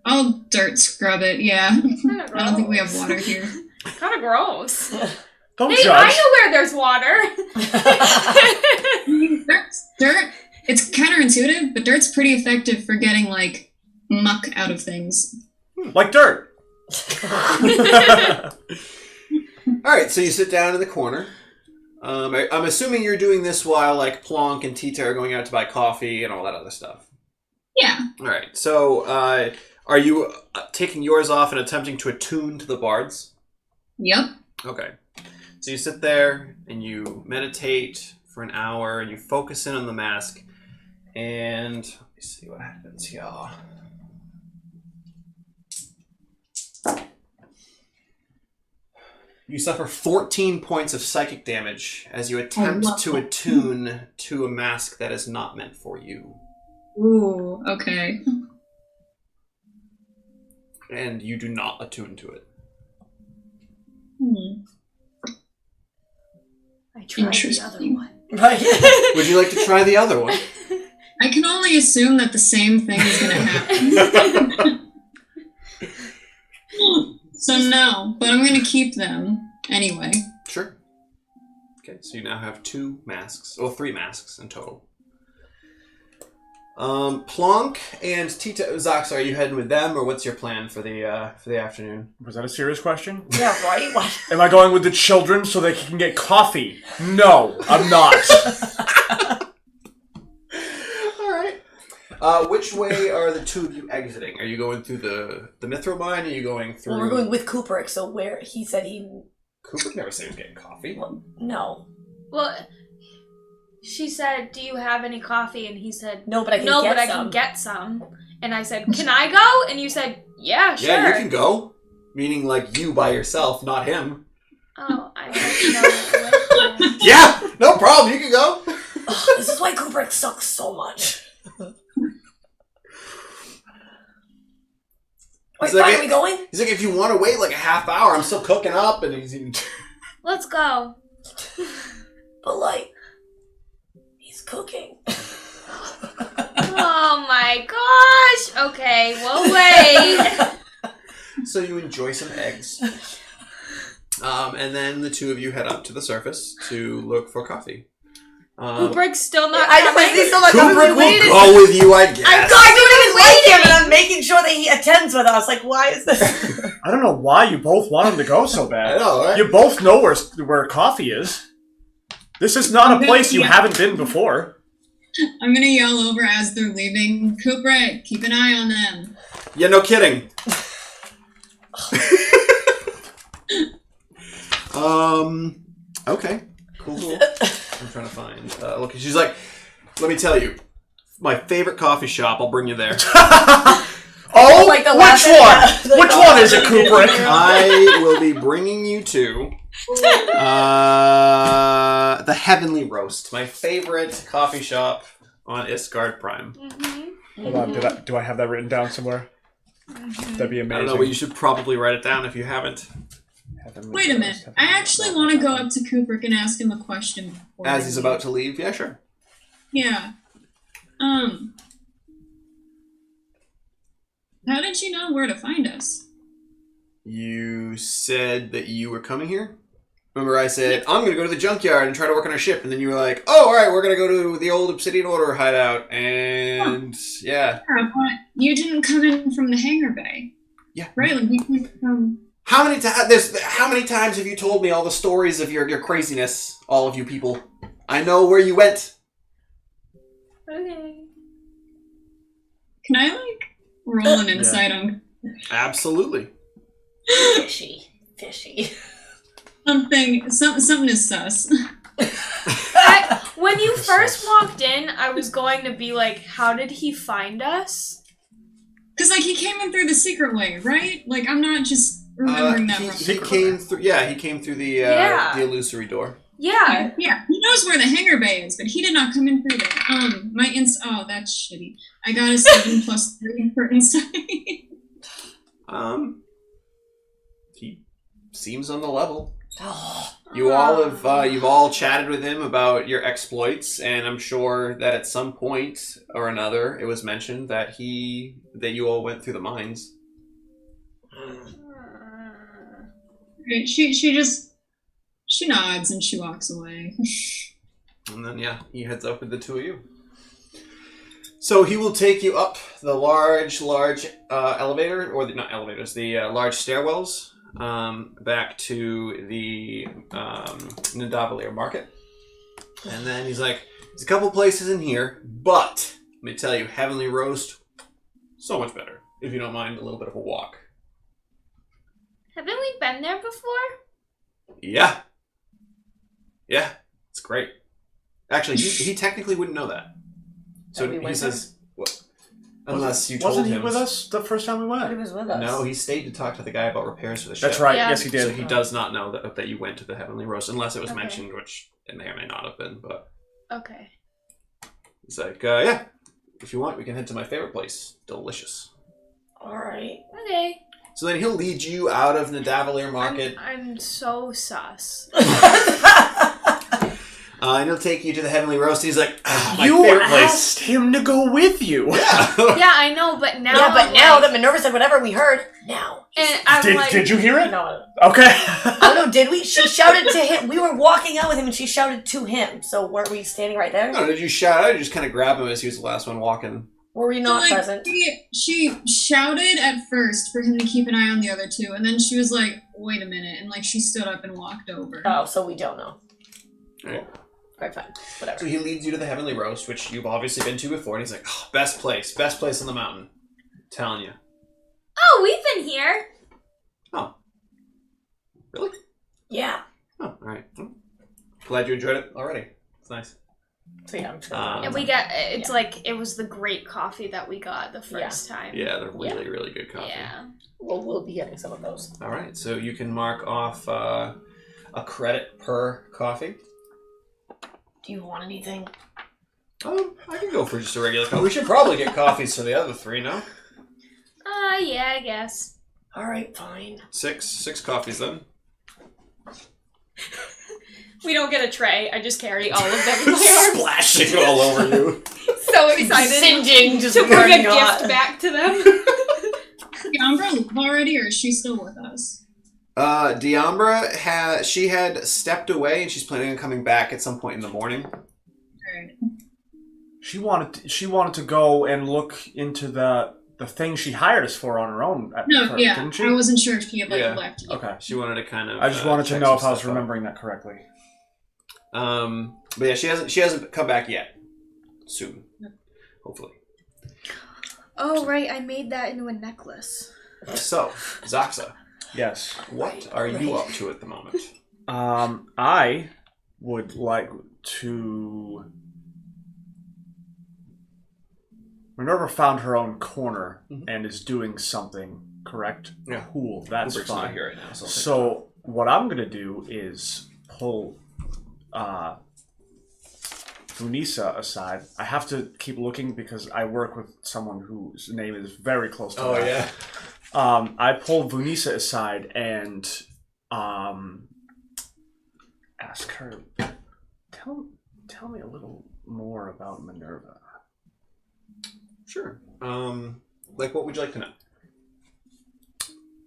I'll dirt scrub it. Yeah, Kinda I don't think we have gross. water here. Kind of gross. Don't Hey, judge. I know where there's water. Dirt. It's counterintuitive, but dirt's pretty effective for getting like muck out of things. Like dirt. Alright, so you sit down in the corner. I'm assuming you're doing this while like Plonk and Tita are going out to buy coffee and all that other stuff. Yeah. Alright, so are you taking yours off and attempting to attune to the bards? Yep. Okay. So you sit there and you meditate for an hour and you focus in on the mask. And let me see what happens here. You suffer 14 points of psychic damage as you attempt to attune to a mask that is not meant for you. Ooh, okay. And you do not attune to it. I tried the other one. Right. Would you like to try the other one? I can only assume that the same thing is going to happen. So no, but I'm going to keep them anyway. Sure. Okay, so you now have 2 masks, or 3 masks in total. Plonk and Tita Uzax, are you heading with them, or what's your plan for the afternoon? Was that a serious question? Yeah, right? What? Am I going with the children so they can get coffee? No, I'm not. Which way are the two of you exiting? Are you going through the Mithril mine, or are you going through... Well, we're going with Kubrick, so where he said he... Kubrick never said he was getting coffee. Well, no. Well, she said, "Do you have any coffee?" And he said, No, but I can "No, get but I some." can get some." And I said, "Can I go?" And you said, "Yeah, sure." Yeah, you can go. Meaning, like, you by yourself, not him. Oh, I don't know. Yeah, no problem, you can go. Ugh, this is why Kubrick sucks so much. Wait, He's like, fine, are we going? He's like, if you want to wait like a half hour, I'm still cooking up, and he's even... Let's go. But, like, he's cooking. Oh my gosh. Okay, we'll wait. So you enjoy some eggs. And then the two of you head up to the surface to look for coffee. Kubrick's still not I know, coming. he's still not Kubrick will go with you, I guess. I don't even like him, and I'm making sure that he attends with us. Like, why is this? I don't know why you both want him to go so bad. I know, right? You both know where coffee is. This is not a place you haven't been before. I'm gonna yell over as they're leaving. Kubrick, keep an eye on them. Yeah, no kidding. Okay. Cool. I'm trying to find... look, she's like, let me tell you, my favorite coffee shop, I'll bring you there. Oh, like the which one? Which one is it, Kubrick? I will be bringing you to the Heavenly Roast, my favorite coffee shop on Isgard Prime. Mm-hmm. Hold on, do I have that written down somewhere? That'd be amazing. I don't know, but you should probably write it down if you haven't. Wait a minute. I actually want to go up to Kubrick and ask him a question. before As I he's leave. about to leave, yeah, sure. Yeah. How did you know where to find us? You said that you were coming here? Remember I said, I'm going to go to the junkyard and try to work on our ship, and then you were like, oh, alright, we're going to go to the old Obsidian Order hideout, and yeah. Yeah, but you didn't come in from the hangar bay. Yeah. Right, like you came from... How many times have you told me all the stories of your craziness, all of you people? I know where you went. Okay. Can I, like, roll an insight on... Absolutely. Fishy. Something is sus. When you first walked in, I was going to be like, how did he find us? Because, like, he came in through the secret way, right? Like, I'm not just remembering that wrong. He came through. Yeah, he came through the illusory door. Yeah. Yeah, he knows where the hangar bay is, but he did not come in through there. Oh, that's shitty. I got a 7 plus 3 for insight. He seems on the level. You all have you've all chatted with him about your exploits, and I'm sure that at some point or another it was mentioned that you all went through the mines. Right, she nods and she walks away. And then he heads up with the two of you. So he will take you up the large elevator, or not elevators, the large stairwells. Back to the Nidavellir market. And then he's like, there's a couple places in here, but let me tell you, Heavenly Roast, so much better, if you don't mind a little bit of a walk. Haven't we been there before? Yeah. Yeah, it's great. Actually, he technically wouldn't know that. So he says, what? Unless you told him. Wasn't he with us the first time we went? He was with us. No, he stayed to talk to the guy about repairs for the ship. That's right. Yeah. Yes, he did. So he does not know that you went to the Heavenly Roast, unless it was mentioned, which it may or may not have been. But Okay. he's like, yeah, if you want, we can head to my favorite place. Delicious. Alright. Okay. So then he'll lead you out of Nidavellir Market. I'm so sus. And he'll take you to the Heavenly Roast. He's like, my You favorite place. asked him to go with you. Yeah. Yeah, I know, but now. Yeah, but I'm now like, that Minerva said whatever we heard, now. and I'm like, Did you hear it? No, Okay. I don't know, did we? She shouted to him. We were walking out with him and she shouted to him. So weren't we standing right there? No, did you shout out or you just kind of grab him as he was the last one walking? Were we not present? She shouted at first for him to keep an eye on the other two, and then she was like, wait a minute, and like she stood up and walked over. Oh, so we don't know. Right. Right, fine. Whatever. So he leads you to the Heavenly Roast, which you've obviously been to before, and he's like, oh, best place on the mountain. I'm telling you. oh, we've been here. Oh. Really? Yeah. Oh, alright. Glad you enjoyed it already. It's nice. So yeah, I'm just And we got, it's like, it was the great coffee that we got the first time. Yeah, they're really, really good coffee. Yeah. We'll be getting some of those. Alright, so you can mark off a credit per coffee. Do you want anything? I can go for just a regular coffee. We should probably get coffees for the other three, no? Yeah, I guess. Alright, fine. Six coffees then. We don't get a tray. I just carry all of them in my arms. Splashing all over you. So excited Singeing, just to bring a burning hot. gift back to them. Diambra leave already, or is she still with us? Diambra had stepped away and she's planning on coming back at some point in the morning. Alright. She wanted to go and look into the thing she hired us for on her own. Didn't she? I wasn't sure if he had left yet. Okay. She wanted to kind of. I just wanted to check know some if I was stuff out. remembering that correctly. But yeah, she hasn't come back yet. Soon, hopefully. Oh, right. I made that into a necklace. So, Zaxa, Yes. what are you up to at the moment? I would like to. Minerva found her own corner and is doing something, correct? Yeah. Cool, that's Rubrick's not fine. here right now, so I'll take So what I'm going to do is pull Funisa aside. I have to keep looking because I work with someone whose name is very close to that. yeah. I pull Funisa aside and ask her, tell me a little more about Minerva. Sure. Like, what would you like to know?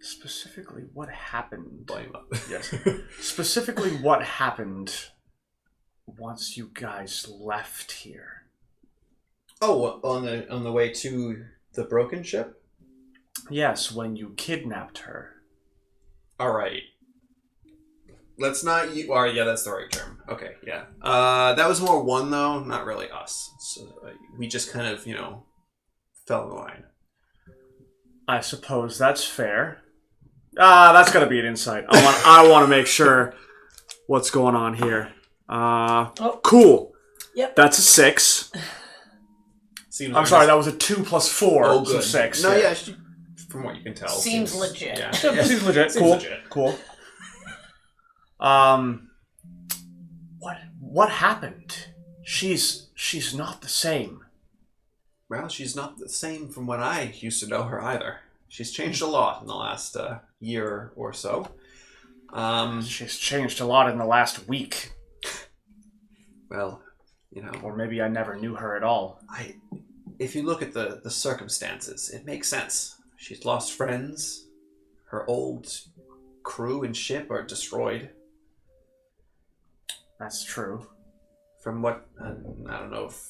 Specifically, what happened? Blame up. Yes. Specifically, what happened once you guys left here? Oh, on the way to the broken ship? Yes, when you kidnapped her. All right. Let's not. Yeah, that's the right term. Okay, yeah. That was more one though, not really us. So we just kind of, fell in line. I suppose that's fair. That's got to be an insight. I want to make sure what's going on here. Cool. Yep. That's a 6. I'm sorry, that was a 2 plus 4. Oh, So good. 6. No, yeah. from what you can tell, Seems legit. Yeah. Seems legit. Seems Cool. legit. Cool. What happened? She's not the same. Well, she's not the same from when I used to know her either. She's changed a lot in the last year or so. She's changed a lot in the last week. Well, Or maybe I never knew her at all. if you look at the circumstances, it makes sense. She's lost friends. Her old crew and ship are destroyed. That's true. From what, I don't know if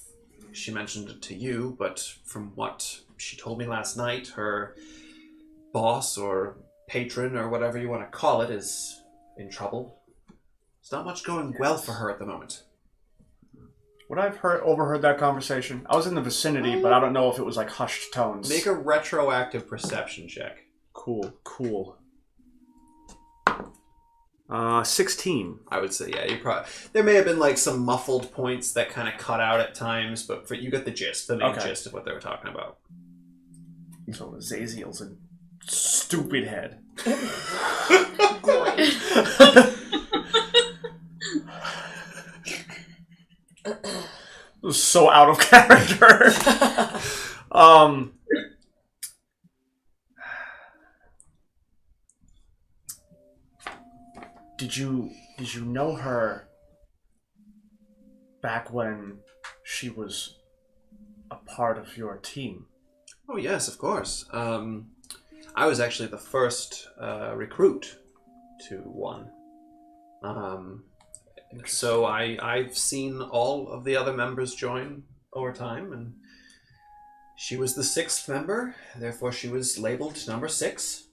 she mentioned it to you, but from what she told me last night, her boss or patron or whatever you want to call it is in trouble. It's not much going well for her at the moment. Would I have overheard that conversation? I was in the vicinity, but I don't know if it was like hushed tones. Make a retroactive perception check. Cool. 16. I would say, yeah. There may have been like some muffled points that kind of cut out at times, but you got the gist, the main gist of what they were talking about. So Azaziel's a stupid head. So out of character. Did you know her back when she was a part of your team. Oh, yes, of course. I was actually the first recruit to one. So I've seen all of the other members join over time, and she was the 6th member, therefore she was labeled number 6.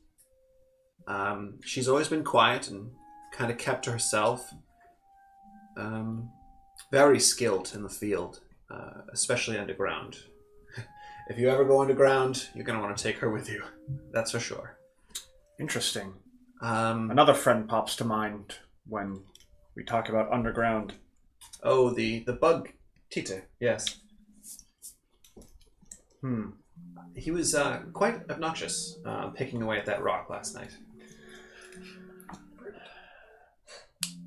She's always been quiet and kind of kept to herself. Very skilled in the field, especially underground. If you ever go underground, you're going to want to take her with you. That's for sure. Interesting. Another friend pops to mind when we talk about underground. Oh, the bug Tite, yes. He was quite obnoxious, picking away at that rock last night.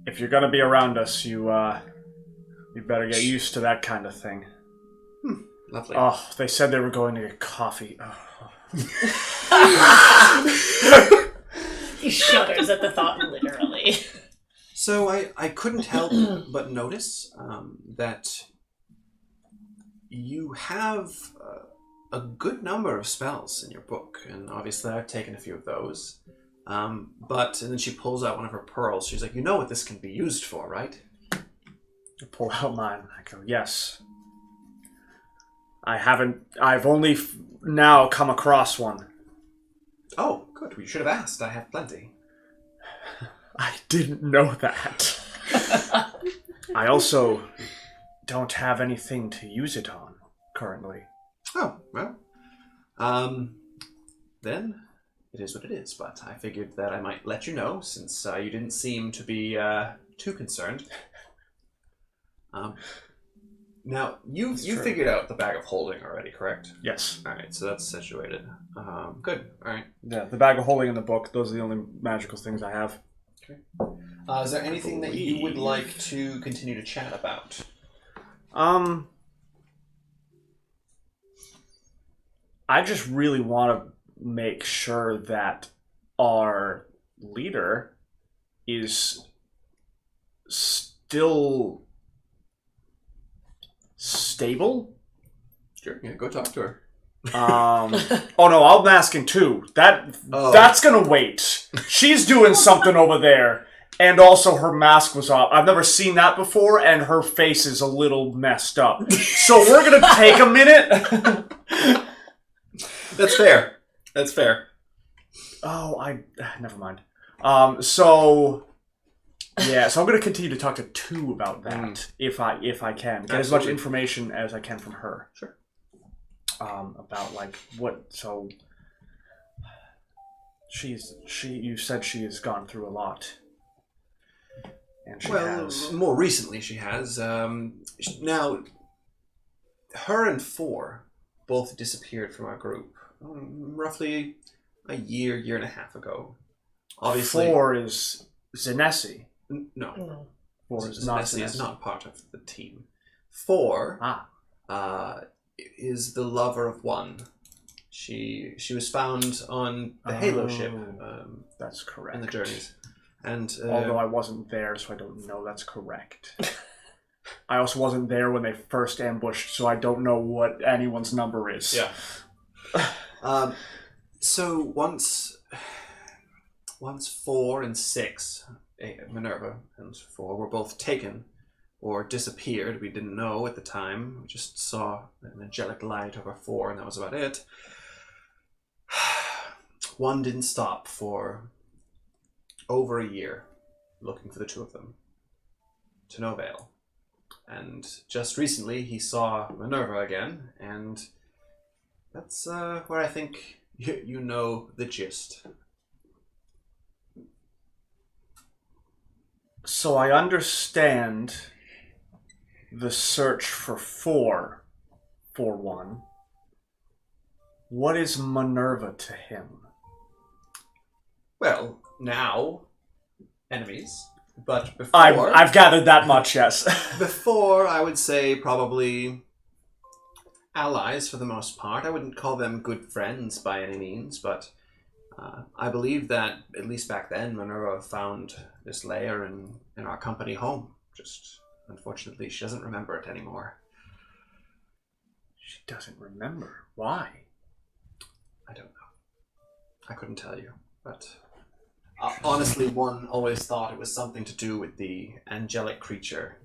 If you're gonna be around us, you better get used to that kind of thing. Lovely. Oh, they said they were going to get coffee. Oh. He shudders at the thought, literally. So I couldn't help but notice that you have a good number of spells in your book, and obviously I've taken a few of those. And then she pulls out one of her pearls. She's like, "You know what this can be used for, right?" I pull out mine. I go, "Yes. I haven't. I've only now come across one." Oh, good. We should have asked. I have plenty. I didn't know that. I also don't have anything to use it on currently. Oh, well. Then it is what it is, but I figured that I might let you know since you didn't seem to be too concerned. Now, you figured out the bag of holding already, correct? Yes. Alright, so that's situated. Good, alright. Yeah, the bag of holding in the book, those are the only magical things I have. Okay. Is there anything that you would like to continue to chat about? I just really want to make sure that our leader is still stable. Sure, yeah, go talk to her. Oh no, I'm asking too. That's gonna wait. She's doing something over there, and also her mask was off. I've never seen that before, and her face is a little messed up. So we're gonna take a minute. That's fair. That's fair. Oh, never mind. So I'm gonna continue to talk to 2 about that if I can get as much information as I can from her. Sure. About like what? So you said she has gone through a lot, and she has. More recently she has. Now, her and 4 both disappeared from our group roughly a year and a half ago. Obviously, 4 is Zanesi. No. 4 is not Zanesi. Zanesi. Is not part of the team. 4 is the lover of 1. She was found on the Halo ship. That's correct. In the journeys, and although I wasn't there, so I don't know that's correct. I also wasn't there when they first ambushed, so I don't know what anyone's number is. Yeah. So once 4 and 6, Minerva and 4 were both taken or disappeared. We didn't know at the time. We just saw an angelic light over 4, and that was about it. 1 didn't stop for over a year looking for the 2 of them, to no avail. And just recently he saw Minerva again, and that's where I think you know the gist. So I understand the search for 1. What is Minerva to him? Well, now enemies, but before I've gathered that much, yes. Before, I would say probably allies for the most part. I wouldn't call them good friends by any means, but I believe that, at least back then, Minerva found this lair in our company home, just unfortunately, she doesn't remember it anymore. She doesn't remember. Why? I don't know. I couldn't tell you, but honestly, one always thought it was something to do with the angelic creature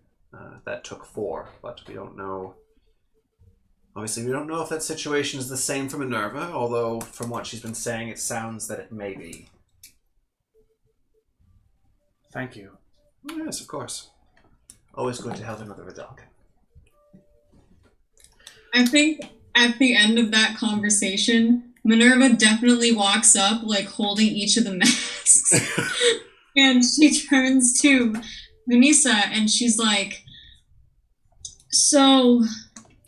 that took 4, but we don't know. Obviously, we don't know if that situation is the same for Minerva, although from what she's been saying, it sounds that it may be. Thank you. Yes, of course. Always good to help another adult. I think at the end of that conversation, Minerva definitely walks up, like, holding each of the masks. And she turns to Vanessa, and she's like, so...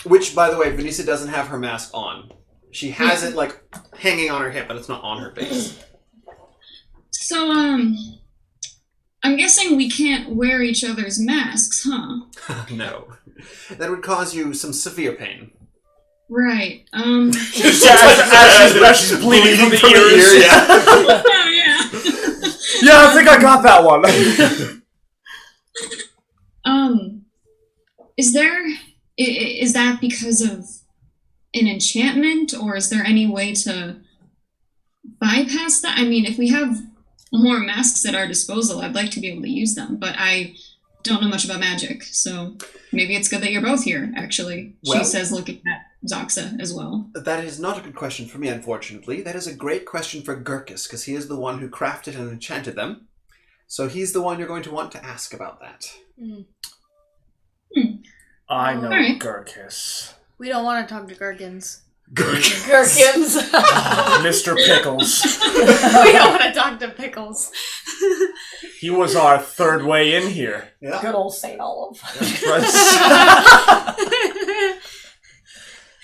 Which, by the way, Vanessa doesn't have her mask on. She has it, like, hanging on her hip, but it's not on her face. So, I'm guessing we can't wear each other's masks, huh? No. That would cause you some severe pain. Right, as she's bleeding from the ears. Yeah. Oh, yeah. Yeah, I think I got that one. Is that because of an enchantment, or is there any way to bypass that? I mean, if we have more masks at our disposal, I'd like to be able to use them, but I don't know much about magic, so maybe it's good that you're both here, actually. She says, looking at Zoxa as well. That is not a good question for me, unfortunately. That is a great question for Gurkus, because he is the one who crafted and enchanted them. So he's the one you're going to want to ask about that. I know Alright. Gurkus. We don't want to talk to Gherkins. Gherkins. Mr. Pickles. We don't want to talk to Pickles. He was our third way in here. Yeah. Good old St. Olive.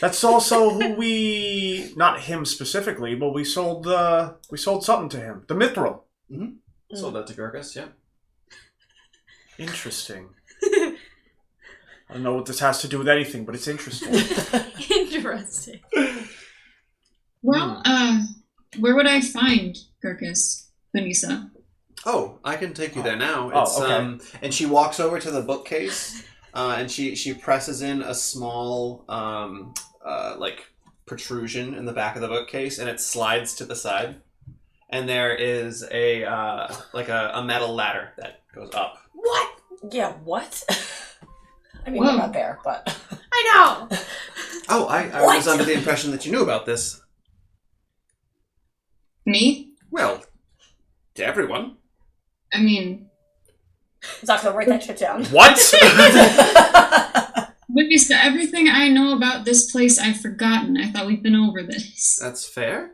That's also who we, not him specifically, but we sold something to him. The mithril. Mm-hmm. Sold that to Gurkus, yeah. Interesting. I don't know what this has to do with anything, but it's interesting. Interesting. Well, where would I find Gurkus, Vanessa? Oh, I can take you there now. Oh, It's, okay. And she walks over to the bookcase, and she presses in a small, like, protrusion in the back of the bookcase, and it slides to the side. And there is a metal ladder that goes up. What? Yeah, what? I mean, Whoa. we're not there, but... I know! Oh, I was under the impression that you knew about this. Me? Well, to everyone. I mean, Zoxa, write that shit down. What? Vanessa, everything I know about this place I've forgotten. I thought we'd been over this. That's fair.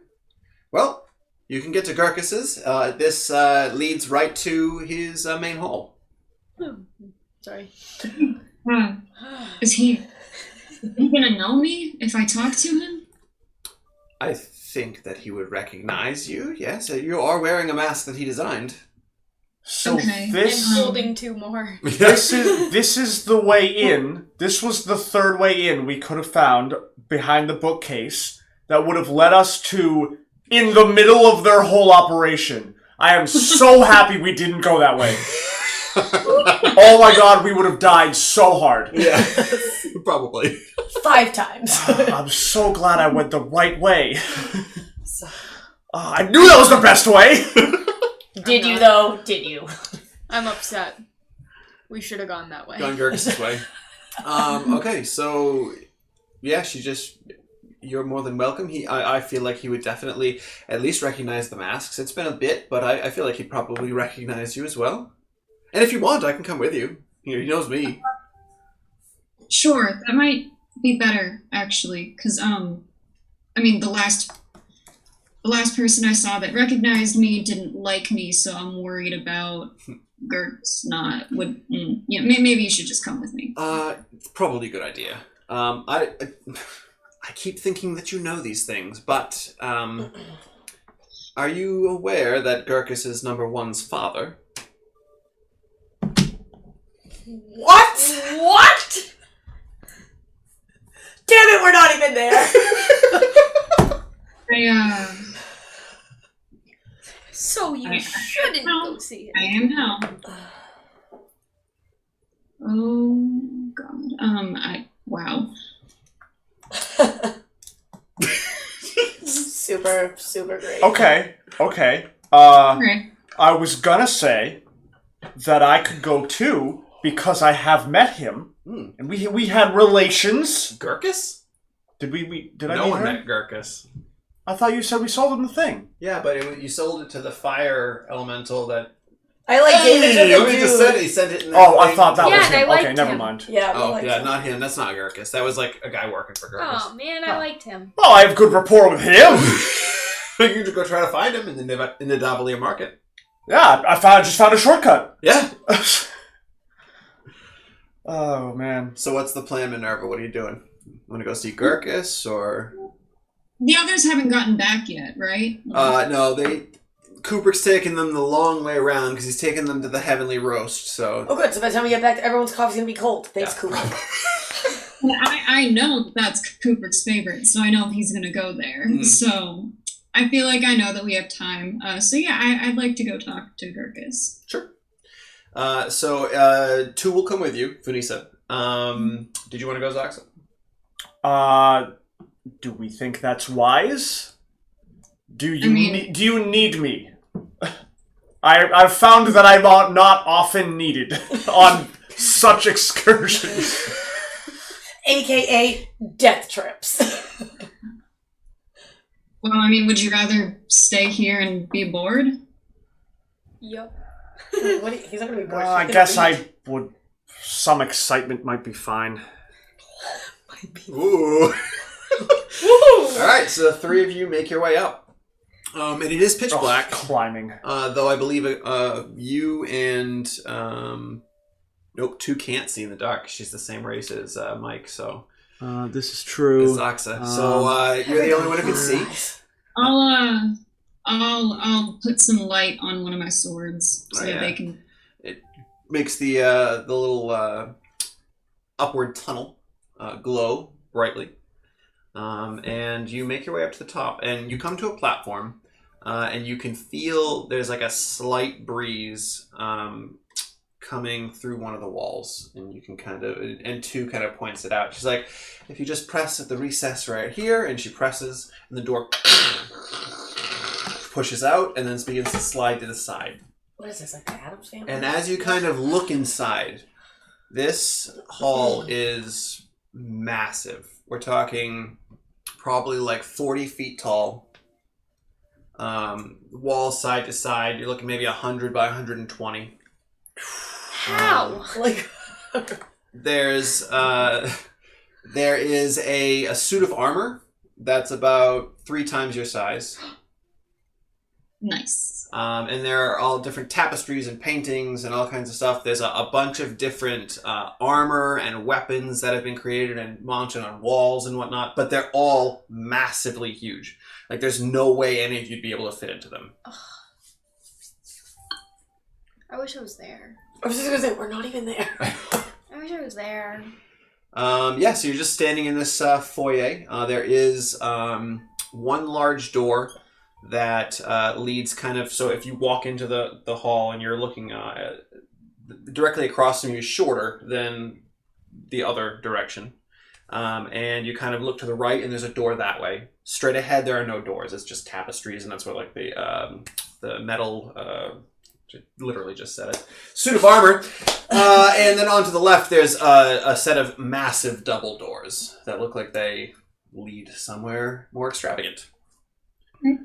Well, you can get to Gurkus's. This leads right to his main hall. Sorry. Is he gonna know me if I talk to him? I think that he would recognize you, yes. You are wearing a mask that he designed. So Okay. this I'm holding 2 more. this is the way in. This was the third way in we could have found behind the bookcase that would have led us to in the middle of their whole operation. I am so happy we didn't go that way. Oh my god, we would have died so hard. Yeah, probably. 5 times. I'm so glad I went the right way. I knew that was the best way. Did you, though? Did you? I'm upset. We should have gone that way. Gone Gurkus' way. Okay, so yeah, you're more than welcome. I feel like he would definitely at least recognize the masks. It's been a bit, but I feel like he'd probably recognize you as well. And if you want, I can come with you. He knows me. Sure, that might be better, actually, because, I mean, the last person I saw that recognized me didn't like me, so I'm worried about Gert's maybe you should just come with me. It's probably a good idea. I keep thinking that you know these things, but, are you aware that Gurkus is number 1's father? What? What? Damn it, we're not even there. So you shouldn't go see it. I am now. Oh God. Wow. Super, super great. Okay. Alright. I was gonna say that I could go too because I have met him, and we had relations. Gurkus? Did we? Did I? No meet one her? met Gurkus. I thought you said we sold him the thing. Yeah, but you sold it to the fire elemental that. I like gave it to the dude. Just said he sent it in that Oh, I thing. thought that Yeah, was and I him. liked Okay, never him. mind. Yeah. Oh, like yeah, that. not him. That's not Gurkus. That was like a guy working for Gurkus. Oh man, I liked him. Well, I have good rapport with him. You could go try to find him in the Davalier market. Yeah, just found a shortcut. Yeah. Oh man. So what's the plan, Minerva? What are you doing? Want to go see Gurkus or? The others haven't gotten back yet, right? No, Kubrick's taking them the long way around because he's taking them to the heavenly roast. So. Oh, good. So by the time we get back, everyone's coffee's gonna be cold. Thanks, Cooper. I know that's Kubrick's favorite, so I know he's going to go there. So I feel like I know that we have time. So yeah, I'd like to go talk to Gurkus. Sure. So two will come with you, Funisa. Did you want to go, Zaxa? Do we think that's wise? Do you need me? I've found that I'm not often needed on such excursions. AKA death trips. Well, I mean, would you rather stay here and be bored? Yep. He's not gonna be bored. I guess I would. Some excitement might be fine. Ooh. All right, so the three of you make your way up. And it is pitch black. Climbing. Though I believe you and nope, two can't see in the dark. She's the same race as Mike, so this is true. it's Zaxa. So you're the only one who can see. I'll put some light on one of my swords so that they can. It makes the little upward tunnel glow brightly, and you make your way up to the top, and you come to a platform, and you can feel there's like a slight breeze coming through one of the walls, and you can and two kind of points it out. She's like, if you just press at the recess right here, and she presses, and the door pushes out, and then begins to slide to the side. What is this, like the Addams Family? And as you kind of look inside, this hall is massive. We're talking probably like 40 feet tall. Walls side to side. You're looking maybe 100 by 120. How? There is a suit of armor that's about 3 times your size. Nice. And there are all different tapestries and paintings and all kinds of stuff. There's a bunch of different armor and weapons that have been created and mounted on walls and whatnot, but they're all massively huge. Like, there's no way any of you'd be able to fit into them. Ugh. I wish I was there. I was just gonna say, we're not even there. I wish I was there. So you're just standing in this foyer. There is one large door that leads kind of, so if you walk into the hall and you're looking directly across from you is shorter than the other direction. And you kind of look to the right and there's a door that way. Straight ahead there are no doors, it's just tapestries, and that's where like the metal, literally just said it, suit of armor. And then on to the left there's a set of massive double doors that look like they lead somewhere more extravagant.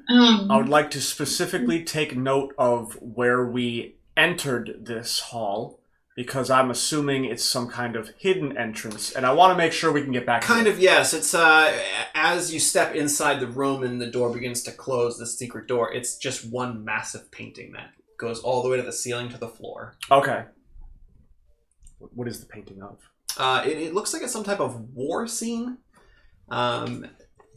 I would like to specifically take note of where we entered this hall, because I'm assuming it's some kind of hidden entrance, and I want to make sure we can get back. Kind of, yes. It's as you step inside the room and the door begins to close, the secret door, it's just one massive painting that goes all the way to the ceiling to the floor. Okay. What is the painting of? It looks like it's some type of war scene.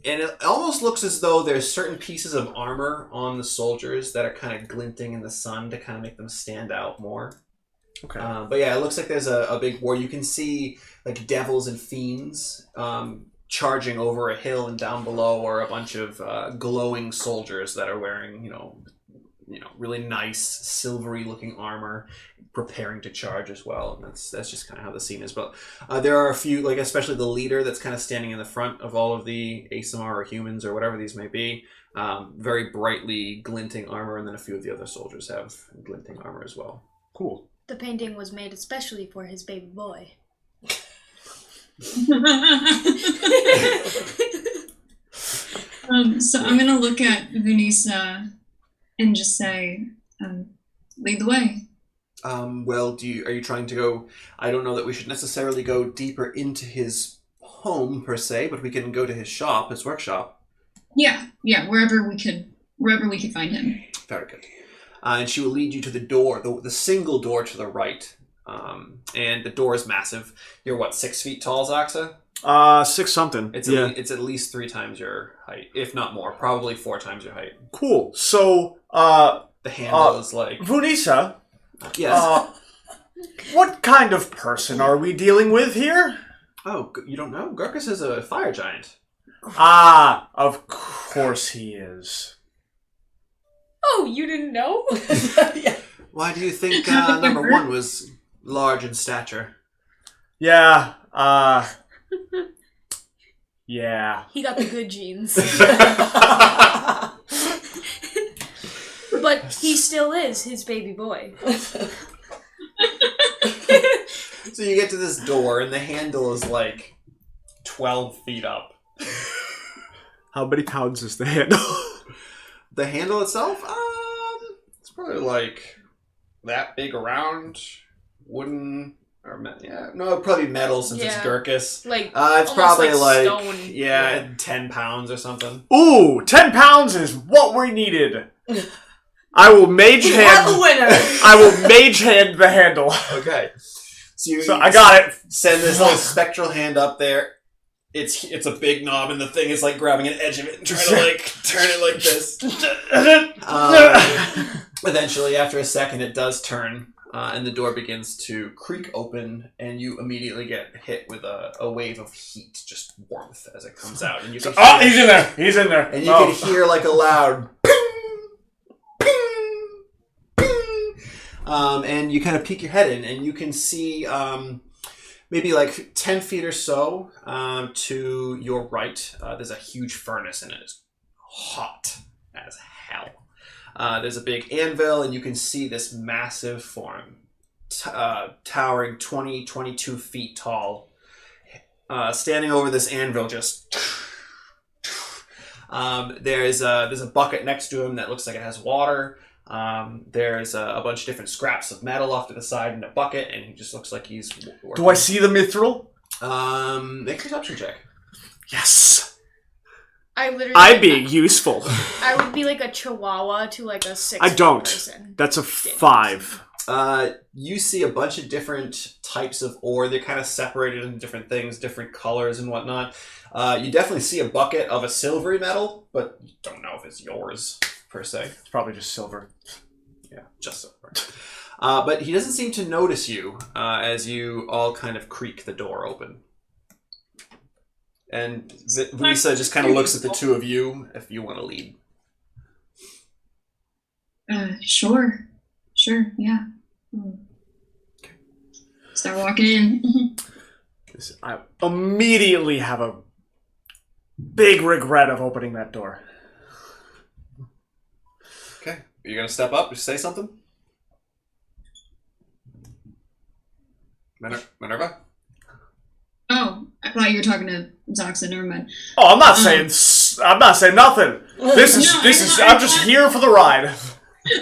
And it almost looks as though there's certain pieces of armor on the soldiers that are kind of glinting in the sun to kind of make them stand out more. Okay. But yeah, it looks like there's a big war. You can see like devils and fiends charging over a hill, and down below are a bunch of glowing soldiers that are wearing, you know, really nice silvery looking armor. preparing to charge as well. And that's just kind of how the scene is. But there are a few, like especially the leader that's kind of standing in the front of all of the ASMR or humans or whatever these may be. Very brightly glinting armor, and then a few of the other soldiers have glinting armor as well. Cool. The painting was made especially for his baby boy. So I'm gonna look at Vanessa and just say, lead the way. Well, are you trying to go? I don't know that we should necessarily go deeper into his home per se, but we can go to his shop, his workshop. Yeah, wherever we could find him. Very good. And she will lead you to the door, the single door to the right. And the door is massive. You're what, 6 feet tall, Zaxa? 6 something. It's at least 3 times your height, if not more. Probably 4 times your height. Cool. So, the handle is like... Vunisa? Yes? What kind of person are we dealing with here? Oh, you don't know? Gurkus is a fire giant. Ah, of course he is. Oh, you didn't know? Yeah. Why do you think number 1 was large in stature? Yeah, yeah. He got the good genes. But he still is his baby boy. So you get to this door, and the handle is like 12 feet up. How many pounds is the handle? The handle itself? It's probably like that big around, wooden, or probably metal since it's Gurkus. Like, it's probably like stone. 10 pounds or something. Ooh, 10 pounds is what we needed. I will mage hand. What a winner! I will mage hand the handle. Okay. So I got it. Send this little spectral hand up there. It's a big knob, and the thing is like grabbing an edge of it and trying to like turn it like this. Eventually, after a second, it does turn, and the door begins to creak open, and you immediately get hit with a wave of heat, just warmth as it comes out. And you can hear, he's in there. He's in there. And you can hear like a loud and you kind of peek your head in, and you can see maybe like 10 feet or so to your right. There's a huge furnace, and it is hot as hell. There's a big anvil, and you can see this massive form, towering 22 feet tall, standing over this anvil. Just there's a bucket next to him that looks like it has water. There's a bunch of different scraps of metal off to the side in a bucket, and he just looks like he's working. Do I see the mithril? Make a perception check. Yes. I'm being useful. I would be like a chihuahua to like a 6 I don't. person. That's a 5. You see a bunch of different types of ore. They're kind of separated into different things, different colors and whatnot. You definitely see a bucket of a silvery metal, but you don't know if it's yours per se. It's probably just silver. Yeah, just silver. But he doesn't seem to notice you as you all kind of creak the door open. And Lisa just kind of looks at the two of you if you want to lead. Sure, yeah. Start walking in. I immediately have a big regret of opening that door. Okay, are you going to step up and say something? Minerva? Oh, I thought you were talking to Zoxa. Never mind. Oh, I'm not saying nothing. This is. I'm just here for the ride.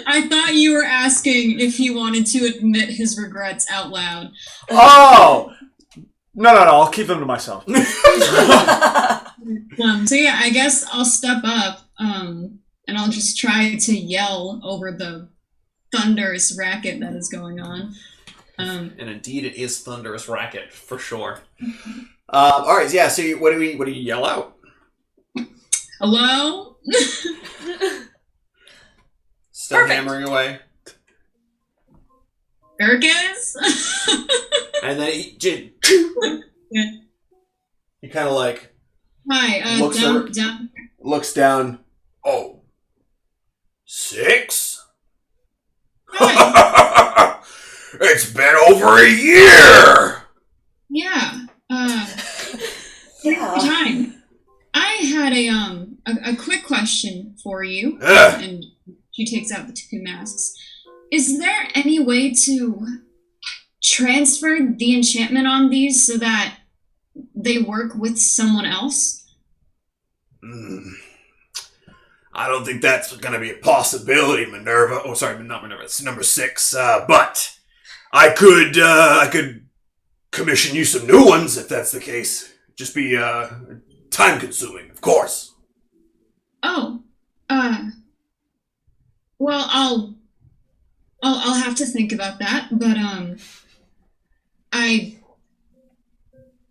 I thought you were asking if he wanted to admit his regrets out loud. Oh! No, I'll keep them to myself. So yeah, I guess I'll step up, and I'll just try to yell over the thunderous racket that is going on. And indeed, it is thunderous racket for sure. All right, yeah. So what do you yell out? Hello? Start hammering away. Gurkus? And then he kind of like Hi, down. Looks down. Oh, 6? It's been over a year! Yeah. Time. I had a quick question for you. And she takes out the two masks. Is there any way to transfer the enchantment on these so that they work with someone else? I don't think that's going to be a possibility, Minerva. Oh, sorry, not Minerva. It's number 6. But I could commission you some new ones if that's the case. Just be time consuming, of course. Oh, well, I'll have to think about that. But I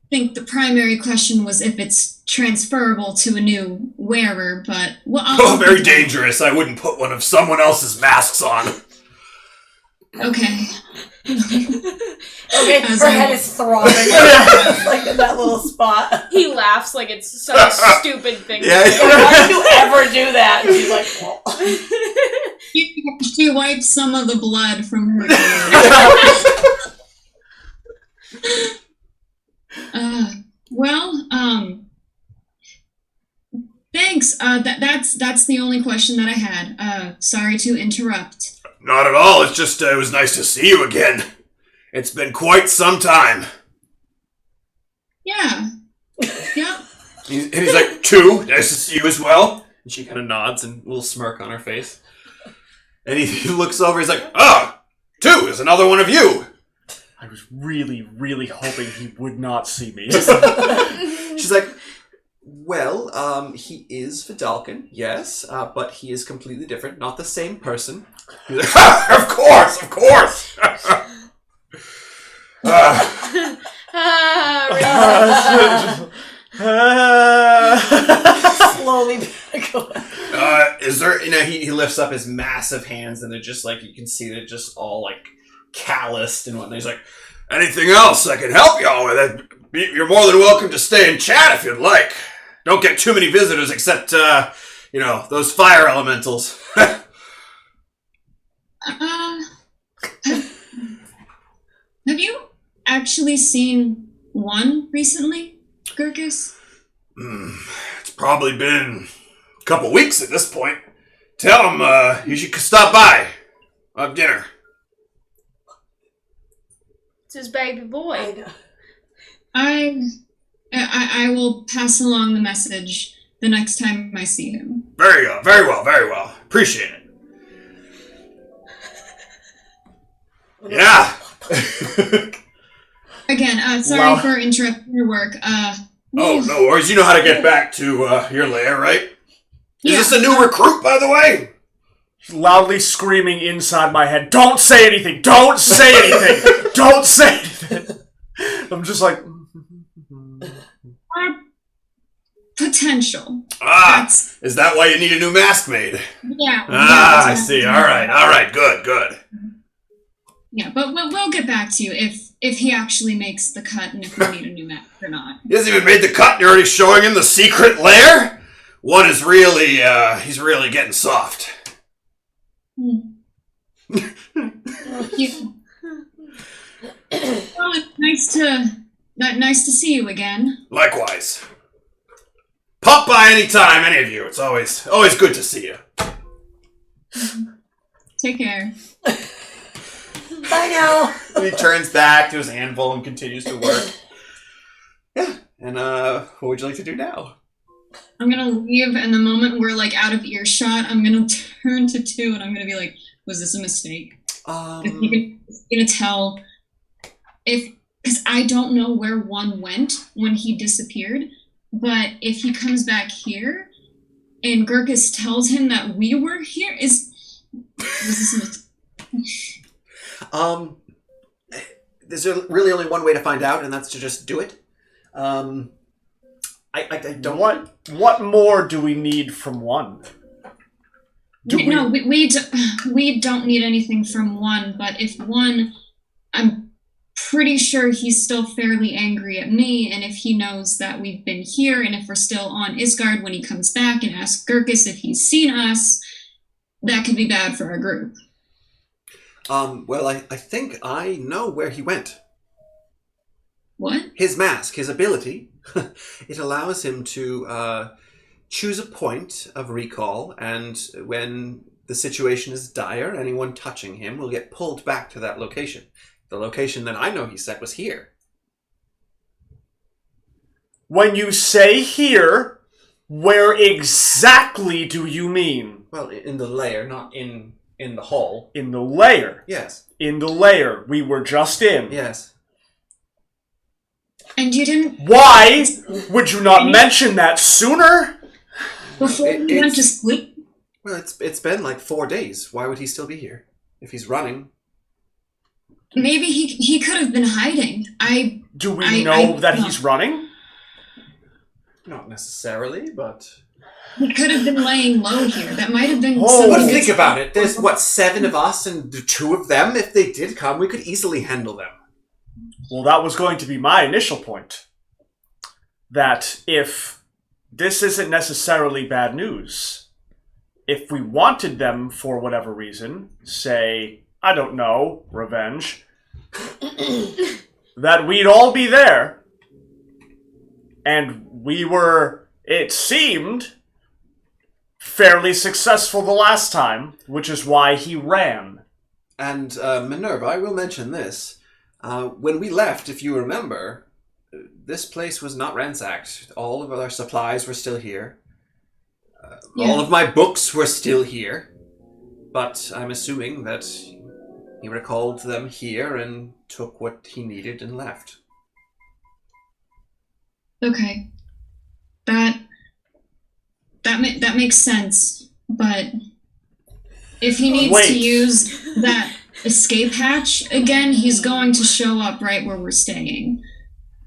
think the primary question was if it's transferable to a new wearer. But well, very dangerous. I wouldn't put one of someone else's masks on. Okay. Okay, her head is throbbing. Like in that little spot. He laughs like it's such a stupid thing. Yeah. Why did you ever do that? And she's like, well. She wipes some of the blood from her. Thanks. That's the only question that I had. Sorry to interrupt. Not at all. It's just, it was nice to see you again. It's been quite some time. Yeah. Yep. And he's like, 2, nice to see you as well. And she kind of nods and a little smirk on her face. And he looks over, he's like, 2 is another one of you. I was really, really hoping he would not see me. She's like, well, he is Vidalcan, yes, but he is completely different, not the same person. He's like, of course! Slowly back away. Is there, he lifts up his massive hands and they're just like, you can see they're just all like calloused and whatnot. He's like, anything else I can help y'all with? You're more than welcome to stay and chat if you'd like. Don't get too many visitors except, those fire elementals. Have you actually seen one recently, Gurkus? It's probably been a couple weeks at this point. Tell him you should stop by. I'll have dinner. It's his baby boy. I will pass along the message the next time I see him. Very well. Appreciate it. Yeah. Again, sorry for interrupting your work. Oh, no worries. You know how to get back to your lair, right? Yeah. Is this a new recruit, by the way? Loudly screaming inside my head, don't say anything! Don't say anything! Don't say anything! I'm just like... Potential. Is that why you need a new mask made? Yeah. I see. All right. Good. Yeah, but we'll get back to you if he actually makes the cut and if we need a new mask or not. He hasn't even made the cut and you're already showing him the secret lair? One is really, he's really getting soft. Well, it's nice to see you again. Likewise. Pop by anytime, any of you. It's always good to see you. Take care. Bye now. And he turns back to his anvil and continues to work. Yeah. And what would you like to do now? I'm gonna leave, and the moment we're like out of earshot, I'm gonna turn to 2, and I'm gonna be like, "Was this a mistake?" He's gonna tell because I don't know where 1 went when he disappeared, but if he comes back here, and Gurkus tells him that we were here, was this a mistake? There's really only one way to find out, and that's to just do it. I don't. What more do we need from 1? We don't need anything from 1, but if 1, I'm pretty sure he's still fairly angry at me, and if he knows that we've been here, and if we're still on Isgard when he comes back and asks Gurkus if he's seen us, that could be bad for our group. Well, I think I know where he went. What? His mask, his ability, it allows him to choose a point of recall, and when the situation is dire, anyone touching him will get pulled back to that location. The location that I know he said was here. When you say here, where exactly do you mean? Well, in the lair, not in the hall. In the lair? Yes. In the lair we were just in. Yes. And you didn't... Why would you not mention that sooner? Before we went to sleep? Well, it's been like 4 days. Why would he still be here? If he's running. Maybe he could have been hiding. Do we know that he's running? Not necessarily, but... He could have been laying low here. That might have been... But think about it. There's, 7 of us and 2 of them? If they did come, we could easily handle them. Well, that was going to be my initial point. That if this isn't necessarily bad news, if we wanted them for whatever reason, say, I don't know, revenge, that we'd all be there. And we were, it seemed, fairly successful the last time, which is why he ran. And Minerva, I will mention this. When we left, if you remember, this place was not ransacked. All of our supplies were still here. All of my books were still here. But I'm assuming that he recalled them here and took what he needed and left. Okay. That makes sense. But if he needs to use that escape hatch again, he's going to show up right where we're staying.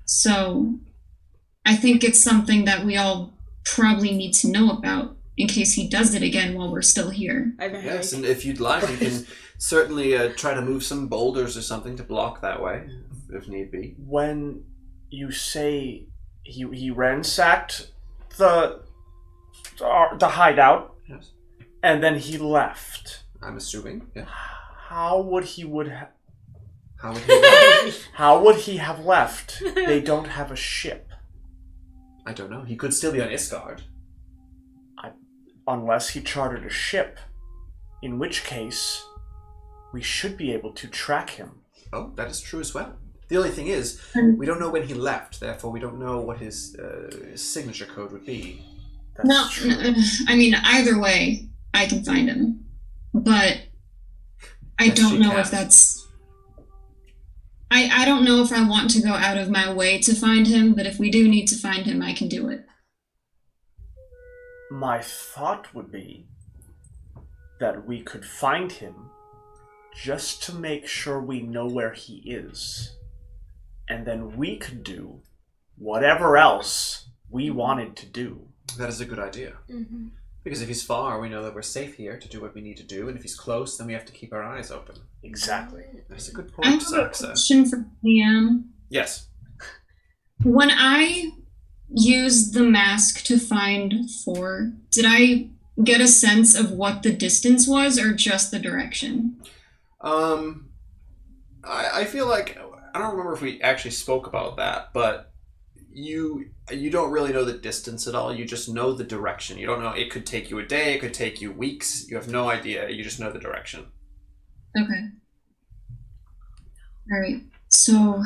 So I think it's something that we all probably need to know about in case he does it again while we're still here. Yes, and if you'd like, you can certainly try to move some boulders or something to block that way, if need be. When you say he ransacked the hideout, yes, and then he left. I'm assuming, yeah. How would he have left? They don't have a ship. I don't know. He could still be on Isgard. Unless he chartered a ship. In which case, we should be able to track him. Oh, that is true as well. The only thing is, we don't know when he left, therefore we don't know what his signature code would be. No, I mean, either way, I can find him. But I don't know if that's... I don't know if I want to go out of my way to find him, but if we do need to find him, I can do it. My thought would be that we could find him just to make sure we know where he is. And then we could do whatever else we wanted to do. That is a good idea. Mm-hmm. Because if he's far, we know that we're safe here to do what we need to do, and if he's close, then we have to keep our eyes open. Exactly. That's a good I point, have a Saxa. question for Liam. Yes. When I used the mask to find 4, did I get a sense of what the distance was, or just the direction? I feel like, I don't remember if we actually spoke about that, but you don't really know the distance at all. You just know the direction. You don't know. It could take you a day. It could take you weeks. You have no idea. You just know the direction. Okay. All right. So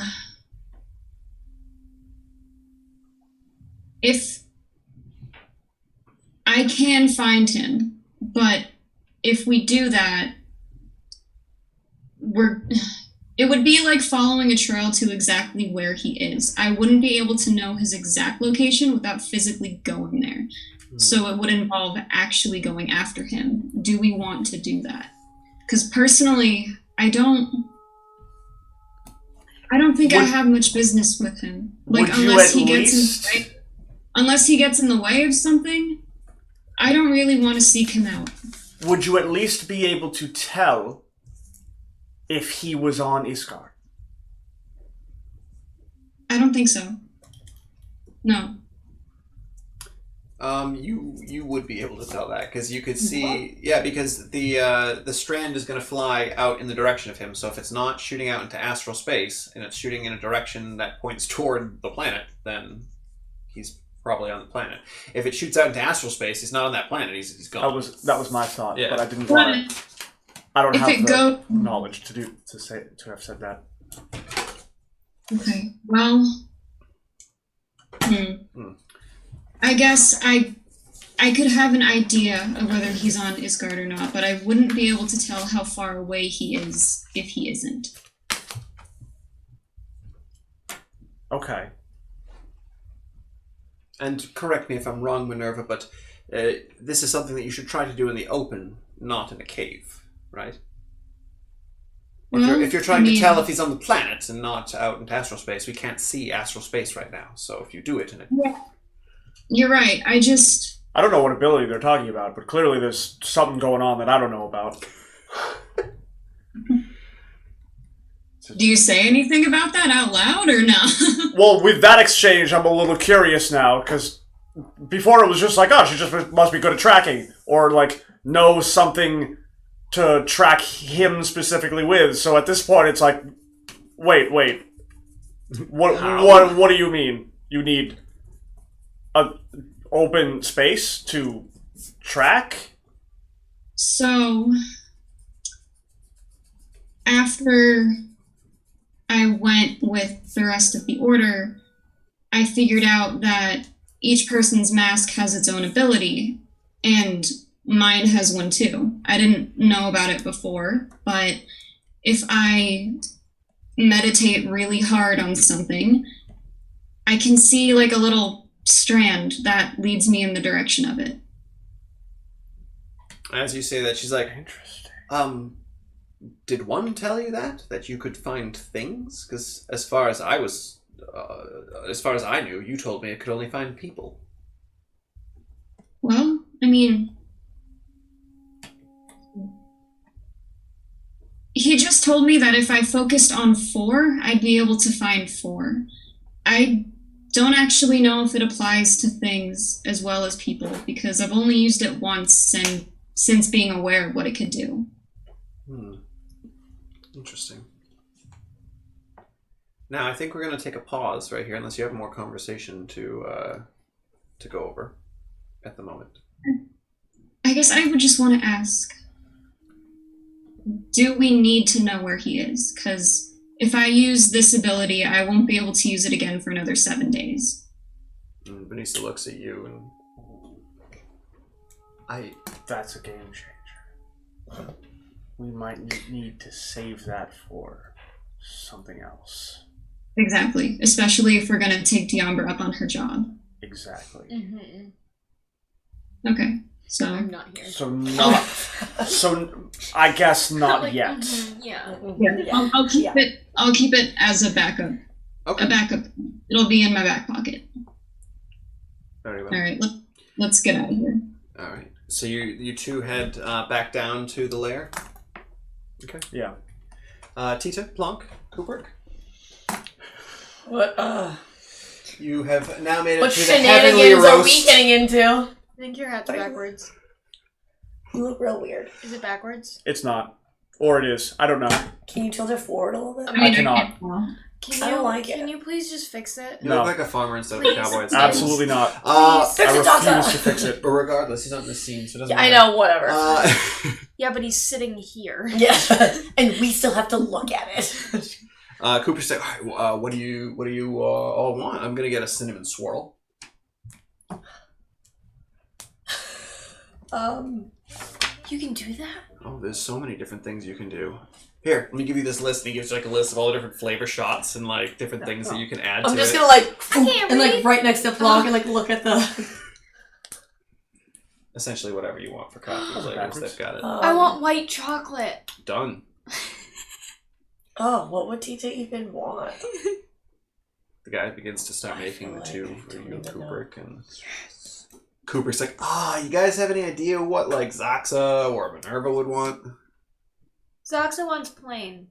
if I can find him, but if we do that, it would be like following a trail to exactly where he is. I wouldn't be able to know his exact location without physically going there. So it would involve actually going after him. Do we want to do that? Because personally, I don't think I have much business with him. Like, unless he gets in the way of something, I don't really want to seek him out. Would you at least be able to tell if he was on Isgard? I don't think so. No. You would be able to tell that because you could see, yeah, because the strand is going to fly out in the direction of him. So if it's not shooting out into astral space and it's shooting in a direction that points toward the planet, then he's probably on the planet. If it shoots out into astral space, he's not on that planet. He's gone. That was my thought, Yeah. but I didn't want to. I don't If have it the knowledge to have said that. Okay. Well. I guess I could have an idea of whether he's on Isgard or not, but I wouldn't be able to tell how far away he is if he isn't. Okay. And correct me if I'm wrong, Minerva, but this is something that you should try to do in the open, not in a cave, right? If you're trying to tell if he's on the planet and not out into astral space, we can't see astral space right now. So if you do it in it... Yeah. You're right. I don't know what ability they're talking about, but clearly there's something going on that I don't know about. Do you say anything about that out loud or no? Well, with that exchange, I'm a little curious now, because before it was just like, oh, she just must be good at tracking, or like knows something to track him specifically with. So at this point, it's like, wait, what do you mean? You need an open space to track? So, after I went with the rest of the order, I figured out that each person's mask has its own ability, and mine has one too. I didn't know about it before, but if I meditate really hard on something, I can see like a little strand that leads me in the direction of it. As you say that, she's like, interesting. Did one tell you that you could find things? Because as far as I knew, you told me it could only find people. Well, I mean, he just told me that if I focused on 4, I'd be able to find 4. I don't actually know if it applies to things as well as people, because I've only used it once and since being aware of what it could do. Interesting. Now, I think we're going to take a pause right here, unless you have more conversation to go over at the moment. I guess I would just want to ask, do we need to know where he is? Because if I use this ability, I won't be able to use it again for another 7 days. And Benisa looks at you and... That's a game changer. We might need to save that for something else. Exactly. Especially if we're going to take Diamber up on her job. Exactly. Mm-hmm. Okay. So I'm not here. So I guess not like, yet. Yeah. I'll keep it as a backup. Okay. A backup. It'll be in my back pocket. Very well. All right. Let's get out of here. All right. So you two head back down to the lair. Okay. Yeah. Tita, Plonk, Kubrick. What? You have now made it What to the heavenly shenanigans are we roast. getting into? I think your hat's backwards. You look real weird. Is it backwards? It's not. Or it is. I don't know. Can you tilt it forward a little bit? I cannot. Can you please just fix it? You look like a farmer instead of a cowboy. It's Absolutely not. Fix it, I Tata. refuse to fix it. But regardless, he's not in the scene, so it doesn't I matter. know, whatever. Yeah, but he's sitting here. Yeah, and we still have to look at it. Cooper's saying, all right, what do you all want? I'm gonna get a cinnamon swirl. You can do that? Oh, there's so many different things you can do. Here, let me give you this list. And he gives you like a list of all the different flavor shots and like different things that you can add to it. I'm just gonna like, can't and read. like right next to Plonk and like look at the... Essentially whatever you want for coffee flavors, they've got it. I want white chocolate. Done. Oh, what would Tita even want? The guy begins to start making the like two I for don't you and even know. Kubrick. And Kubrick's like, you guys have any idea what like Zaxa or Minerva would want? Zaxa wants plain.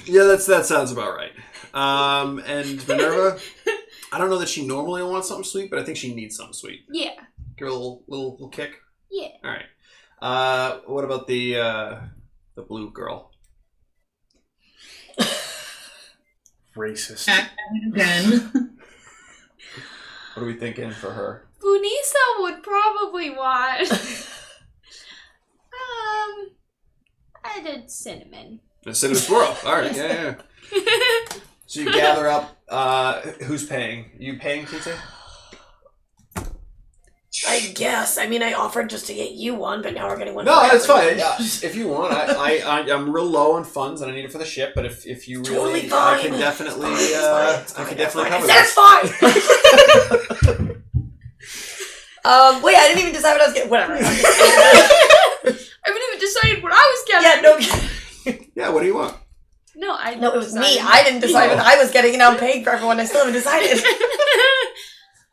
Yeah, that sounds about right. And Minerva, I don't know that she normally wants something sweet, but I think she needs something sweet. Yeah. Give her a little kick. Yeah. All right. What about the blue girl? Racist. Again. What are we thinking for her? Bunisa would probably want. I did cinnamon. The cinnamon swirl. All right. Yeah. So you gather up. Who's paying? You paying, Tite? I guess. I mean, I offered just to get you one, but now we're getting one. No, for that's fine. everyone. Yeah, if you want, I'm real low on funds and I need it for the ship. But if you really, Totally fine. I can definitely, It's I fine. can definitely cover That's this. fine. Wait, I didn't even decide what I was getting. Whatever. I haven't even decided what I was getting. Yeah, no. Yeah, what do you want? No, No, it was me. I didn't decide what I was getting, and now I'm paying for everyone. I still haven't decided.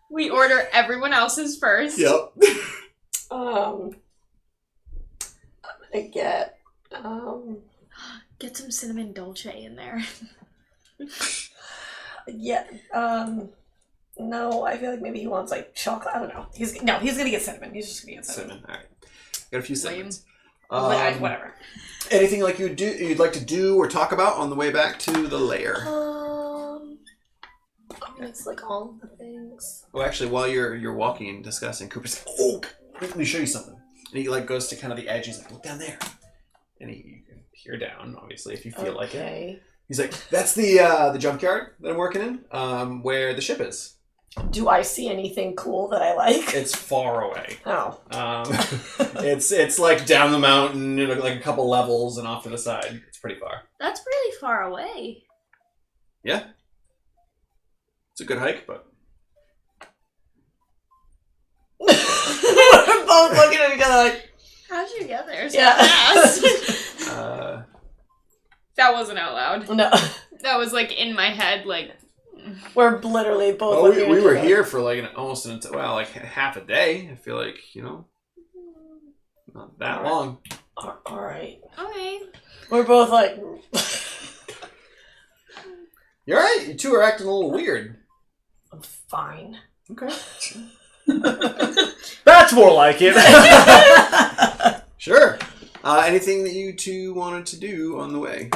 We order everyone else's first. Yep. I'm gonna get Get some cinnamon dolce in there. yeah. No, I feel like maybe he wants like chocolate. I don't know. He's gonna get cinnamon. He's just gonna get cinnamon. All right. Got a few cinnamons. Whatever. Anything like you'd like to do or talk about on the way back to the lair? It's like all the things. Oh, actually, while you're walking and discussing, Cooper's like, "Oh, let me show you something." And he like goes to kind of the edge. He's like, "Look down there," and you can peer down, obviously, if you feel like it. He's like, "That's the junkyard that I'm working in, where the ship is." Do I see anything cool that I like? It's far away. Oh. It's like down the mountain, like a couple levels, and off to the side. It's pretty far. That's really far away. Yeah. It's a good hike, but... We're both looking at each other like... How'd you get there so Yeah. fast? That wasn't out loud. No. That was like in my head, like... We're literally both Well, looking at we each were other. here for like like half a day. I feel like, not that long. Alright. Okay. We're both like... You're right. You two are acting a little weird. I'm fine. Okay. That's more like it. Sure. Anything that you two wanted to do on the way?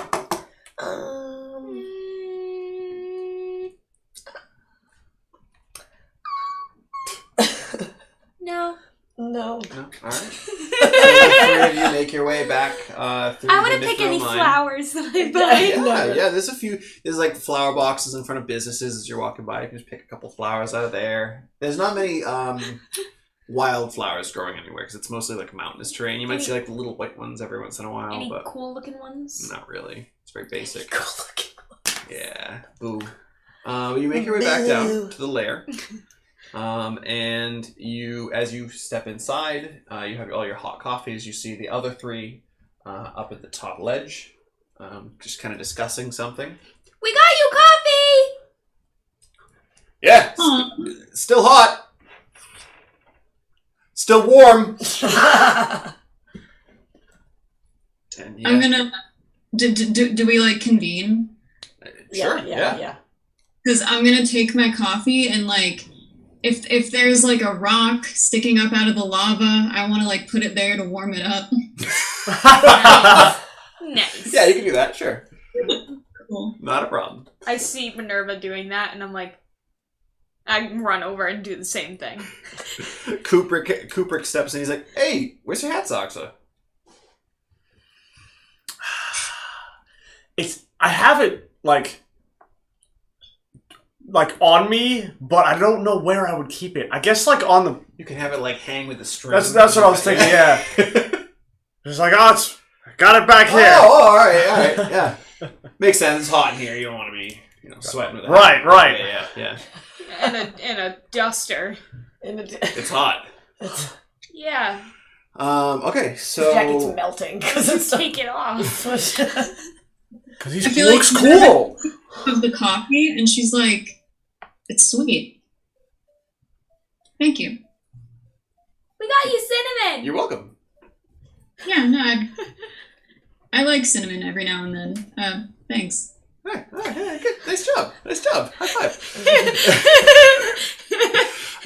No. No. No? All right. The three of you make your way back through I the want to pick Mithril any mine. flowers that I buy. Yeah. There's a few. There's like flower boxes in front of businesses as you're walking by. You can just pick a couple flowers out of there. There's not many wildflowers growing anywhere because it's mostly like mountainous terrain. You might see like the little white ones every once in a while, Any but cool looking ones? not really. It's very basic. Cool looking. Yeah. Boo. You make your way back down to the lair. And as you step inside, you have all your hot coffees. You see the other three up at the top ledge, just kind of discussing something. We got you coffee! Yeah, still hot, still warm. And yeah, I'm gonna. Do we like convene? Sure. Yeah. Because I'm gonna take my coffee and like. If there's like a rock sticking up out of the lava, I want to like put it there to warm it up. Nice. Yeah, you can do that. Sure. Cool. Not a problem. I see Minerva doing that, and I'm like, I run over and do the same thing. Kubrick steps in. He's like, "Hey, where's your hat, Soxa?" I have it like on me, but I don't know where I would keep it. I guess like on the. You can have it like hang with the string. That's what I was thinking. Yeah. Just like I got it back here. Oh, all right, yeah. Makes sense. It's hot in here. You don't want to be, sweating with it. Right. Yeah. And a duster. It's hot. Yeah. Okay, so Jacket's melting because it's Take it off. Because he I feel looks like cool. Of the coffee, and she's like, "It's sweet. Thank you." We got you cinnamon! You're welcome. Yeah, no, I like cinnamon every now and then. Thanks. Hey, good. Nice job. High five.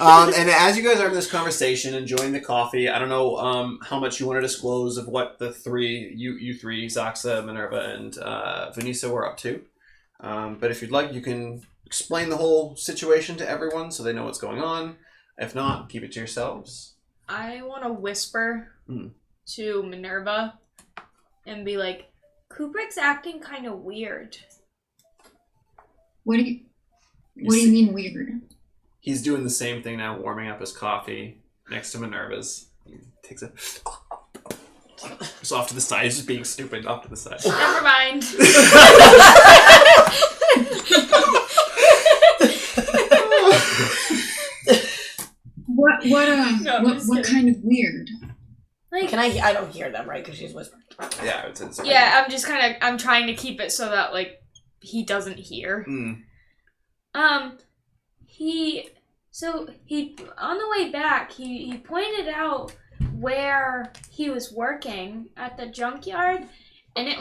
And as you guys are in this conversation, enjoying the coffee, I don't know how much you want to disclose of what the you three, Zaxa, Minerva, and Vanessa were up to. But if you'd like, you can explain the whole situation to everyone so they know what's going on. If not, keep it to yourselves. I want to whisper to Minerva and be like, Kubrick's acting kind of weird. What do you mean weird? He's doing the same thing now, warming up his coffee next to Minerva's. He takes it. Just off to the side. He's just being stupid off to the side. Never mind. What kind of weird? Like, I don't hear them, right? Because she's whispering. Yeah, it's okay. Yeah, I'm trying to keep it so that, like, he doesn't hear. He on the way back, he pointed out where he was working at the junkyard, and it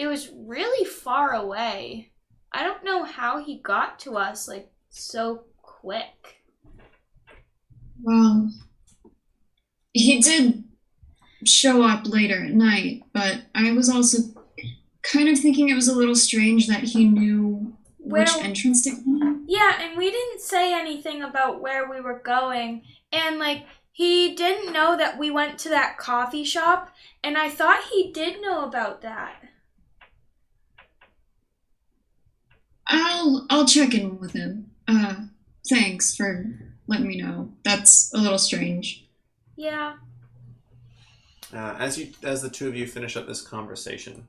was really far away. I don't know how he got to us, like, so quick. Well, he did show up later at night, but I was also kind of thinking it was a little strange that he knew which entrance to come. Yeah, and we didn't say anything about where we were going, and, like, he didn't know that we went to that coffee shop, and I thought he did know about that. I'll check in with him. Thanks for letting me know. That's a little strange. Yeah. As the two of you finish up this conversation,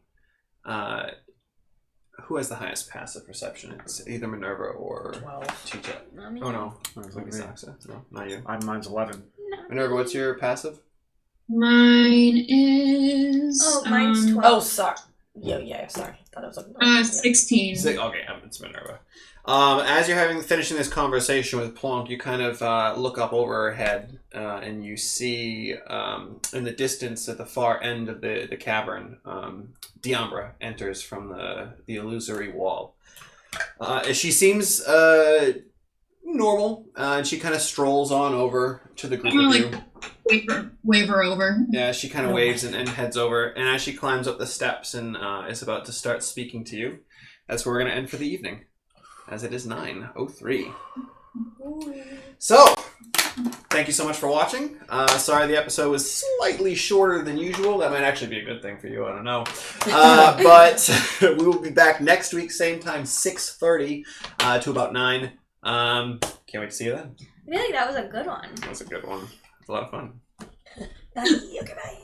who has the highest passive perception? It's either Minerva or 12. Chicha. Not me. Oh no, it's like Zaxa. No, not you. Mine's 11. No. Minerva, what's your passive? Mine is... mine's 12. Oh, sorry. Yeah, sorry. Thought it was 16. Okay, it's Minerva. As you're finishing this conversation with Plonk, you kind of look up over her head, and you see in the distance at the far end of the cavern, Diambra enters from the illusory wall. She seems normal, and she kind of strolls on over to the group of you. Wave her over. Yeah, she kind of waves and heads over, and as she climbs up the steps and is about to start speaking to you, that's where we're going to end for the evening, as it is 9:03. So, thank you so much for watching. Sorry the episode was slightly shorter than usual. That might actually be a good thing for you, I don't know. But we will be back next week, same time, 6:30 to about 9. Can't wait to see you then. I feel like that was a good one. That was a good one. It was a lot of fun. Bye. Okay, bye.